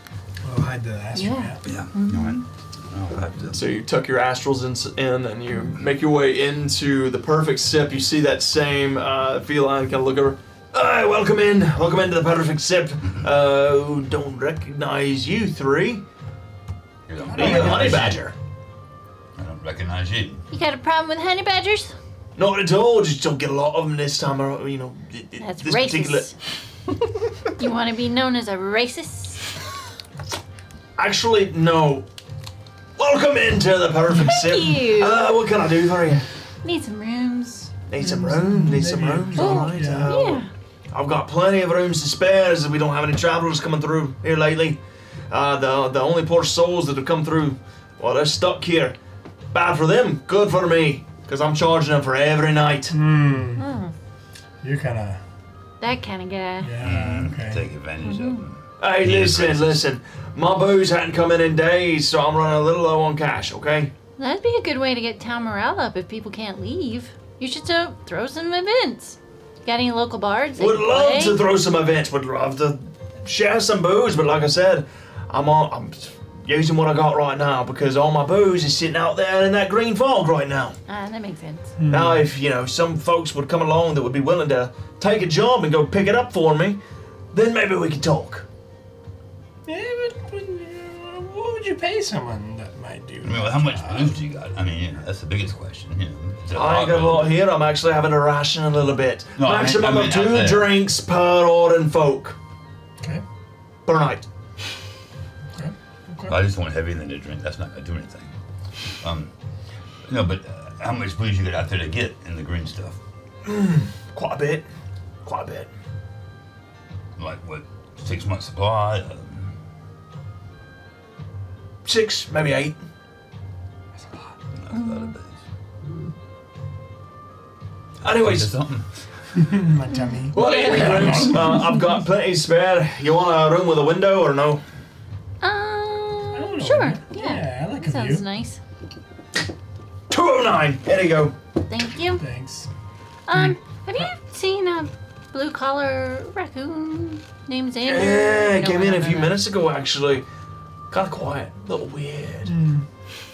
Speaker 7: Oh, hide the astronaut.
Speaker 5: Yeah. I'll have to.
Speaker 6: So you tuck your astrals in and you make your way into the Perfect Sip. You see that same feline kind of look over. Hi, welcome in. Welcome into the Perfect Sip. Don't recognize you 3.
Speaker 5: You don't
Speaker 6: Are you a honey
Speaker 5: recognize
Speaker 6: badger?
Speaker 5: I don't recognize you.
Speaker 8: You got a problem with honey badgers?
Speaker 6: Not at all. Just don't get a lot of them this time.
Speaker 8: That's
Speaker 6: this
Speaker 8: racist. You want to be known as a racist?
Speaker 6: Actually, no. Welcome into the Perfect Sip.
Speaker 8: you.
Speaker 6: What can I do for you?
Speaker 8: Need some rooms.
Speaker 6: Need some rooms. Need some rooms. All right.
Speaker 8: Yeah.
Speaker 6: I've got plenty of rooms to spare as we don't have any travelers coming through here lately. The only poor souls that have come through, well, they're stuck here. Bad for them, good for me, because I'm charging them for every night.
Speaker 8: Oh,
Speaker 7: You're kind of...
Speaker 8: that kind of guy.
Speaker 7: Yeah, okay.
Speaker 5: Take advantage of them.
Speaker 6: Hey, listen. My booze hadn't come in days, so I'm running a little low on cash, okay?
Speaker 8: That'd be a good way to get town morale up if people can't leave. You should throw some events. Got any local bards?
Speaker 6: Would love to throw some events. Would love to share some booze, but like I said, I'm using what I got right now because all my booze is sitting out there in that green fog right now.
Speaker 8: That makes sense.
Speaker 6: Now, if some folks would come along that would be willing to take a job and go pick it up for me, then maybe we could talk.
Speaker 7: Yeah, but what would you pay someone that might do?
Speaker 5: Well, how much booze do you got? I mean, that's the biggest question. Is it
Speaker 6: I ain't got a lot here. I'm actually having to ration a little bit.
Speaker 5: No,
Speaker 6: Maximum
Speaker 5: I mean
Speaker 6: of
Speaker 5: out
Speaker 6: 2
Speaker 5: there.
Speaker 6: drinks per ordering folk
Speaker 7: Okay.
Speaker 6: per night.
Speaker 7: Okay.
Speaker 5: I just want heavy than to drink. That's not going to do anything. No, but How much booze you got out there to get in the green stuff?
Speaker 1: Quite a bit. Quite a bit.
Speaker 5: Like what? 6 months supply?
Speaker 1: 6, maybe 8.
Speaker 5: That's a lot of booze.
Speaker 1: Anyways,
Speaker 5: Something.
Speaker 7: My tummy.
Speaker 1: well, 8 rooms. I've got plenty spare. You want a room with a window or no?
Speaker 7: don't know.
Speaker 8: Sure.
Speaker 7: Yeah, I like
Speaker 8: That
Speaker 7: a
Speaker 8: sounds
Speaker 7: view.
Speaker 8: nice.
Speaker 1: 209. There you go.
Speaker 8: Thank you.
Speaker 7: Thanks.
Speaker 8: Have you seen a blue collar raccoon named Xander?
Speaker 1: Yeah,
Speaker 8: No,
Speaker 1: came in
Speaker 8: no,
Speaker 1: a
Speaker 8: no,
Speaker 1: few
Speaker 8: no.
Speaker 1: minutes ago actually. Kind of quiet, a little weird.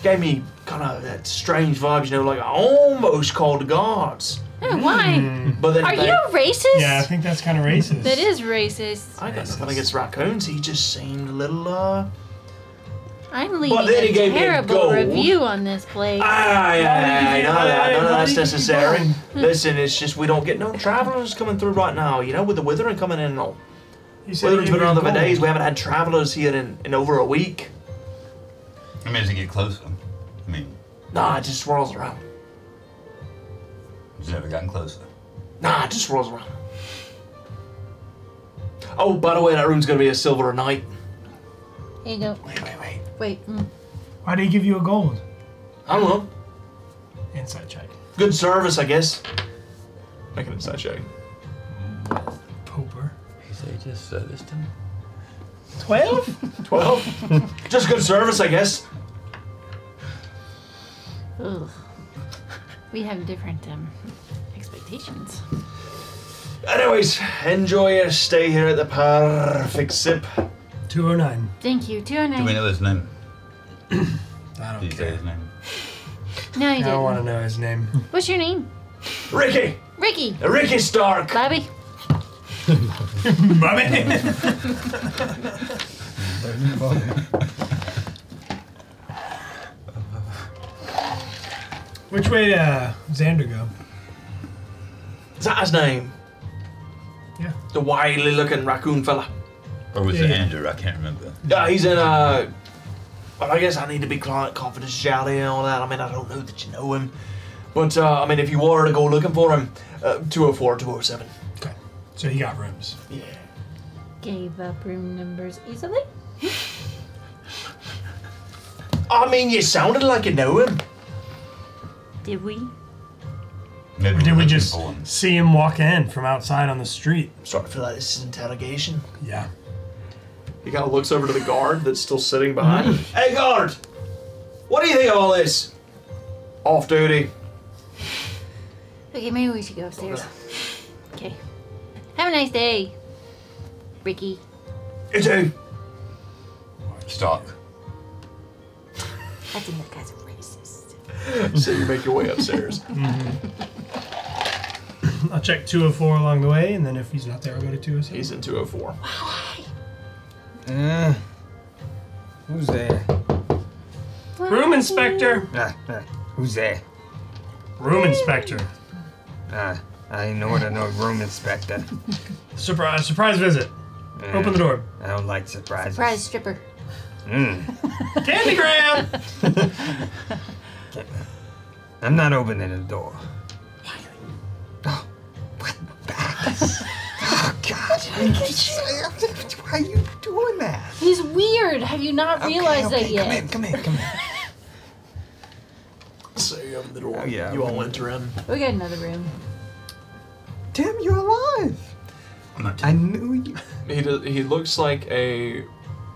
Speaker 1: Gave me kind of that strange vibes, you know, like I almost called the guards.
Speaker 8: Oh, why?
Speaker 1: But then
Speaker 8: Are
Speaker 1: they-
Speaker 8: you racist?
Speaker 7: Yeah, I think that's kind of racist.
Speaker 8: That is racist.
Speaker 1: I got nothing against raccoons. He just seemed a little
Speaker 8: I'm leaving
Speaker 1: then he
Speaker 8: a
Speaker 1: gave me a
Speaker 8: terrible
Speaker 1: gold.
Speaker 8: review on this place.
Speaker 1: none of that's necessary.
Speaker 7: going?
Speaker 1: Listen, it's just we don't get no travelers coming through right now. You know, with the withering coming in and all.
Speaker 7: You said
Speaker 1: Withering's
Speaker 7: you
Speaker 1: been around
Speaker 7: were
Speaker 1: there for days.
Speaker 7: gold.
Speaker 1: We haven't had travelers here in over a week.
Speaker 5: I mean, as it get closer, I mean,
Speaker 1: Nah, it just swirls around.
Speaker 5: it's never gotten closer.
Speaker 1: Nah, it just swirls around. Oh, by the way, that room's gonna be a silver a night.
Speaker 8: Here you go.
Speaker 1: Wait.
Speaker 8: Wait.
Speaker 7: Why did he give you a gold?
Speaker 1: I don't know.
Speaker 7: Inside check.
Speaker 1: Good service, I guess. Make an inside check.
Speaker 7: Pooper.
Speaker 5: You say just service to me?
Speaker 7: 12?
Speaker 1: 12? Just good service, I guess.
Speaker 8: Ugh. We have different expectations.
Speaker 1: Anyways, enjoy your stay here at the Perfect Sip.
Speaker 7: 209.
Speaker 8: Thank you.
Speaker 5: Do we
Speaker 8: 209.
Speaker 5: know his name?
Speaker 7: I
Speaker 5: Do
Speaker 7: don't
Speaker 5: you say
Speaker 7: care.
Speaker 5: his name?
Speaker 8: No, you
Speaker 7: I don't want to
Speaker 8: didn't.
Speaker 7: know his name.
Speaker 8: What's your name?
Speaker 1: Ricky!
Speaker 8: Ricky.
Speaker 1: Ricky Stark!
Speaker 8: Bobby.
Speaker 7: Which way did Xander go?
Speaker 1: Is that his name?
Speaker 7: Yeah.
Speaker 1: The wily looking raccoon fella.
Speaker 5: Or was
Speaker 7: Yeah,
Speaker 5: it
Speaker 7: yeah.
Speaker 5: Andrew? I can't remember.
Speaker 1: Yeah, he's in well, I guess I need to be client confidentiality and all that. I mean, I don't know that you know him. But, I mean, if you were to go looking for him, 204, 207.
Speaker 7: Okay. So he got rooms.
Speaker 1: Yeah.
Speaker 8: Gave up room numbers easily.
Speaker 1: I mean, you sounded like you know him.
Speaker 8: Did we?
Speaker 5: Maybe
Speaker 7: Or did
Speaker 5: we're
Speaker 7: we
Speaker 5: looking
Speaker 7: just
Speaker 5: for him.
Speaker 7: see him walk in from outside on the street?
Speaker 1: I'm starting to feel like this is interrogation.
Speaker 7: Yeah.
Speaker 6: He kind of looks over to the guard that's still sitting behind.
Speaker 1: Hey, guard! What do you think of all this? Off duty.
Speaker 8: Okay, maybe we should go upstairs. Okay. Have a nice day, Ricky.
Speaker 1: You too.
Speaker 5: Stock.
Speaker 8: I think that guy's a racist.
Speaker 6: So you make your way upstairs.
Speaker 7: I'll check 204 along the way, and then if he's not there, I'll go to 207.
Speaker 6: He's in 204.
Speaker 2: Who's there?
Speaker 7: Room inspector!
Speaker 2: Who's there?
Speaker 7: Room inspector.
Speaker 2: I ain't know no room inspector.
Speaker 7: Surprise visit. Open the door.
Speaker 2: I don't like surprises.
Speaker 8: Surprise stripper.
Speaker 7: Candygram!
Speaker 2: I'm not opening the door. Oh, what? Oh, God. Why are you doing that?
Speaker 8: He's weird. Have you not realized that yet?
Speaker 2: Come in.
Speaker 6: So you open the door.
Speaker 2: Oh, yeah,
Speaker 6: You
Speaker 2: open
Speaker 6: all
Speaker 2: the
Speaker 6: enter in.
Speaker 8: We got another room.
Speaker 2: Tim, you're alive.
Speaker 5: I'm not
Speaker 2: I knew you.
Speaker 6: He looks like a. He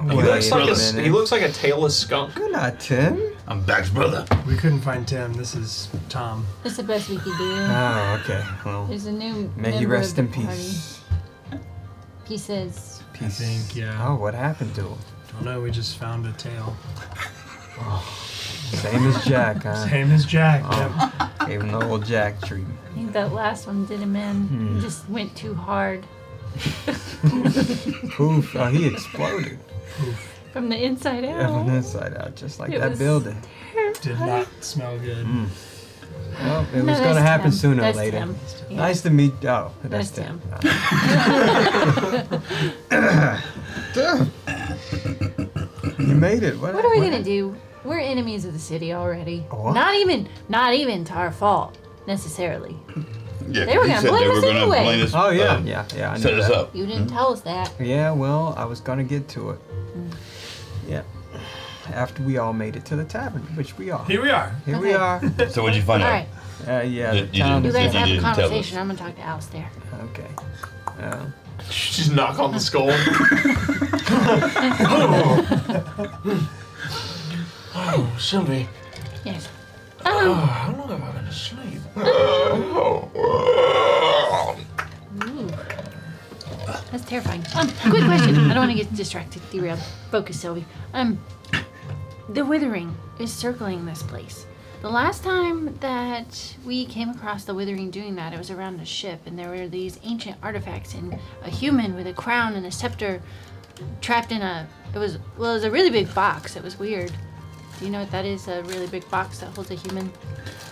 Speaker 2: Wait
Speaker 6: looks like
Speaker 2: a
Speaker 6: a.
Speaker 2: minute.
Speaker 6: He looks like a tailless skunk.
Speaker 2: Good night, Tim.
Speaker 5: I'm Back's brother.
Speaker 7: We couldn't find Tim. This is Tom.
Speaker 8: That's the best we could do.
Speaker 2: Oh, okay. Well,
Speaker 8: There's a new
Speaker 2: may he
Speaker 8: member
Speaker 2: rest
Speaker 8: of
Speaker 2: in
Speaker 8: the party.
Speaker 2: peace.
Speaker 8: He says,
Speaker 2: Peace.
Speaker 7: I think, yeah.
Speaker 2: Oh, what happened to him?
Speaker 7: Don't know. We just found a tail.
Speaker 2: Same as Jack, huh?
Speaker 7: Same as Jack.
Speaker 2: Oh.
Speaker 7: Yep.
Speaker 2: Gave him the old Jack treatment.
Speaker 8: I think that last one did him in. He just went too hard.
Speaker 2: Poof. Oh, he exploded.
Speaker 8: From the inside
Speaker 2: Yeah, from
Speaker 8: out.
Speaker 2: the inside out, just like
Speaker 8: It
Speaker 2: that
Speaker 8: was
Speaker 2: building.
Speaker 7: Did not smell good.
Speaker 2: Well, it
Speaker 8: No,
Speaker 2: was going to
Speaker 8: that's
Speaker 2: happen
Speaker 8: Tim.
Speaker 2: sooner or
Speaker 8: That's
Speaker 2: later.
Speaker 8: Tim. Yeah.
Speaker 2: Nice to meet. Oh,
Speaker 8: That's
Speaker 2: that's Tim.
Speaker 8: Tim.
Speaker 2: You made it.
Speaker 8: What are we gonna do? We're enemies of the city already.
Speaker 2: What?
Speaker 8: Not even to our fault necessarily.
Speaker 5: Yeah,
Speaker 8: They were
Speaker 5: he
Speaker 8: gonna
Speaker 5: said
Speaker 8: blame
Speaker 5: they
Speaker 8: us
Speaker 5: were gonna
Speaker 8: anyway.
Speaker 5: blame us,
Speaker 2: Oh yeah,
Speaker 5: uh,
Speaker 2: yeah. I
Speaker 5: set
Speaker 2: knew
Speaker 5: us
Speaker 2: that.
Speaker 5: up.
Speaker 8: You didn't tell us that.
Speaker 2: Yeah, well, I was gonna get to it. Yeah. After we all made it to the tavern, which we are.
Speaker 7: Here we are.
Speaker 2: Here we are.
Speaker 5: So what'd you find
Speaker 8: All
Speaker 5: out?
Speaker 8: right.
Speaker 2: Yeah,
Speaker 5: You
Speaker 2: the town
Speaker 5: didn't-
Speaker 8: You
Speaker 2: is
Speaker 8: guys
Speaker 5: You
Speaker 8: have a
Speaker 5: didn't tell us.
Speaker 8: conversation. I'm gonna talk to Alistair.
Speaker 2: okay.
Speaker 6: Just knock on the skull. Oh, Sylvie.
Speaker 8: Yes.
Speaker 6: Oh, how long have I been asleep?
Speaker 8: Ooh. That's terrifying. Quick question. I don't want to get distracted, derailed. Focus, Sylvie. The Withering is circling this place. The last time that we came across the Withering doing that, it was around a ship, and there were these ancient artifacts, and a human with a crown and a scepter trapped in it was a really big box. It was weird. Do you know what that is? A really big box that holds a human?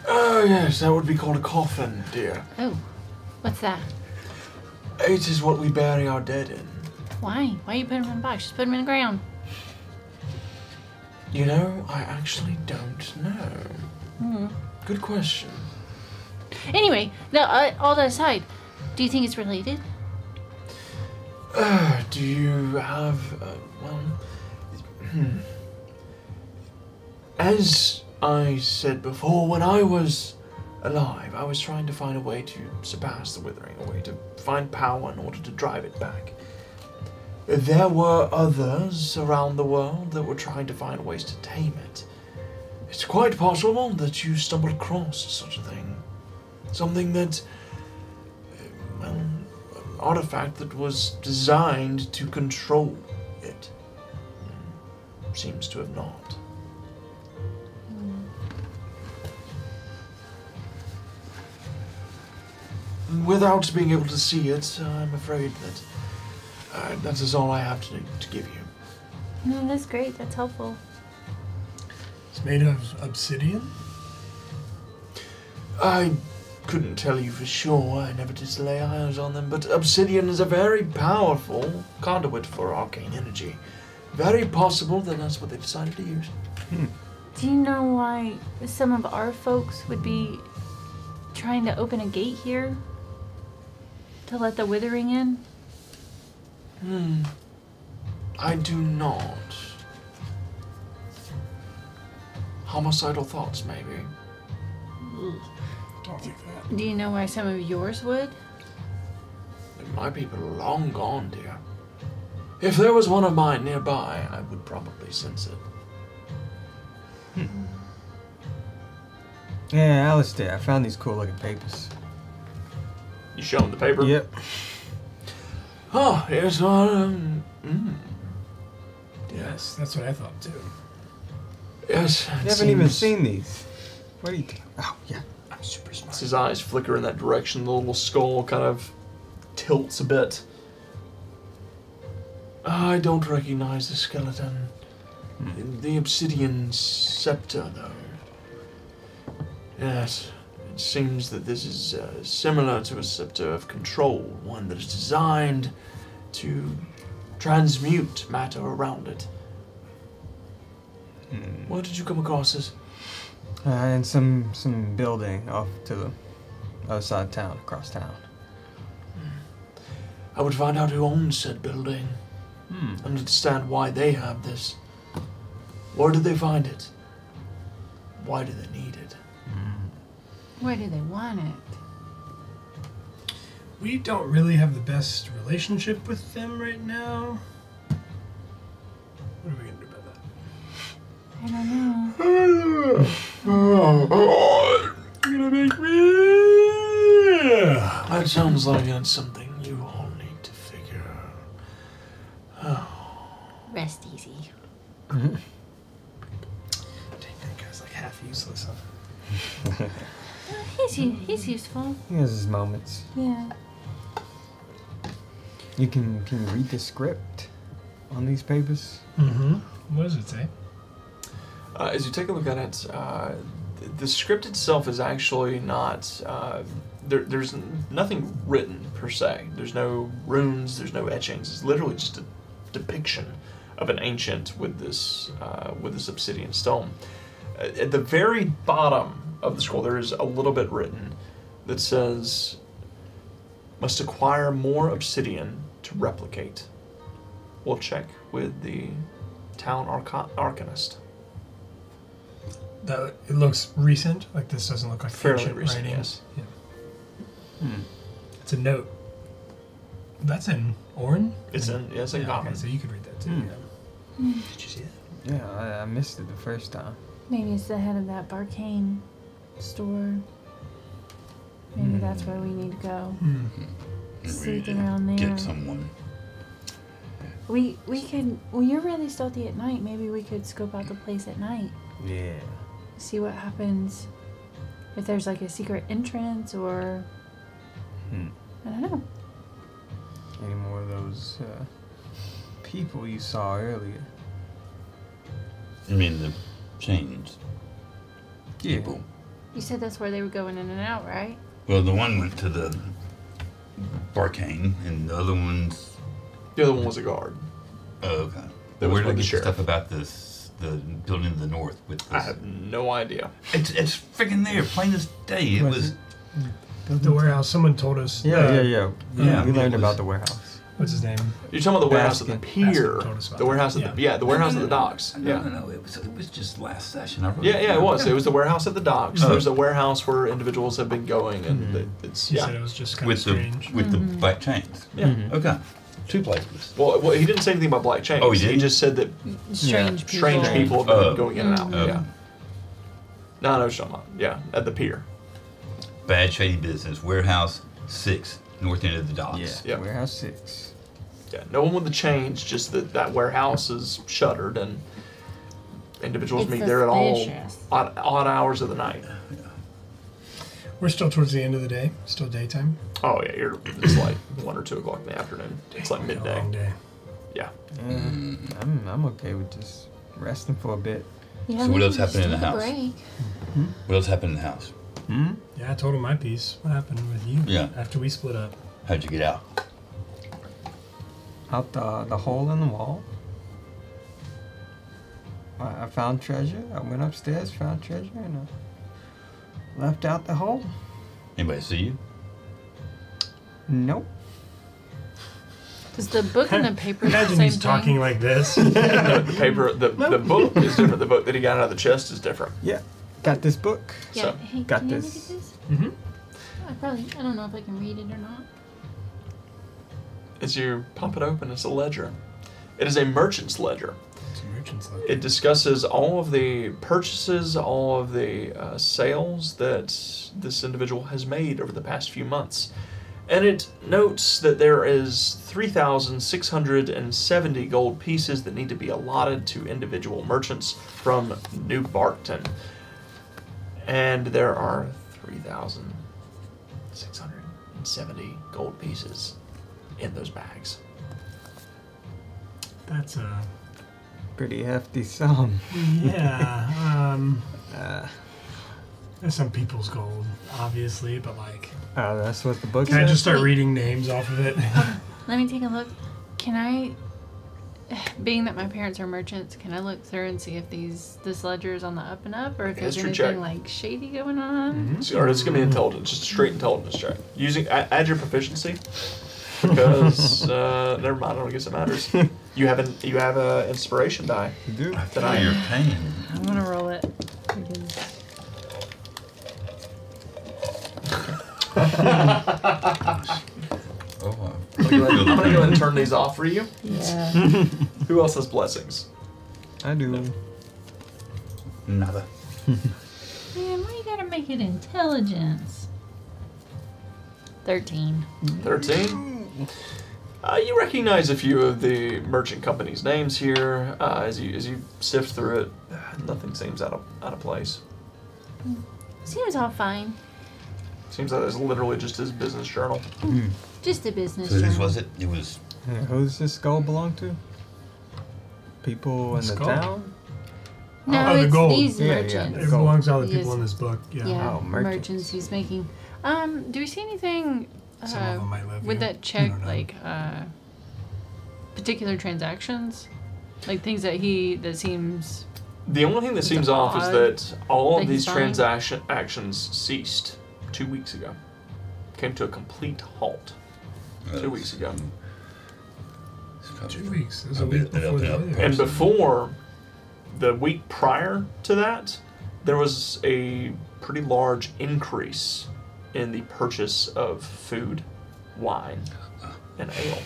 Speaker 6: Oh, yes, that would be called a coffin, dear.
Speaker 8: Oh, what's that?
Speaker 6: It is what we bury our dead in.
Speaker 8: Why? Why you put them in a box? Just put them in the ground.
Speaker 6: You know, I actually don't know. Good question.
Speaker 8: Anyway, no, all that aside, do you think it's related?
Speaker 6: Do you have, As I said before, when I was alive, I was trying to find a way to surpass the Withering, a way to find power in order to drive it back. There were others around the world that were trying to find ways to tame it. It's quite possible that you stumbled across such a thing. Something that, an artifact that was designed to control it. Seems to have not. Without being able to see it, I'm afraid that is all I have to give you.
Speaker 8: No, that's great. That's helpful.
Speaker 7: It's made of obsidian.
Speaker 6: I couldn't tell you for sure. I never did lay eyes on them, but obsidian is a very powerful conduit for arcane energy. Very possible that that's what they decided to use.
Speaker 8: Do you know why some of our folks would be trying to open a gate here to let the Withering in?
Speaker 6: I do not. Homicidal thoughts, maybe.
Speaker 7: I'll take that.
Speaker 8: Do you know why some of yours would?
Speaker 6: My people are long gone, dear. If there was one of mine nearby, I would probably sense it.
Speaker 2: Yeah, Alistair, I found these cool looking papers.
Speaker 6: You show him the paper?
Speaker 2: Yep.
Speaker 6: Oh, here's one.
Speaker 7: Yes, that's what I thought too.
Speaker 6: Yes.
Speaker 2: You haven't even seen these. What do you think? Oh, yeah. I'm super smart.
Speaker 6: His eyes flicker in that direction. The little skull kind of tilts a bit. I don't recognize the skeleton. The obsidian scepter, though. Yes, it seems that this is similar to a scepter of control, one that is designed to transmute matter around it. Where did you come across this?
Speaker 2: And some building off to the other side of town, across town.
Speaker 6: I would find out who owns said building. Understand why they have this. Where did they find it? Why do they need it?
Speaker 8: Why do they want it?
Speaker 7: We don't really have the best relationship with them right now. What are we gonna do about that?
Speaker 8: I don't know.
Speaker 6: You're gonna make me. That sounds like that's something you all need to figure out.
Speaker 8: Rest easy.
Speaker 7: Dang, that guy's like half useless, huh?
Speaker 8: He's useful.
Speaker 2: He has his moments.
Speaker 8: Yeah.
Speaker 2: You can you read the script on these papers?
Speaker 7: Mm-hmm. What does it say?
Speaker 6: As you take a look at it, the script itself is actually not. There's nothing written per se. There's no runes. There's no etchings. It's literally just a depiction of an ancient with this obsidian stone. At the very bottom of the scroll, there is a little bit written that says, "Must acquire more obsidian to replicate." We'll check with the town arcanist.
Speaker 7: It looks recent. Like this doesn't look like
Speaker 6: Fairly
Speaker 7: ancient
Speaker 6: recent,
Speaker 7: writing.
Speaker 6: yes.
Speaker 7: Yeah. It's a note. That's in Orin.
Speaker 6: It's in common.
Speaker 7: Okay, so you could read that too. Yeah. Did you see it?
Speaker 2: Yeah, I missed it the first time.
Speaker 8: Maybe it's the head of that Barcane store. Maybe that's where we need to go. Sleuth around there.
Speaker 5: Get someone.
Speaker 8: We could. Well, you're really stealthy at night. Maybe we could scope out the place at night.
Speaker 2: Yeah.
Speaker 8: See what happens. If there's like a secret entrance or I don't know.
Speaker 2: Any more of those people you saw earlier?
Speaker 5: I mean the chains.
Speaker 2: Yeah.
Speaker 5: People.
Speaker 8: You said that's where they were going in and out, right?
Speaker 5: Well, the one went to the Barcane, and the other one's.
Speaker 6: The other one was a guard.
Speaker 5: Oh, okay.
Speaker 6: That was
Speaker 5: Where did I
Speaker 6: with the
Speaker 5: get
Speaker 6: sheriff.
Speaker 5: stuff about the building to the north with this?
Speaker 6: I have no idea.
Speaker 5: It's freaking there, plain as day. It was.
Speaker 7: The warehouse. Someone told us.
Speaker 2: Yeah.
Speaker 5: Yeah,
Speaker 2: We
Speaker 5: it
Speaker 2: learned
Speaker 5: was-
Speaker 2: about the warehouse.
Speaker 7: What's his name?
Speaker 6: You're talking about the warehouse at the
Speaker 2: Baskin.
Speaker 6: pier.
Speaker 7: Baskin told us about
Speaker 6: The warehouse
Speaker 7: that.
Speaker 6: at the the warehouse at the docks.
Speaker 5: No,
Speaker 6: Yeah.
Speaker 5: no, it was just last session. I wrote
Speaker 6: Yeah, it was. It was the warehouse at the docks.
Speaker 5: Oh.
Speaker 6: There's a warehouse where individuals have been going, and it's
Speaker 7: He said it was just kind of
Speaker 5: with
Speaker 7: strange.
Speaker 5: the black chains.
Speaker 6: yeah.
Speaker 5: Okay, 2 places.
Speaker 6: Well, he didn't say anything about black chains.
Speaker 5: Oh, he
Speaker 6: He
Speaker 5: didn't?
Speaker 6: just said that
Speaker 8: Strange people.
Speaker 6: strange people have been
Speaker 5: Oh.
Speaker 6: going in and out.
Speaker 5: Oh.
Speaker 6: Yeah. No, I know what you're talking about. Yeah, at the pier.
Speaker 5: Bad shady business. Warehouse 6, north end of the docks.
Speaker 6: Yeah.
Speaker 2: Warehouse 6.
Speaker 6: Yeah, no one with the chains. Just that warehouse is shuttered, and individuals
Speaker 8: It's
Speaker 6: meet there at all
Speaker 8: suspicious.
Speaker 6: odd hours of the night.
Speaker 7: We're still towards the end of the day. Still daytime.
Speaker 6: Oh yeah, it's like 1 or 2 o'clock in the afternoon. It's like
Speaker 7: A
Speaker 6: midday.
Speaker 7: long day.
Speaker 6: Yeah.
Speaker 2: I'm okay with just resting for a bit.
Speaker 8: Yeah,
Speaker 5: So what
Speaker 8: maybe
Speaker 5: else happened in the
Speaker 8: just take a
Speaker 5: house?
Speaker 8: break.
Speaker 5: What else happened in the house?
Speaker 7: Yeah, I told him my piece. What happened with you?
Speaker 5: Yeah.
Speaker 7: After we split up.
Speaker 5: How'd you get out?
Speaker 2: Out the hole in the wall. I found treasure. I went upstairs, found treasure, and I left out the hole.
Speaker 5: Anybody see you?
Speaker 2: Nope.
Speaker 3: Does the book and the paper do the
Speaker 7: Imagine
Speaker 3: same
Speaker 7: he's talking
Speaker 3: thing?
Speaker 7: like this.
Speaker 6: The paper, the book is different. The book that he got out of the chest is different.
Speaker 2: Yeah. Got this book.
Speaker 8: Yeah,
Speaker 6: So,
Speaker 8: hey,
Speaker 2: got
Speaker 8: can you
Speaker 2: this.
Speaker 8: look at this?
Speaker 7: Mm-hmm.
Speaker 8: I don't know if I can read it or not.
Speaker 6: As you pop it open, it's a ledger. It is a merchant's ledger.
Speaker 7: It's a merchant's ledger.
Speaker 6: It discusses all of the purchases, all of the sales that this individual has made over the past few months. And it notes that there is 3,670 gold pieces that need to be allotted to individual merchants from New Barkton. And there are 3,670 gold pieces in those bags.
Speaker 7: That's a.
Speaker 2: Pretty hefty sum.
Speaker 7: Yeah. There's some people's gold, obviously, but like.
Speaker 2: That's what the book
Speaker 7: Can I
Speaker 2: says.
Speaker 7: just start reading names off of it?
Speaker 8: Let me take a look.
Speaker 3: Can I, being that my parents are merchants, can I look through and see if this ledger is on the up and up, or if there's
Speaker 6: History
Speaker 3: anything
Speaker 6: check.
Speaker 3: like shady going on?
Speaker 6: So, or it's gonna be intelligence, just a straight intelligence check. Add your proficiency, because never mind. I don't guess it matters. You have a inspiration die.
Speaker 2: You do?
Speaker 5: I feel your pain.
Speaker 3: I'm gonna roll it. Because
Speaker 5: Oh,
Speaker 6: I'm gonna go ahead and turn these off for you.
Speaker 3: yeah.
Speaker 6: Who else has blessings?
Speaker 2: I do.
Speaker 5: nada.
Speaker 3: Man, why you gotta make it intelligence? 13.
Speaker 6: 13. You recognize a few of the merchant company's names here. As you sift through it, nothing seems out of place.
Speaker 8: Seems all fine.
Speaker 6: Seems like it's literally just his business journal.
Speaker 8: Just a business
Speaker 5: So this
Speaker 8: journal.
Speaker 5: was it? It was.
Speaker 2: Who's this skull belong to? People in the
Speaker 7: Skull?
Speaker 2: town?
Speaker 8: No,
Speaker 7: Oh, the
Speaker 8: it's
Speaker 7: gold.
Speaker 8: these
Speaker 2: Yeah, yeah.
Speaker 8: merchants.
Speaker 7: It belongs to all the
Speaker 8: Yes.
Speaker 7: people in this book. Yeah.
Speaker 8: Yeah,
Speaker 2: Oh, merchants.
Speaker 8: merchants he's making.
Speaker 3: Do we see anything
Speaker 7: Some of them might love
Speaker 3: with
Speaker 7: you.
Speaker 3: that
Speaker 7: I
Speaker 3: check,
Speaker 7: don't know.
Speaker 3: like particular transactions? Like things that seems.
Speaker 1: The only thing that seems off is
Speaker 3: odd
Speaker 1: that all
Speaker 3: that
Speaker 1: of
Speaker 3: he's
Speaker 1: these
Speaker 3: fine.
Speaker 1: actions ceased 2 weeks ago. Came to a complete halt 2 weeks ago.
Speaker 7: 2 weeks. It was a week before the weather.
Speaker 1: And before, the week prior to that, there was a pretty large increase in the purchase of food, wine, and ale.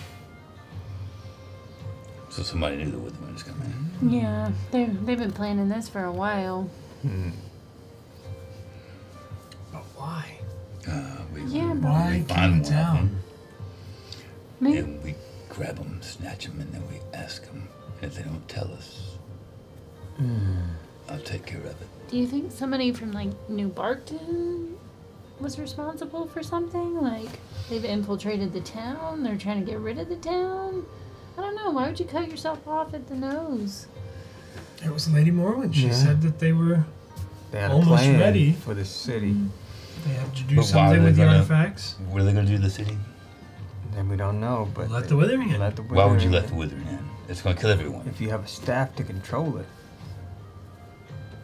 Speaker 5: So somebody knew the Witherman was coming.
Speaker 8: Yeah, they've been planning this for a while.
Speaker 7: But why?
Speaker 8: Yeah, but
Speaker 7: Why
Speaker 5: find
Speaker 7: can't tell?
Speaker 8: maybe.
Speaker 5: And we grab them, snatch them, and then we ask them. And if they don't tell us, I'll take care of it.
Speaker 8: Do you think somebody from like New Barkton was responsible for something? Like they've infiltrated the town? They're trying to get rid of the town? I don't know. Why would you cut yourself off at the nose?
Speaker 7: It was Lady Morwen. She
Speaker 2: Yeah.
Speaker 7: said that they were
Speaker 2: They had
Speaker 7: almost
Speaker 2: a plan
Speaker 7: ready.
Speaker 2: for the city.
Speaker 7: They had to do
Speaker 5: But why are
Speaker 7: something
Speaker 5: they
Speaker 7: with the
Speaker 5: gonna-
Speaker 7: artifacts.
Speaker 5: What are they going to do to the city?
Speaker 2: Then we don't know, but
Speaker 7: Let the Withering in.
Speaker 2: let the
Speaker 5: Why would you
Speaker 2: Withering
Speaker 5: let
Speaker 2: in.
Speaker 5: the Withering in? It's going to kill everyone.
Speaker 2: If you have a staff to control it,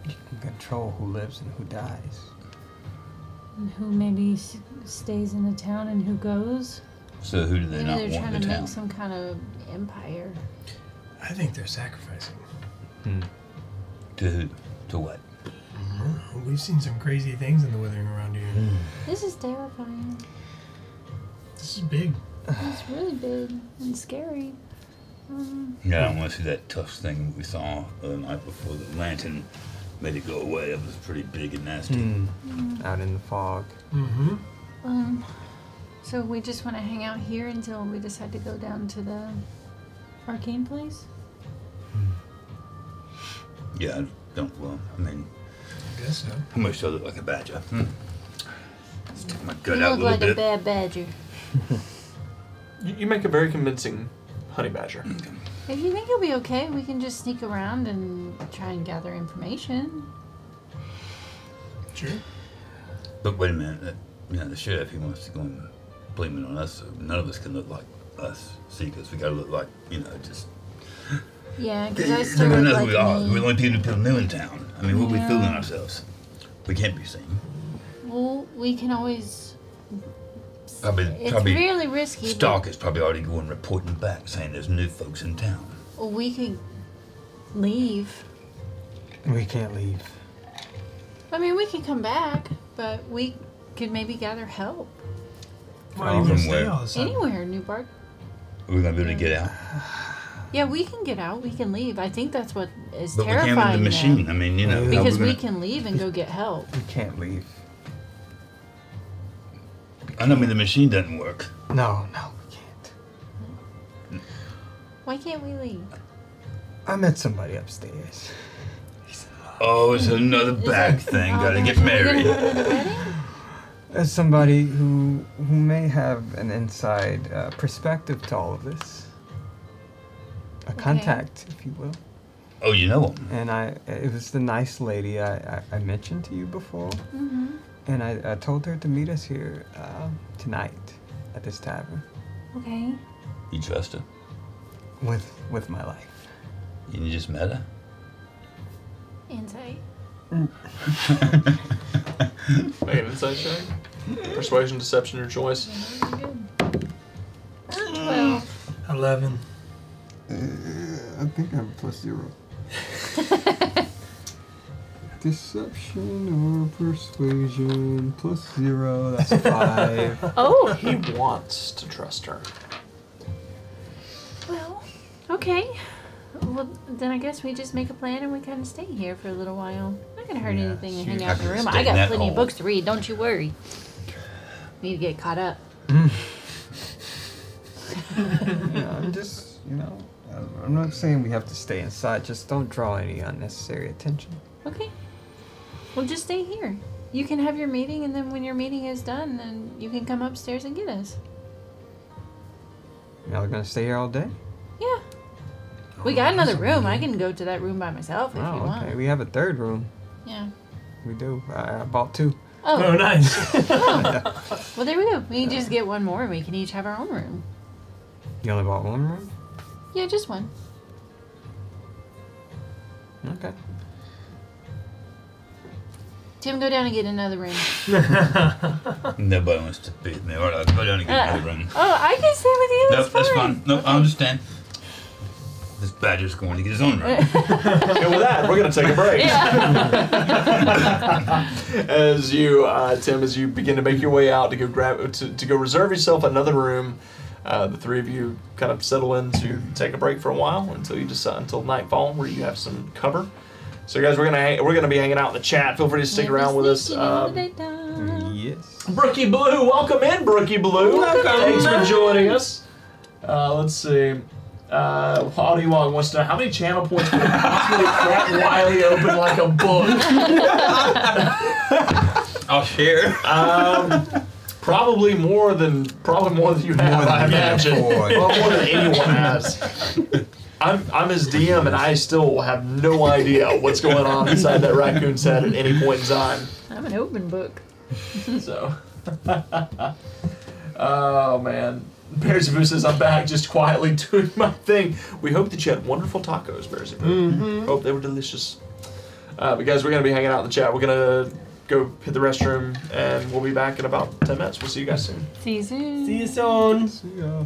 Speaker 2: you can control who lives and who dies.
Speaker 8: And who maybe stays in the town and who goes?
Speaker 5: So who do they
Speaker 8: Maybe
Speaker 5: not
Speaker 8: they're
Speaker 5: want
Speaker 8: trying
Speaker 5: in
Speaker 8: to
Speaker 5: the town?
Speaker 8: make some kind of empire.
Speaker 7: I think they're sacrificing.
Speaker 5: To who? To what?
Speaker 7: We've seen some crazy things in the Withering around here.
Speaker 8: This is terrifying.
Speaker 7: This is big.
Speaker 8: It's really big and scary.
Speaker 5: Yeah, I don't want to see that tough thing we saw the night before. The lantern made it go away. It was pretty big and nasty.
Speaker 2: Out in the fog.
Speaker 7: Mm-hmm.
Speaker 8: So we just want to hang out here until we decide to go down to the arcane place?
Speaker 5: Yeah, I don't. Well, I mean,
Speaker 7: I guess so.
Speaker 5: how much do I look like a badger? Stick my
Speaker 8: You
Speaker 5: gut out a
Speaker 8: look
Speaker 5: little
Speaker 8: like a
Speaker 5: bit.
Speaker 8: bad badger.
Speaker 1: You make a very convincing honey badger.
Speaker 8: If you think you'll be okay, we can just sneak around and try and gather information.
Speaker 7: Sure.
Speaker 5: But wait a minute. The sheriff, he wants to go and blame it on us. So none of us can look like us. See, because we got to look like, just...
Speaker 8: Yeah, because I still
Speaker 5: Everyone
Speaker 8: look
Speaker 5: knows
Speaker 8: like
Speaker 5: we are.
Speaker 8: me.
Speaker 5: We're the only people new in town. I mean, what are we
Speaker 8: Yeah.
Speaker 5: fooling ourselves? We can't be seen.
Speaker 8: Well, we can always...
Speaker 5: Probably
Speaker 8: It's really risky. but-
Speaker 5: Stark is probably already going reporting back, saying there's new folks in town.
Speaker 8: Well, we could leave.
Speaker 2: We can't leave.
Speaker 8: I mean, we can come back, but we could maybe gather help.
Speaker 7: Why are you going to
Speaker 5: From
Speaker 7: stay
Speaker 5: where?
Speaker 7: all of a sudden?
Speaker 8: Anywhere, New Bark.
Speaker 5: We're gonna be able to get out,
Speaker 8: Yeah, we can get out. We can leave. I think that's what is
Speaker 5: but we
Speaker 8: terrifying.
Speaker 5: can't with the
Speaker 8: them.
Speaker 5: machine. I mean,
Speaker 2: Yeah.
Speaker 5: how
Speaker 8: Because
Speaker 5: we're
Speaker 8: we
Speaker 5: gonna-
Speaker 8: can leave and go get help.
Speaker 2: We can't leave.
Speaker 5: I don't mean the machine doesn't work.
Speaker 2: No, we can't.
Speaker 8: Why can't we leave?
Speaker 2: I met somebody upstairs.
Speaker 5: Oh, it's another back thing. Gotta get married.
Speaker 2: There's somebody who may have an inside perspective to all of this. A contact, if you will.
Speaker 5: Oh, you know him.
Speaker 2: And it was the nice lady I mentioned to you before.
Speaker 8: Mm-hmm.
Speaker 2: And I told her to meet us here tonight at this tavern
Speaker 8: Okay.
Speaker 5: You trust her?
Speaker 2: with my life.
Speaker 5: You just met her?
Speaker 8: Insight.
Speaker 1: Make an insight check. Persuasion, deception, your choice.
Speaker 8: Very good. 12.
Speaker 7: 11.
Speaker 2: I think I'm +0. Deception or persuasion +0. That's 5.
Speaker 8: Oh,
Speaker 1: He wants to trust her.
Speaker 8: well, okay. Well, then I guess we just make a plan and we kind of stay here for a little while. Not gonna hurt anything to hang out in the room. I got plenty of books to read. Don't you worry. Need to get caught up.
Speaker 2: I'm just, I'm not saying we have to stay inside. Just don't draw any unnecessary attention.
Speaker 8: Okay. Well, just stay here. You can have your meeting, and then when your meeting is done, then you can come upstairs and get us.
Speaker 2: Y'all gonna stay here all day?
Speaker 8: Yeah. We got another room. I can go to that room by myself if you
Speaker 2: Oh,
Speaker 8: want.
Speaker 2: okay. We have a third room.
Speaker 8: Yeah.
Speaker 2: We do. I bought 2.
Speaker 7: Oh,
Speaker 8: Oh,
Speaker 7: nice.
Speaker 8: well, there we go. We can just get one more, and we can each have our own room.
Speaker 2: You only bought 1 room?
Speaker 8: Yeah, just one.
Speaker 1: Okay.
Speaker 8: Tim, go down and get another room.
Speaker 5: Nobody wants to be with me. All right, go down and get another room.
Speaker 8: Oh, I can stay with you.
Speaker 5: Nope, that's fine. No, I understand. This badger's going to get his own room.
Speaker 1: And with that, we're going to take a break. As you, Tim, as you begin to make your way out to go to go reserve yourself another room, the three of you kind of settle in to take a break for a while until you decide until nightfall, where you have some cover. So, guys, we're gonna be hanging out in the chat. Feel free to stick around with us.
Speaker 2: Yes.
Speaker 1: Brookie Blue, welcome in, Brookie Blue. Thanks for joining us. Let's see. Audie Wong wants to know how many channel points would possibly crack Wiley open like a book.
Speaker 5: I'll share.
Speaker 1: Probably more than you have. I imagine. Well, more than anyone has. I'm his DM and I still have no idea what's going on inside that raccoon's head at any point in time.
Speaker 8: I'm an open book.
Speaker 1: So, oh man. Bearsy says, I'm back just quietly doing my thing. We hope that you had wonderful tacos, Bearsy. Hope they were delicious. But guys, we're going to be hanging out in the chat. We're going to go hit the restroom, and we'll be back in about 10 minutes. We'll see you guys soon.
Speaker 8: See you soon.
Speaker 7: See you soon.
Speaker 2: See ya.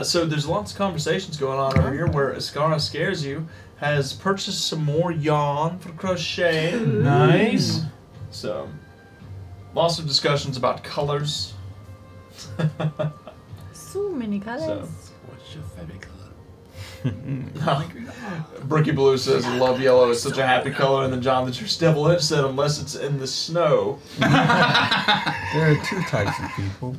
Speaker 6: So there's lots of conversations going on over here where Ascara Scares You has purchased some more yarn for crochet.
Speaker 7: Nice.
Speaker 6: So, lots of discussions about colors.
Speaker 8: So many colors.
Speaker 6: So.
Speaker 5: What's your favorite color?
Speaker 6: Brookie Blue says, love yellow, it's such a happy color. And then Jonathan Devil Edge said, unless it's in the snow.
Speaker 2: There are two types of people.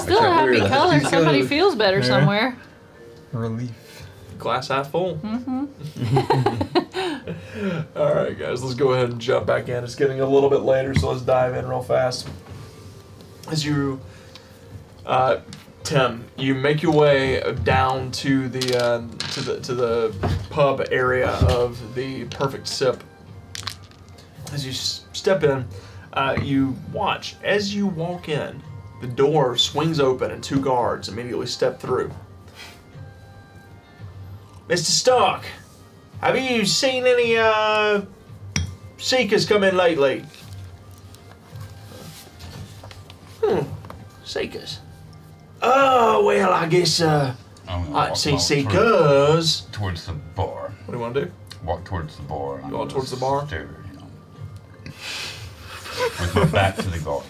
Speaker 3: Still a happy color. Somebody feels better somewhere.
Speaker 2: Relief.
Speaker 6: Glass half full.
Speaker 3: Mm-hmm.
Speaker 6: Alright, guys, let's go ahead and jump back in. It's getting a little bit later, so let's dive in real fast. As you, Tim, you make your way down to the to the pub area of the Perfect Sip. As you step in, you watch as you walk in. The door swings open and two guards immediately step through. Mr. Stark, have you seen any seekers come in lately? Seekers. Oh, well, I guess I'd see seekers.
Speaker 5: Towards the bar.
Speaker 6: What do you want to do?
Speaker 5: Walk towards the bar.
Speaker 6: You walk towards the bar?
Speaker 5: Stare, you know, with my back to the guard.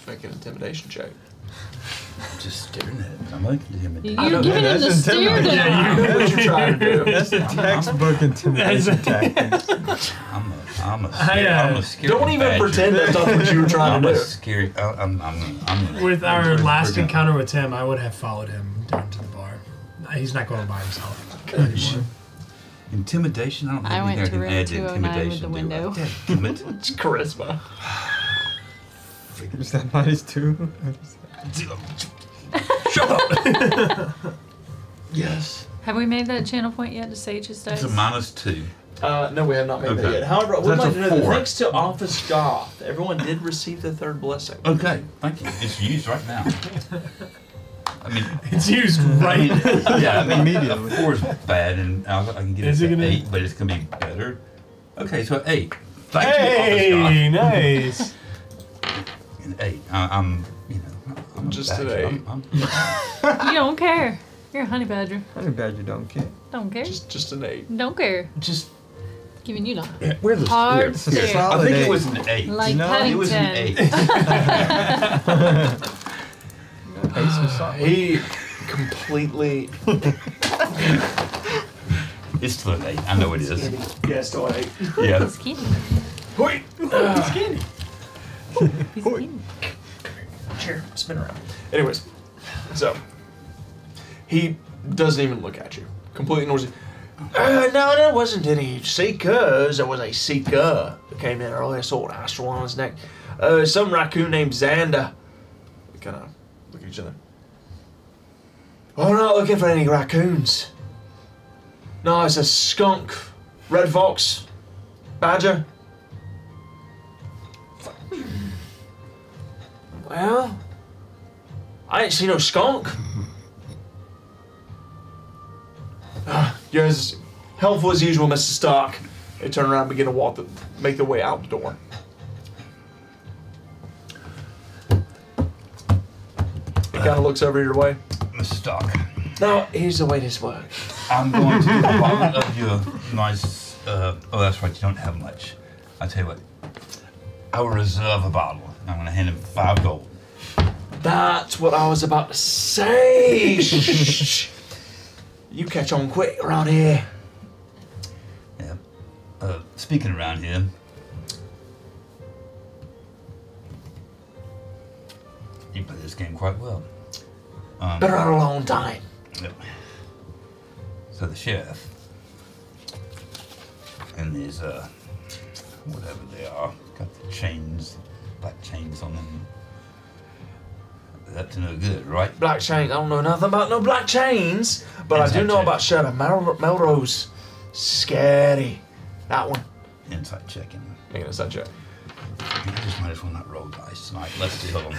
Speaker 6: Make an intimidation check.
Speaker 5: Just staring at it. I'm like intimidated.
Speaker 3: You're giving him the stare down.
Speaker 6: I know what you're trying to do.
Speaker 2: That's a textbook intimidation tactics.
Speaker 5: I'm a scary
Speaker 6: Don't even
Speaker 5: badger.
Speaker 6: pretend that's not what you were trying to
Speaker 5: I'm
Speaker 6: do.
Speaker 5: a scary. I'm
Speaker 7: With our
Speaker 5: we're
Speaker 7: last
Speaker 5: gonna-
Speaker 7: encounter with Tim, I would have followed him down to the bar. He's not going by himself anymore.
Speaker 5: Intimidation? I don't
Speaker 3: I
Speaker 5: think
Speaker 3: went
Speaker 5: I
Speaker 3: to
Speaker 5: can
Speaker 3: room
Speaker 5: add
Speaker 3: 209 with the
Speaker 5: intimidation.
Speaker 3: window.
Speaker 6: It's charisma.
Speaker 2: Is that minus 2?
Speaker 5: Shut up! Yes.
Speaker 3: Have we made that channel point yet to Sage's dice?
Speaker 5: It's a -2.
Speaker 6: No, we have not made that
Speaker 5: Okay.
Speaker 6: yet. However, I would
Speaker 5: That's
Speaker 6: like
Speaker 5: a
Speaker 6: to know that
Speaker 5: 4.
Speaker 6: thanks to Office Goth, everyone did receive the third blessing.
Speaker 5: Okay, thank you. It's used right now. I mean,
Speaker 7: It's used right.
Speaker 5: yeah, I mean,
Speaker 2: Immediately.
Speaker 5: 4 is bad, and I can get
Speaker 7: Is
Speaker 5: it
Speaker 7: it
Speaker 5: to
Speaker 7: gonna-
Speaker 5: 8, but it's gonna be better. Okay, so 8. Thank you,
Speaker 7: Hey, nice.
Speaker 5: Office God. And 8. I'm, you know, I'm
Speaker 6: Just
Speaker 5: a
Speaker 6: an
Speaker 5: badger.
Speaker 6: 8.
Speaker 3: You don't care. You're a honey badger.
Speaker 2: Honey badger don't care.
Speaker 3: Don't care.
Speaker 6: Just an 8.
Speaker 3: Don't care.
Speaker 5: Just
Speaker 3: Giving you the
Speaker 5: where the
Speaker 3: hard
Speaker 2: It's a
Speaker 3: stare.
Speaker 2: solid
Speaker 5: I think it
Speaker 2: 8.
Speaker 5: was an 8.
Speaker 3: Like
Speaker 2: No,
Speaker 3: Paddington.
Speaker 5: It was an 8.
Speaker 2: Ace was solid.
Speaker 6: He completely.
Speaker 5: It's still an 8. I know it is.
Speaker 6: Yeah, still an 8.
Speaker 5: Yeah.
Speaker 3: He's skinny.
Speaker 6: Hoi!
Speaker 3: He's skinny.
Speaker 6: Chair, spin around. Anyways, so he doesn't even look at you. Completely ignores you. No, there wasn't any seekers. There was a seeker that came in earlier. I saw an astral on his neck. Some raccoon named Xander. We kind of look at each other. Oh, we're not looking for any raccoons. No, it's a skunk, red fox, badger. Well, I ain't seen no skunk. You're as helpful as usual, Mr. Stark. They turn around and begin to make their way out the door. He kind of looks over your way.
Speaker 5: Mr. Stark,
Speaker 6: Now, here's the way this works.
Speaker 5: I'm going to do a bottle of your nice. Oh, that's right. You don't have much. I tell you what. I will reserve a bottle. I'm going to hand him 5 gold.
Speaker 6: That's what I was about to say. Shh. You catch on quick around here.
Speaker 5: Yeah. Speaking around here. You play this game quite well.
Speaker 6: Been around a long time.
Speaker 5: Yep. So the sheriff and these whatever they are, got the chains, black chains on them. That's no good, right?
Speaker 6: Black chains. I don't know nothing about no black chains, but I do
Speaker 5: Inside
Speaker 6: know
Speaker 5: check.
Speaker 6: about Sheriff Melrose. Scary. That one.
Speaker 5: Inside checking.
Speaker 6: Make an inside check.
Speaker 5: I just might as well not roll dice tonight. Let's see how long.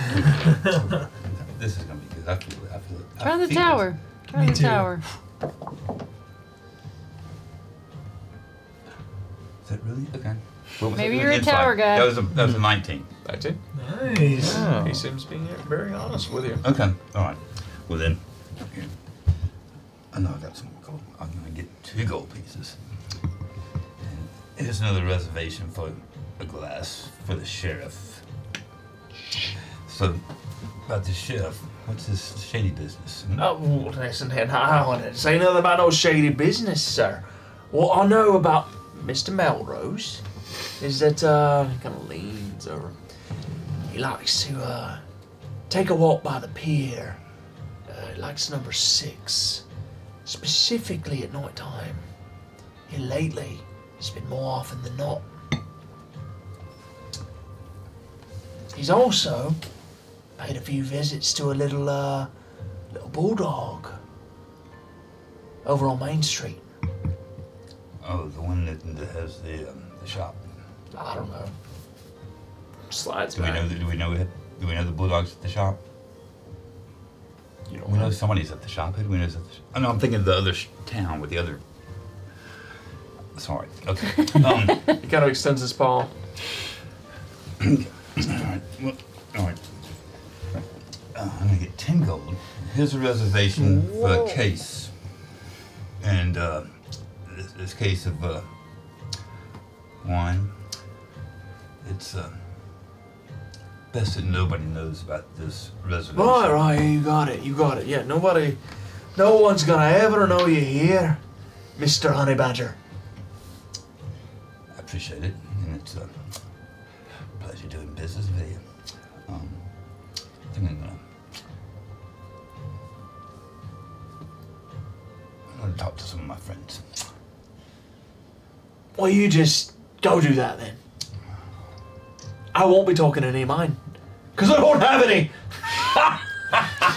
Speaker 5: This is gonna be good. I feel it.
Speaker 3: Try the tower. Try
Speaker 7: Me
Speaker 3: the
Speaker 7: too.
Speaker 3: tower.
Speaker 5: Is that really okay? What was
Speaker 3: Maybe
Speaker 5: it?
Speaker 3: you're a
Speaker 5: Inside.
Speaker 3: tower guy.
Speaker 5: That was a 19.
Speaker 6: 19.
Speaker 7: Nice.
Speaker 2: Oh.
Speaker 6: He seems to be very honest with you.
Speaker 5: Okay, all right. Well then, here. I know I got some more gold. I'm gonna get 2 gold pieces. And here's another reservation for a glass for the sheriff. So, about the sheriff, what's his shady business?
Speaker 6: Oh, listen here, I don't want to say nothing about no shady business, sir. What I know about Mr. Melrose is that, he kind of leans over. He likes to, take a walk by the pier. He likes number 6, specifically at night time. And lately, it's been more often than not. He's also paid a few visits to a little bulldog over on Main Street.
Speaker 5: Oh, the one that has the shop.
Speaker 6: I don't know. Slides
Speaker 5: Do we
Speaker 6: back.
Speaker 5: know? Do we know the bulldog's at the shop?
Speaker 6: You don't
Speaker 5: We know
Speaker 6: know.
Speaker 5: somebody's at the shop. Who do we know is at the shop? Oh, no, I'm thinking of the other town with the other. Sorry. Okay.
Speaker 6: He kind of extends his paw.
Speaker 5: All right. Well, all right. I'm gonna get 10 gold. Here's a reservation for a case, and this case of wine. It's best that nobody knows about this reservation.
Speaker 6: Right, you got it. Yeah, no one's gonna ever know you here, Mr. Honey Badger.
Speaker 5: I appreciate it, and it's a pleasure doing business with you. I think I'm gonna talk to some of my friends.
Speaker 6: Well, you just go do that then. I won't be talking to any of mine, because I don't have any.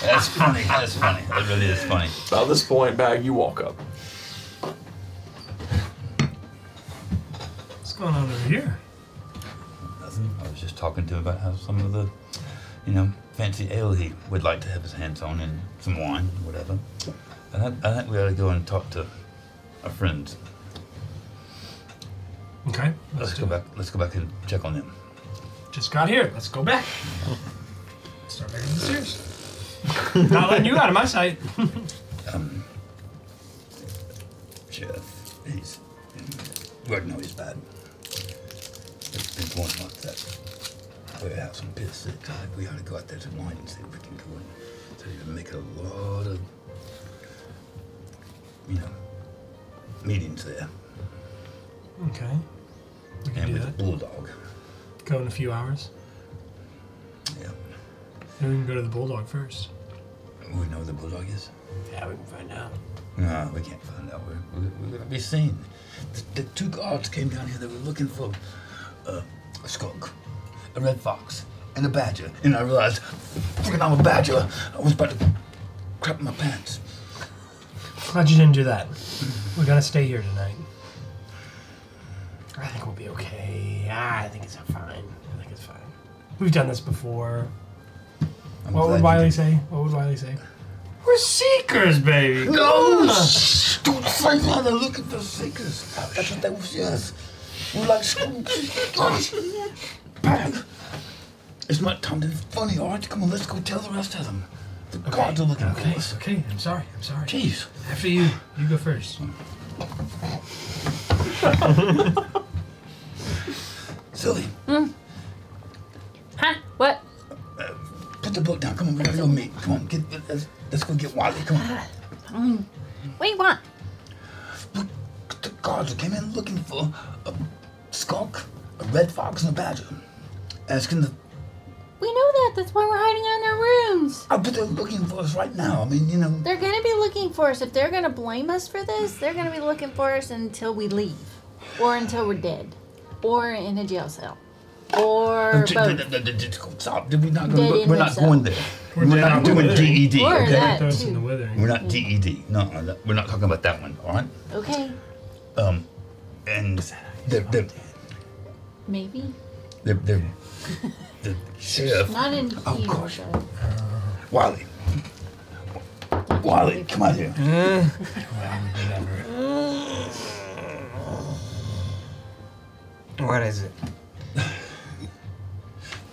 Speaker 5: That's funny. That's funny. That really is funny.
Speaker 6: About this point, Bag, you walk up.
Speaker 7: What's going on over here?
Speaker 5: Nothing. I was just talking to him about how some of the, fancy ale he would like to have his hands on, and some wine, whatever. I think we ought to go and talk to our friends.
Speaker 7: Okay,
Speaker 5: Let's
Speaker 7: do
Speaker 5: go
Speaker 7: it.
Speaker 5: back. Let's go back and check on them.
Speaker 7: Just got here. Let's go back. Start back up the stairs. Not letting you out of my sight.
Speaker 5: Sheriff, well, no, he's bad. It's been going like that warehouse on Pier 6. I think we ought to go out there tonight and see if we can go in. So you can make a lot of, meetings there.
Speaker 7: Okay. We can
Speaker 5: And
Speaker 7: do
Speaker 5: with
Speaker 7: that.
Speaker 5: the bulldog.
Speaker 7: Go in a few hours.
Speaker 5: Yeah.
Speaker 7: Maybe we can go to the bulldog first.
Speaker 5: We know who the bulldog is?
Speaker 7: Yeah, we can find out.
Speaker 5: No, we can't find out. We're going to be seen. The 2 guards came down here. They were looking for a skunk, a red fox, and a badger. And I realized, freaking I'm a badger. I was about to crap my pants.
Speaker 7: Glad you didn't do that. We're gonna stay here tonight. I think we'll be okay. I think it's fine. We've done this before.
Speaker 5: I'm
Speaker 7: What
Speaker 5: glad
Speaker 7: would
Speaker 5: you
Speaker 7: Wiley
Speaker 5: did.
Speaker 7: say? What would Wiley say? We're seekers, baby.
Speaker 5: No! Don't say that. They're looking for seekers. That's what they was, yes. We're like skunks. Bag. It's not time to be funny, all right? Come on, let's go tell the rest of them. The guards are looking for us.
Speaker 7: Okay. I'm sorry.
Speaker 5: Jeez.
Speaker 7: After you go first.
Speaker 5: Silly.
Speaker 8: Huh? What?
Speaker 5: Put the book down. Come on, we gotta go meet. Come on, let's go get Wiley. Come on.
Speaker 8: What do you want?
Speaker 5: Look, the guards came in looking for a skunk, a red fox, and a badger. Asking the.
Speaker 8: We know that. That's why we're hiding in their rooms.
Speaker 5: Oh, but they're looking for us right now. I mean,
Speaker 8: They're gonna be looking for us. If they're gonna blame us for this, they're gonna be looking for us until we leave, or until we're dead, or in a jail cell, or both.
Speaker 5: Stop. We're not
Speaker 8: Dead
Speaker 5: going.
Speaker 8: in
Speaker 5: We're not
Speaker 8: the
Speaker 5: going there.
Speaker 7: We're
Speaker 5: We're
Speaker 7: dead
Speaker 5: not
Speaker 7: on the
Speaker 5: doing
Speaker 7: withering.
Speaker 5: DED.
Speaker 8: Or
Speaker 5: Okay.
Speaker 8: that.
Speaker 7: Throw us in the
Speaker 8: too.
Speaker 7: withering.
Speaker 5: We're not DED. No, we're not talking about that one. All right.
Speaker 8: Okay,
Speaker 5: And they're
Speaker 8: maybe.
Speaker 5: the sheriff.
Speaker 8: Not in
Speaker 5: Oh,
Speaker 8: here.
Speaker 5: gosh.
Speaker 8: But
Speaker 5: Wiley. Wiley, come out here.
Speaker 2: What is it?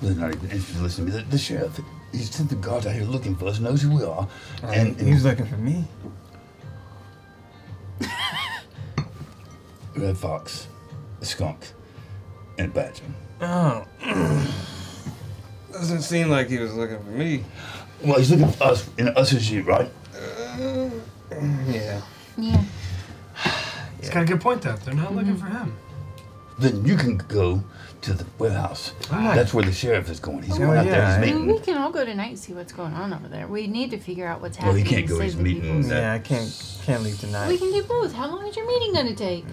Speaker 5: They're not even interested in listening to me. The sheriff, he sent the guards out here looking for us, knows who we are. And
Speaker 2: He was looking for me.
Speaker 5: Red Fox, a skunk, and a badger.
Speaker 2: Oh. Doesn't seem like he was looking for me.
Speaker 5: Well, he's looking for us in us as you, right?
Speaker 2: Yeah.
Speaker 8: Yeah.
Speaker 7: He's got a good point, though. They're not looking for him.
Speaker 5: Then you can go to the warehouse. That's where the sheriff is going. He's going out there. He's meeting.
Speaker 8: We can all go tonight and see what's going on over there. We need to figure out what's
Speaker 5: Well,
Speaker 8: happening.
Speaker 5: he can't go.
Speaker 8: to
Speaker 5: He's
Speaker 8: save the
Speaker 5: meeting.
Speaker 8: people.
Speaker 2: Yeah, I can't leave tonight.
Speaker 8: We can do both. How long is your meeting going to take?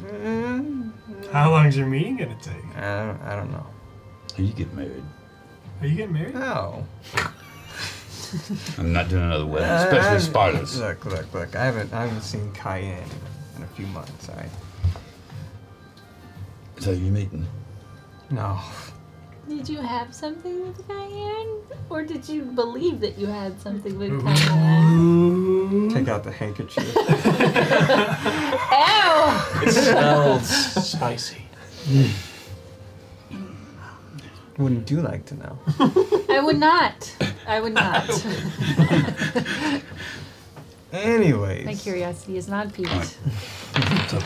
Speaker 7: How long is your meeting gonna take?
Speaker 2: I don't know.
Speaker 5: You get married.
Speaker 7: Are you getting married?
Speaker 2: No.
Speaker 5: I'm not doing another wedding, especially Spartans.
Speaker 2: Look. I haven't seen Cayenne in a few months.
Speaker 5: So you meeting?
Speaker 2: No.
Speaker 8: Did you have something with Cayenne? Or did you believe that you had something with Cayenne?
Speaker 2: Take out the handkerchief.
Speaker 8: Ew!
Speaker 1: It smells spicy.
Speaker 2: Wouldn't you like to know?
Speaker 8: I would not. I would not.
Speaker 2: Anyways.
Speaker 8: My curiosity is not piqued.
Speaker 5: So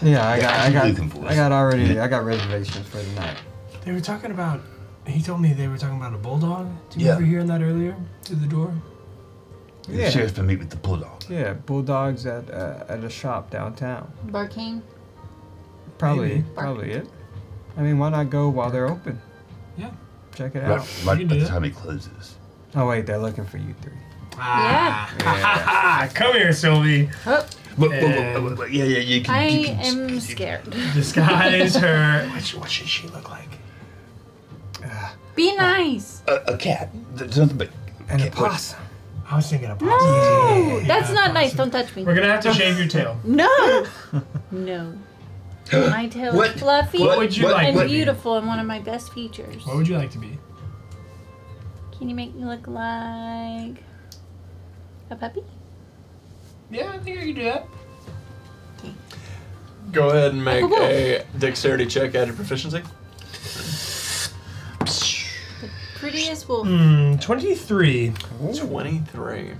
Speaker 2: Yeah, I got reservations for the night.
Speaker 7: They were talking about. He told me they were talking about a bulldog. Do you
Speaker 5: Yeah.
Speaker 7: remember hearing that earlier through the door?
Speaker 5: the sheriff's been meeting with the bulldog.
Speaker 2: Yeah, bulldogs at a shop downtown.
Speaker 8: Barking.
Speaker 2: Probably
Speaker 7: Maybe.
Speaker 2: it. I mean, why not go while they're open?
Speaker 7: Yeah.
Speaker 2: Check it
Speaker 5: Right,
Speaker 2: out.
Speaker 5: right
Speaker 7: can
Speaker 5: by
Speaker 7: do
Speaker 5: the
Speaker 7: that.
Speaker 5: time he closes.
Speaker 2: Oh wait, they're looking for you three.
Speaker 7: Ah, come here, Sylvie.
Speaker 8: Oh,
Speaker 5: But yeah, you can.
Speaker 8: I
Speaker 5: you can
Speaker 8: am scared.
Speaker 7: Disguise her. What should she look like?
Speaker 8: Be nice.
Speaker 5: A cat. There's nothing but.
Speaker 2: And a
Speaker 5: cat-
Speaker 2: possum.
Speaker 7: I was thinking of
Speaker 8: No,
Speaker 7: possum.
Speaker 8: that's
Speaker 7: Yeah,
Speaker 8: not nice.
Speaker 7: possum.
Speaker 8: Don't touch me.
Speaker 7: We're gonna have to shave your tail.
Speaker 8: No. No. My tail
Speaker 5: What?
Speaker 8: is fluffy
Speaker 7: What would you like
Speaker 8: and
Speaker 7: to be?
Speaker 8: beautiful and one of my best features.
Speaker 7: What would you like to be?
Speaker 8: Can you make me look like a puppy?
Speaker 7: Yeah, I think I can do that.
Speaker 1: Go ahead and make
Speaker 8: Oh, cool.
Speaker 1: a dexterity check at a proficiency.
Speaker 8: Prettiest wolf.
Speaker 7: 23.
Speaker 1: 23.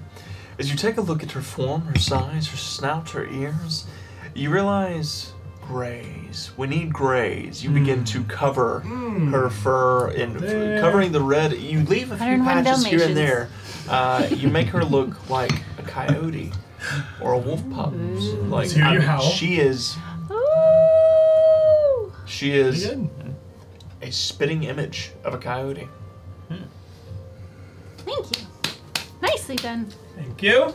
Speaker 1: As you take a look at her form, her size, her snout, her ears, you realize grays. We need grays. You begin to cover her fur in covering the red. You leave a few
Speaker 8: 101
Speaker 1: patches here and
Speaker 8: Dalmatians.
Speaker 1: there. You make her look like a coyote or a wolf pup. Like
Speaker 7: Hear you howl.
Speaker 1: she is.
Speaker 8: Ooh.
Speaker 1: She
Speaker 7: Pretty
Speaker 1: is
Speaker 7: good.
Speaker 1: a spitting image of a coyote.
Speaker 8: Thank you. Nicely done.
Speaker 7: Thank you.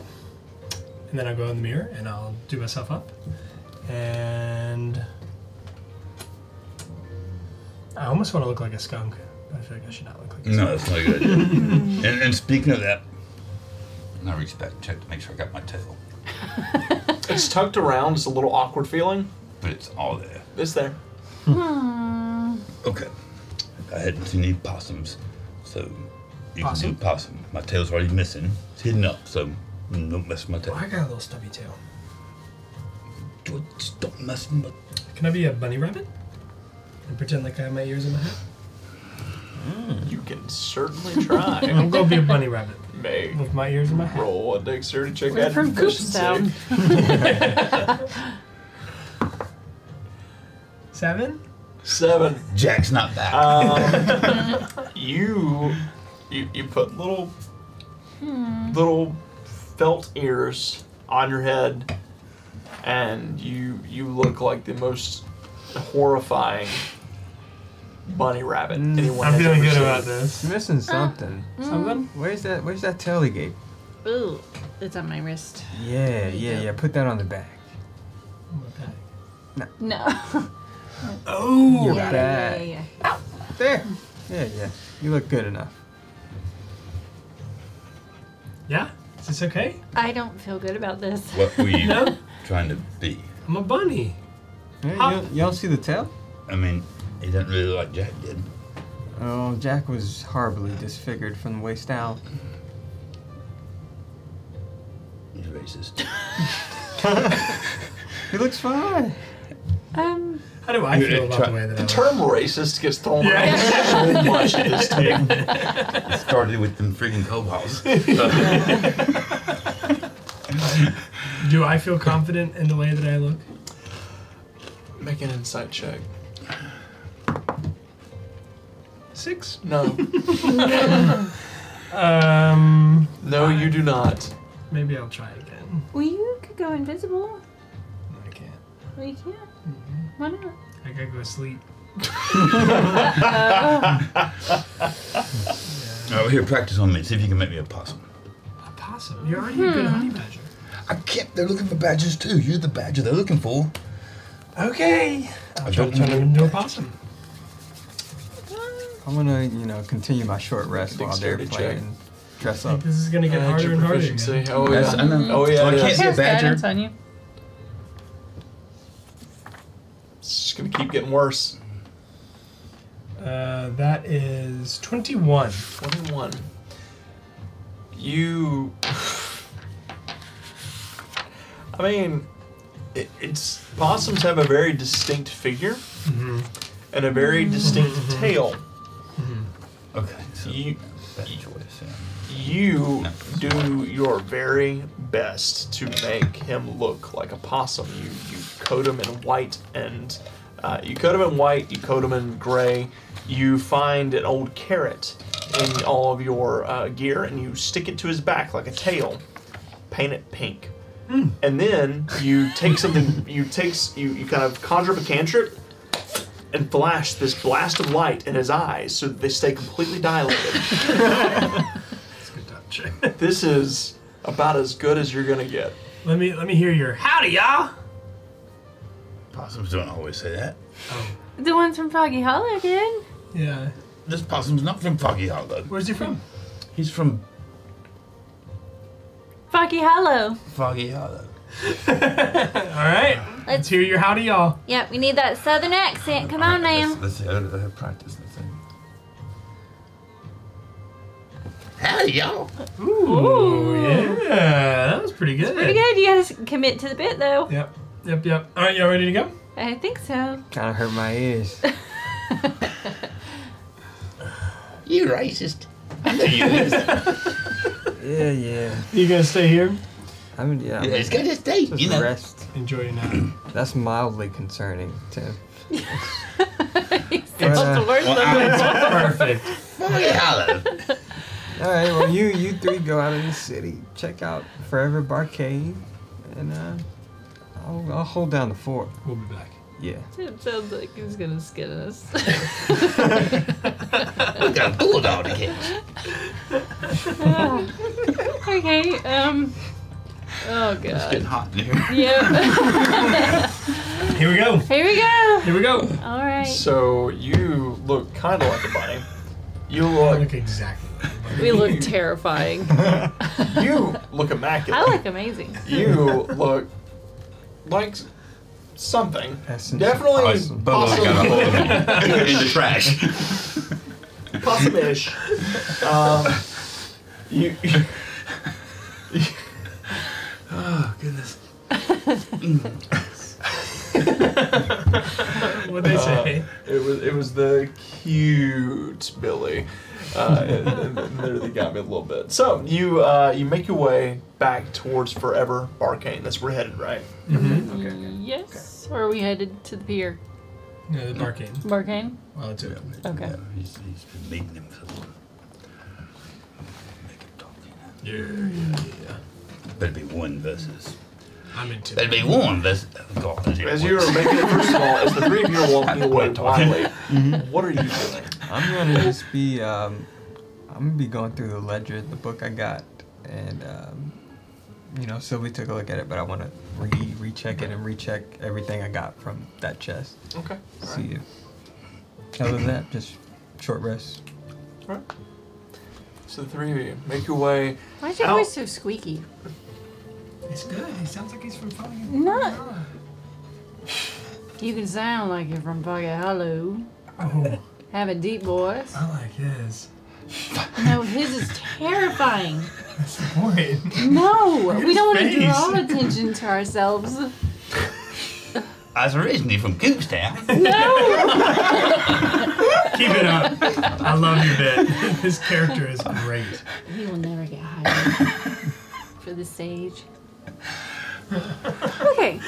Speaker 7: And then I'll go in the mirror and I'll do myself up. And I almost want to look like a skunk, but I feel like I should not look like a skunk.
Speaker 5: No, that's not a good idea. and speaking of that, I reached back and checked to make sure I got my tail.
Speaker 1: It's tucked around. It's a little awkward feeling.
Speaker 5: But it's all there.
Speaker 1: It's there.
Speaker 8: Hmm.
Speaker 5: Okay. I hadn't seen any possums, so you
Speaker 7: Possum?
Speaker 5: can do possum. My tail's already missing. It's hidden up, so don't mess with my tail.
Speaker 7: Oh, I got a little stubby tail.
Speaker 5: Just don't mess with my.
Speaker 7: Can I be a bunny rabbit? And pretend like I have my ears in my head?
Speaker 1: You can certainly try.
Speaker 7: I'm gonna be a bunny rabbit
Speaker 1: May
Speaker 7: with my ears in my head.
Speaker 1: roll a dexterity check
Speaker 8: We're
Speaker 1: at
Speaker 8: from
Speaker 1: proficiency.
Speaker 8: Coopstown.
Speaker 7: 7?
Speaker 1: 7.
Speaker 5: Jack's not back.
Speaker 1: You put little felt ears on your head, and you look like the most horrifying bunny rabbit anyone
Speaker 7: I'm
Speaker 1: has
Speaker 7: feeling
Speaker 1: ever
Speaker 7: good
Speaker 1: seen.
Speaker 7: about this.
Speaker 2: You're missing something.
Speaker 7: Something?
Speaker 2: Where's that tail gape?
Speaker 8: Ooh, it's on my wrist.
Speaker 2: Yeah. Put that on the back.
Speaker 8: No.
Speaker 7: Oh!
Speaker 2: Your
Speaker 8: Yeah,
Speaker 2: back.
Speaker 8: yeah.
Speaker 2: There. Yeah. You look good enough.
Speaker 7: Yeah? Is this okay?
Speaker 8: I don't feel good about this.
Speaker 5: What were you
Speaker 7: No?
Speaker 5: trying to be?
Speaker 7: I'm a bunny.
Speaker 2: Yeah, you don't see the tail?
Speaker 5: I mean, he doesn't really like Jack, did he?
Speaker 2: Oh, Jack was horribly disfigured from the waist down.
Speaker 5: He's racist.
Speaker 2: He looks fine.
Speaker 7: How do I feel about the way that I
Speaker 1: The
Speaker 7: look?
Speaker 1: term racist gets thrown around so much at this table.
Speaker 5: It started with them freaking cobalts.
Speaker 7: Do I feel confident in the way that I look?
Speaker 1: Make an insight check.
Speaker 7: 6?
Speaker 1: No. No, you do not.
Speaker 7: Maybe I'll try again.
Speaker 8: Well, you could go invisible.
Speaker 7: No, I can't.
Speaker 8: Well, you can't. Why not?
Speaker 7: I gotta go to sleep.
Speaker 5: Oh, here, practice on me. See if you can make me a possum.
Speaker 7: A possum? You're already a good honey badger.
Speaker 5: They're looking for badgers too. You're the badger they're looking for.
Speaker 7: Okay. I'll
Speaker 5: I
Speaker 7: try
Speaker 5: don't
Speaker 7: to turn him into a possum.
Speaker 2: I'm gonna, continue my short rest while they're
Speaker 1: Dexterity
Speaker 2: playing.
Speaker 1: check.
Speaker 2: Dress
Speaker 7: I think
Speaker 2: up.
Speaker 7: this is gonna get
Speaker 1: Add
Speaker 7: harder
Speaker 1: your
Speaker 7: and harder.
Speaker 1: proficiency.
Speaker 7: Again.
Speaker 1: Oh
Speaker 5: Yes,
Speaker 1: yeah.
Speaker 5: I know.
Speaker 1: Oh yeah.
Speaker 5: So I
Speaker 1: it
Speaker 5: can't
Speaker 1: is.
Speaker 5: see a
Speaker 3: Cast
Speaker 5: badger.
Speaker 3: guidance on you.
Speaker 1: It's just gonna keep getting worse.
Speaker 7: That is 21.
Speaker 1: 21. You. I mean, it's possums have a very distinct figure and a very distinct tail.
Speaker 5: Okay, so
Speaker 1: You-
Speaker 5: bad choice. Yeah.
Speaker 1: You do your very best to make him look like a possum. You coat him in white and you coat him in white. You coat him in gray. You find an old carrot in all of your gear and you stick it to his back like a tail. Paint it pink. And then you take something. You kind of conjure up a cantrip and flash this blast of light in his eyes so that they stay completely dilated.
Speaker 7: That's a good touch.
Speaker 1: This is about as good as you're gonna get.
Speaker 7: Let me hear your howdy, y'all.
Speaker 5: Possums don't always say that.
Speaker 8: The ones from Foggy Hollow did.
Speaker 7: Yeah.
Speaker 5: This possum's not from Foggy Hollow.
Speaker 7: Where's he from?
Speaker 5: He's from
Speaker 8: Foggy Hollow.
Speaker 5: Foggy Hollow.
Speaker 7: All right. Let's hear your howdy, y'all.
Speaker 8: Yep, we need that southern accent. Come on now.
Speaker 5: Let's practice this thing. Howdy, y'all.
Speaker 7: Ooh, yeah. That was pretty good.
Speaker 8: Pretty good. You gotta commit to the bit though.
Speaker 7: Yep. All right, y'all ready to go?
Speaker 8: I think so.
Speaker 2: Kind of hurt my ears.
Speaker 5: You racist. I know you is.
Speaker 2: Yeah.
Speaker 7: You gonna stay here?
Speaker 2: Yeah.
Speaker 5: It's got to stay,
Speaker 2: Just
Speaker 5: you know.
Speaker 2: rest.
Speaker 7: Enjoy your nap.
Speaker 2: That's mildly concerning, Tim.
Speaker 8: He sounds the worst of
Speaker 7: It's perfect.
Speaker 5: Foggy Hollow.
Speaker 2: All right. Well, you three go out in the city, check out Forever Barcade, and I'll hold down the fort.
Speaker 7: We'll be back.
Speaker 2: Yeah.
Speaker 3: It sounds like he's gonna skin us.
Speaker 5: We got a bulldog to catch.
Speaker 3: Okay, oh
Speaker 5: It's
Speaker 3: god.
Speaker 5: getting hot in here.
Speaker 3: Yep.
Speaker 7: Here we go.
Speaker 8: Here we go.
Speaker 7: Here we go.
Speaker 8: All right.
Speaker 1: So you look kind of like a bunny. You
Speaker 7: I
Speaker 1: look.
Speaker 7: look exactly.
Speaker 3: We look terrifying.
Speaker 1: You look immaculate.
Speaker 8: I look amazing.
Speaker 1: You look like something.
Speaker 2: Essence
Speaker 1: Definitely
Speaker 2: awesome.
Speaker 5: Bubba got a hold of him in the trash.
Speaker 1: possum-ish. You.
Speaker 5: Oh, goodness.
Speaker 7: What'd they say?
Speaker 1: It was the cute Billy. And literally got me a little bit. So you make your way back towards Forever Barcane. That's where we're headed, right?
Speaker 3: Yes. Or are we headed to the pier?
Speaker 7: Yeah, the Barcane.
Speaker 3: Barcane?
Speaker 7: Well, it's open.
Speaker 3: Okay.
Speaker 5: Yeah, he's been meeting him for a while. Make him talk, you know.
Speaker 7: Yeah.
Speaker 5: Better be one versus.
Speaker 7: I'm into
Speaker 5: Better
Speaker 7: it.
Speaker 5: be one versus. God,
Speaker 1: As you are making it, first of all, as the three of you are walking away wildly, what are you doing?
Speaker 2: I'm gonna just be I'm gonna be going through the ledger, the book I got, and Sylvie took a look at it, but I want to recheck it and recheck everything I got from that chest.
Speaker 1: Okay.
Speaker 2: See if other than that, just short rest.
Speaker 1: All right. So the three of you make your way.
Speaker 8: Why is your
Speaker 1: Ow.
Speaker 8: voice so squeaky?
Speaker 7: It's good. He sounds like he's from Foggy.
Speaker 8: No. You can sound like you're from Foggy Hollow.
Speaker 7: Oh,
Speaker 8: Have a deep voice.
Speaker 7: I like his.
Speaker 8: No, his is terrifying.
Speaker 7: That's the point.
Speaker 8: No, we don't want to
Speaker 7: face.
Speaker 8: draw attention to ourselves.
Speaker 5: I was originally from Coopstown.
Speaker 7: Keep it up. I love your bit. His character is great.
Speaker 8: He will never get hired for the stage. Okay.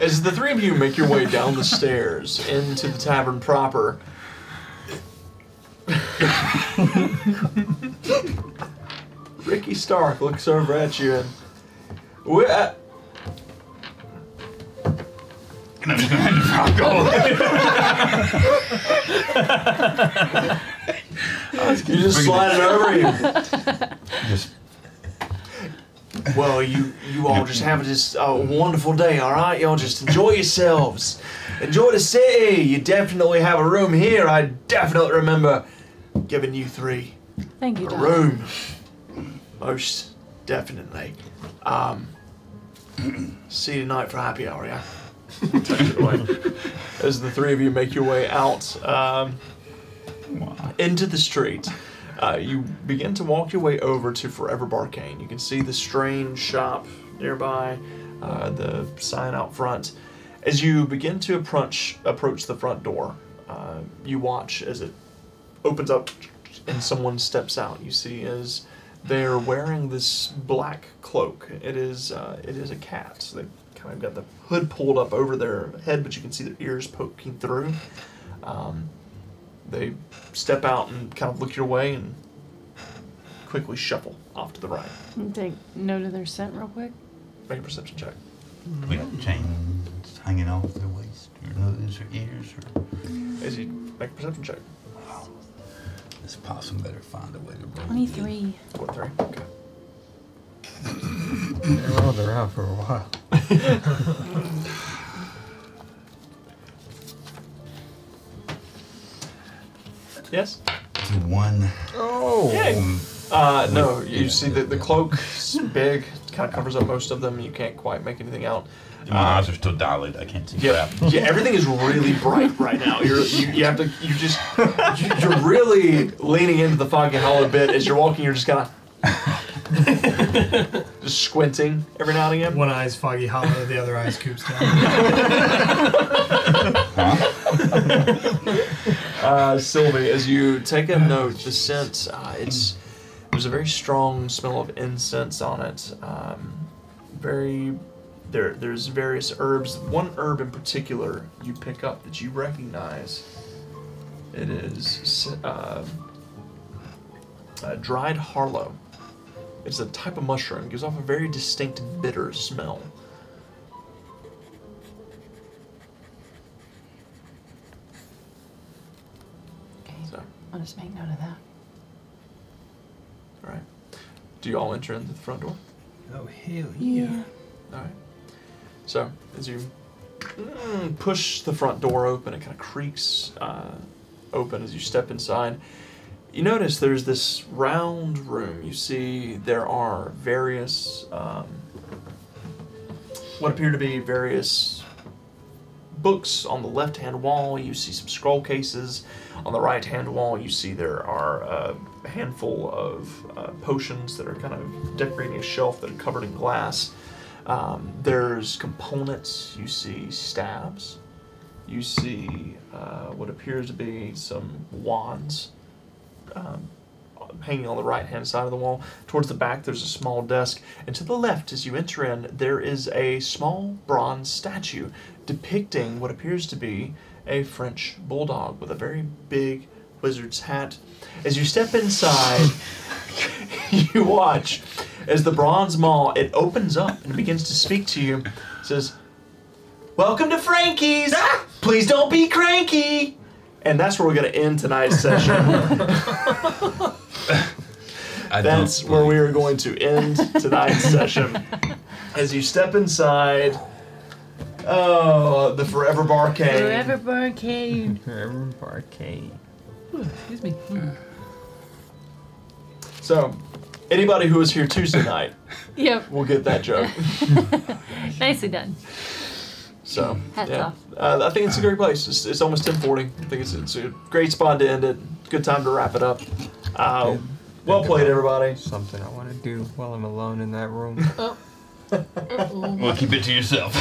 Speaker 6: As the three of you make your way down the stairs into the tavern proper, Ricky Stark looks over at you and we're at.
Speaker 5: And I'm just gonna have to go.
Speaker 6: You just slide it over you.
Speaker 5: Just
Speaker 6: Well, you all just have just a wonderful day, all right? Y'all just enjoy yourselves. Enjoy the city. You definitely have a room here. I definitely remember giving you three
Speaker 8: Thank you,
Speaker 6: a
Speaker 8: Doc.
Speaker 6: room. Most definitely. See you tonight for happy hour, yeah? Takes it away. As the three of you make your way out into the street, you begin to walk your way over to Forever Barcane. You can see the strange shop nearby, the sign out front. As you begin to approach the front door, you watch as it opens up and someone steps out. You see as they're wearing this black cloak. It is a cat. They kind of got the hood pulled up over their head, but you can see their ears poking through. They step out and kind of look your way and quickly shuffle off to the right.
Speaker 8: Take note of their scent real quick.
Speaker 6: Make a perception check.
Speaker 5: we got chains hanging off their waist, or nose, or ears, or.
Speaker 6: As you make a perception check.
Speaker 5: This possum better find a way to roll.
Speaker 8: 23.
Speaker 6: 23. Okay.
Speaker 2: They rolled around for a while.
Speaker 6: Yes?
Speaker 5: To one.
Speaker 2: Oh!
Speaker 6: No, you see that the cloak's big, kind of covers up most of them. You can't quite make anything out.
Speaker 5: My eyes are still dilated. I can't see
Speaker 6: Yeah,
Speaker 5: crap.
Speaker 6: yeah, everything is really bright right now. You're really leaning into the foggy hollow bit as you're walking. You're just kind of just squinting every now and again.
Speaker 7: One eye's foggy hollow, the other eye's coops down.
Speaker 6: Sylvie, as you take a note, the scent, there's a very strong smell of incense on it. There's various herbs. One herb in particular you pick up that you recognize. It is dried harlow. It's a type of mushroom. It gives off a very distinct bitter smell.
Speaker 8: Okay,
Speaker 6: So,
Speaker 8: I'll just make note of that.
Speaker 6: all right. Do you all enter into the front door?
Speaker 7: Oh, hell
Speaker 8: Yeah.
Speaker 6: All right. So, as you push the front door open, it kind of creaks open as you step inside. You notice there's this round room. You see there are various, what appear to be various books on the left-hand wall. You see some scroll cases. On the right-hand wall, you see there are a handful of potions that are kind of decorating a shelf that are covered in glass. There's components. You see stabs. You see what appears to be some wands hanging on the right-hand side of the wall. Towards the back, there's a small desk. And to the left, as you enter in, there is a small bronze statue depicting what appears to be a French bulldog with a very big wizard's hat. As you step inside, you watch as the bronze maw, it opens up and begins to speak to you. It says, "Welcome to Frankie's! Please don't be cranky!" And that's where we're going to end tonight's session. That's where we are going to end tonight's session. As you step inside, the Forever Barcade.
Speaker 8: Forever Barcade.
Speaker 2: Forever Barcade.
Speaker 8: Excuse me.
Speaker 6: So, anybody who was here Tuesday night
Speaker 8: Yep.
Speaker 6: will get that joke.
Speaker 8: Nicely done.
Speaker 6: So,
Speaker 8: Hats
Speaker 6: yeah.
Speaker 8: off.
Speaker 6: I think it's a great place. It's almost 10:40. I think it's a great spot to end it. Good time to wrap it up. Well played, everybody.
Speaker 2: Something I want to do while I'm alone in that room.
Speaker 5: Well, keep it to yourself.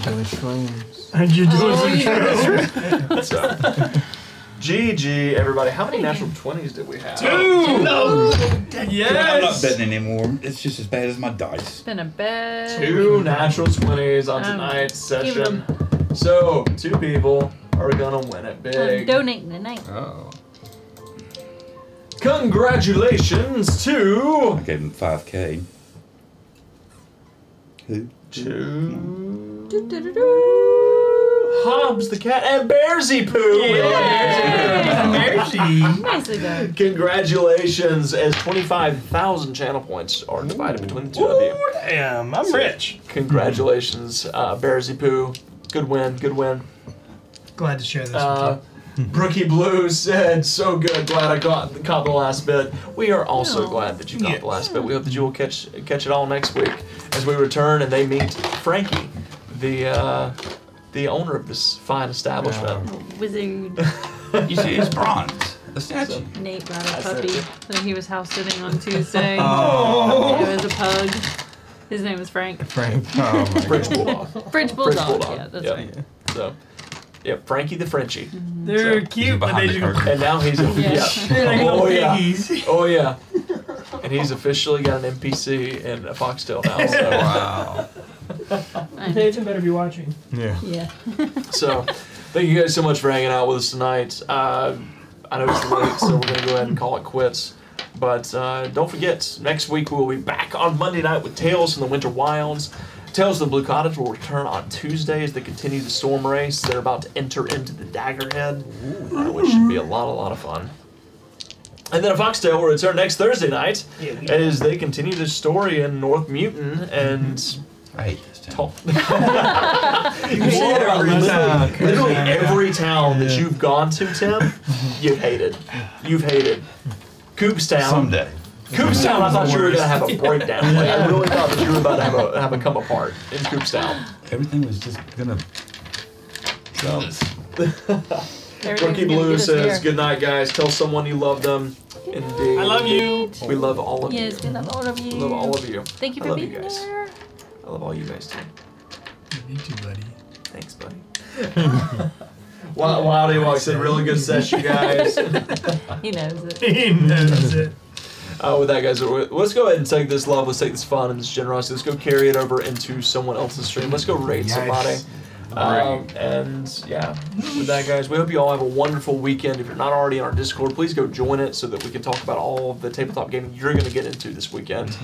Speaker 2: Doing shrooms.
Speaker 7: And you're doing some shrooms.
Speaker 1: So, GG, everybody. How many natural 20s did we have?
Speaker 5: 2! No!
Speaker 7: Yes.
Speaker 5: I'm not betting anymore. It's just as bad as my dice.
Speaker 3: It's been a bad.
Speaker 1: 2 natural 20s on tonight's session. So, 2 people are gonna win it
Speaker 3: I'm
Speaker 1: big.
Speaker 3: donating tonight.
Speaker 2: Oh.
Speaker 1: Congratulations to
Speaker 5: I gave him 5K. Who?
Speaker 1: Hobbs the cat and Bearsy Poo.
Speaker 3: Nicely done.
Speaker 1: Congratulations, as 25,000 channel points are divided between the 2 of you.
Speaker 7: Damn, I'm rich.
Speaker 1: Congratulations, Bearsy Poo. Good win, good win.
Speaker 7: Glad to share this with
Speaker 1: Brookie Blue said, so good, glad I caught the last bit. We are also glad that you caught the last bit. We hope that you will catch it all next week as we return and they meet Frankie, the owner of this fine establishment.
Speaker 3: Wizard.
Speaker 5: You see, it's bronze. The statue.
Speaker 3: Nate brought a
Speaker 1: That's
Speaker 3: puppy
Speaker 1: it.
Speaker 3: that he was house sitting on Tuesday.
Speaker 2: Oh.
Speaker 3: It was a pug. His name was Frank.
Speaker 2: Frank. Oh my
Speaker 1: French
Speaker 2: God.
Speaker 1: Bulldog.
Speaker 3: French Bulldog.
Speaker 1: Bulldog.
Speaker 3: Yeah, that's
Speaker 1: Yep.
Speaker 3: right.
Speaker 1: So, yeah, Frankie the Frenchie.
Speaker 7: They're
Speaker 1: So,
Speaker 7: cute, but
Speaker 5: behind
Speaker 7: they
Speaker 5: the
Speaker 7: just
Speaker 5: curtain.
Speaker 1: And now he's
Speaker 3: Yeah.
Speaker 7: they're like little
Speaker 1: Oh, yeah.
Speaker 7: piggies.
Speaker 1: Oh yeah. And he's officially got an NPC in a foxtail now. So,
Speaker 5: Wow.
Speaker 7: Nathan better be watching.
Speaker 2: Yeah.
Speaker 3: Yeah.
Speaker 1: so thank you guys so much for hanging out with us tonight. I know it's late, so we're gonna go ahead and call it quits. But don't forget, next week we will be back on Monday night with Tales from the Winter Wilds. Tales of the Blue Cottage will return on Tuesday as they continue the storm race. They're about to enter into the Daggerhead, which should be a lot of fun. And then a Foxtail will return next Thursday night as they continue the story in North Mutant and
Speaker 5: I hate this town.
Speaker 1: talk. Literally every town that you've gone to, Tim, you've hated. You've hated. Coopstown.
Speaker 5: Someday.
Speaker 1: Coopstown, I thought you were gonna have a breakdown. Like, I really thought that you were about to have a come apart in Coopstown.
Speaker 5: Everything was just gonna.
Speaker 1: So,
Speaker 3: Everything's
Speaker 1: Rookie
Speaker 3: gonna
Speaker 1: Blue
Speaker 3: get us
Speaker 1: says,
Speaker 3: there.
Speaker 1: "Good night, guys. Tell someone you love them. Indeed.
Speaker 7: I love you.
Speaker 1: We love all of you.
Speaker 3: Yes, we love all of you.
Speaker 1: We love all of you.
Speaker 3: Thank you
Speaker 1: I
Speaker 3: for
Speaker 1: love
Speaker 3: being
Speaker 1: you guys.
Speaker 3: there.
Speaker 1: I love all you guys too.
Speaker 7: You too, buddy.
Speaker 1: Thanks, buddy." Wildy Walk said, "Really good session, guys."
Speaker 3: He knows it.
Speaker 7: He knows it.
Speaker 1: With that, guys, let's go ahead and take this love, let's take this fun and this generosity, let's go carry it over into someone else's stream. Let's go raid somebody. And yeah, with that, guys, we hope you all have a wonderful weekend. If you're not already in our Discord, please go join it so that we can talk about all of the tabletop gaming you're going to get into this weekend,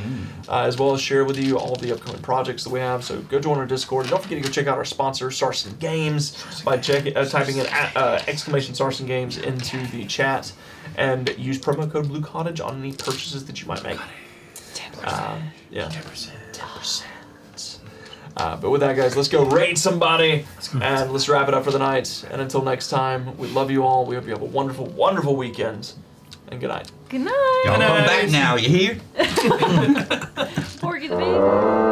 Speaker 1: as well as share with you all of the upcoming projects that we have. So go join our Discord. And don't forget to go check out our sponsor, Sarson Games, by typing in exclamation Sarson Games into the chat, and use promo code Blue Cottage on any purchases that you might make.
Speaker 3: 10%.
Speaker 1: Yeah. 10%. But with that, guys, let's go raid somebody and let's wrap it up for the night. And until next time, we love you all. We hope you have a wonderful, wonderful weekend. And good night.
Speaker 3: Good night.
Speaker 5: Y'all come back now, you hear?
Speaker 3: Porky the Baby.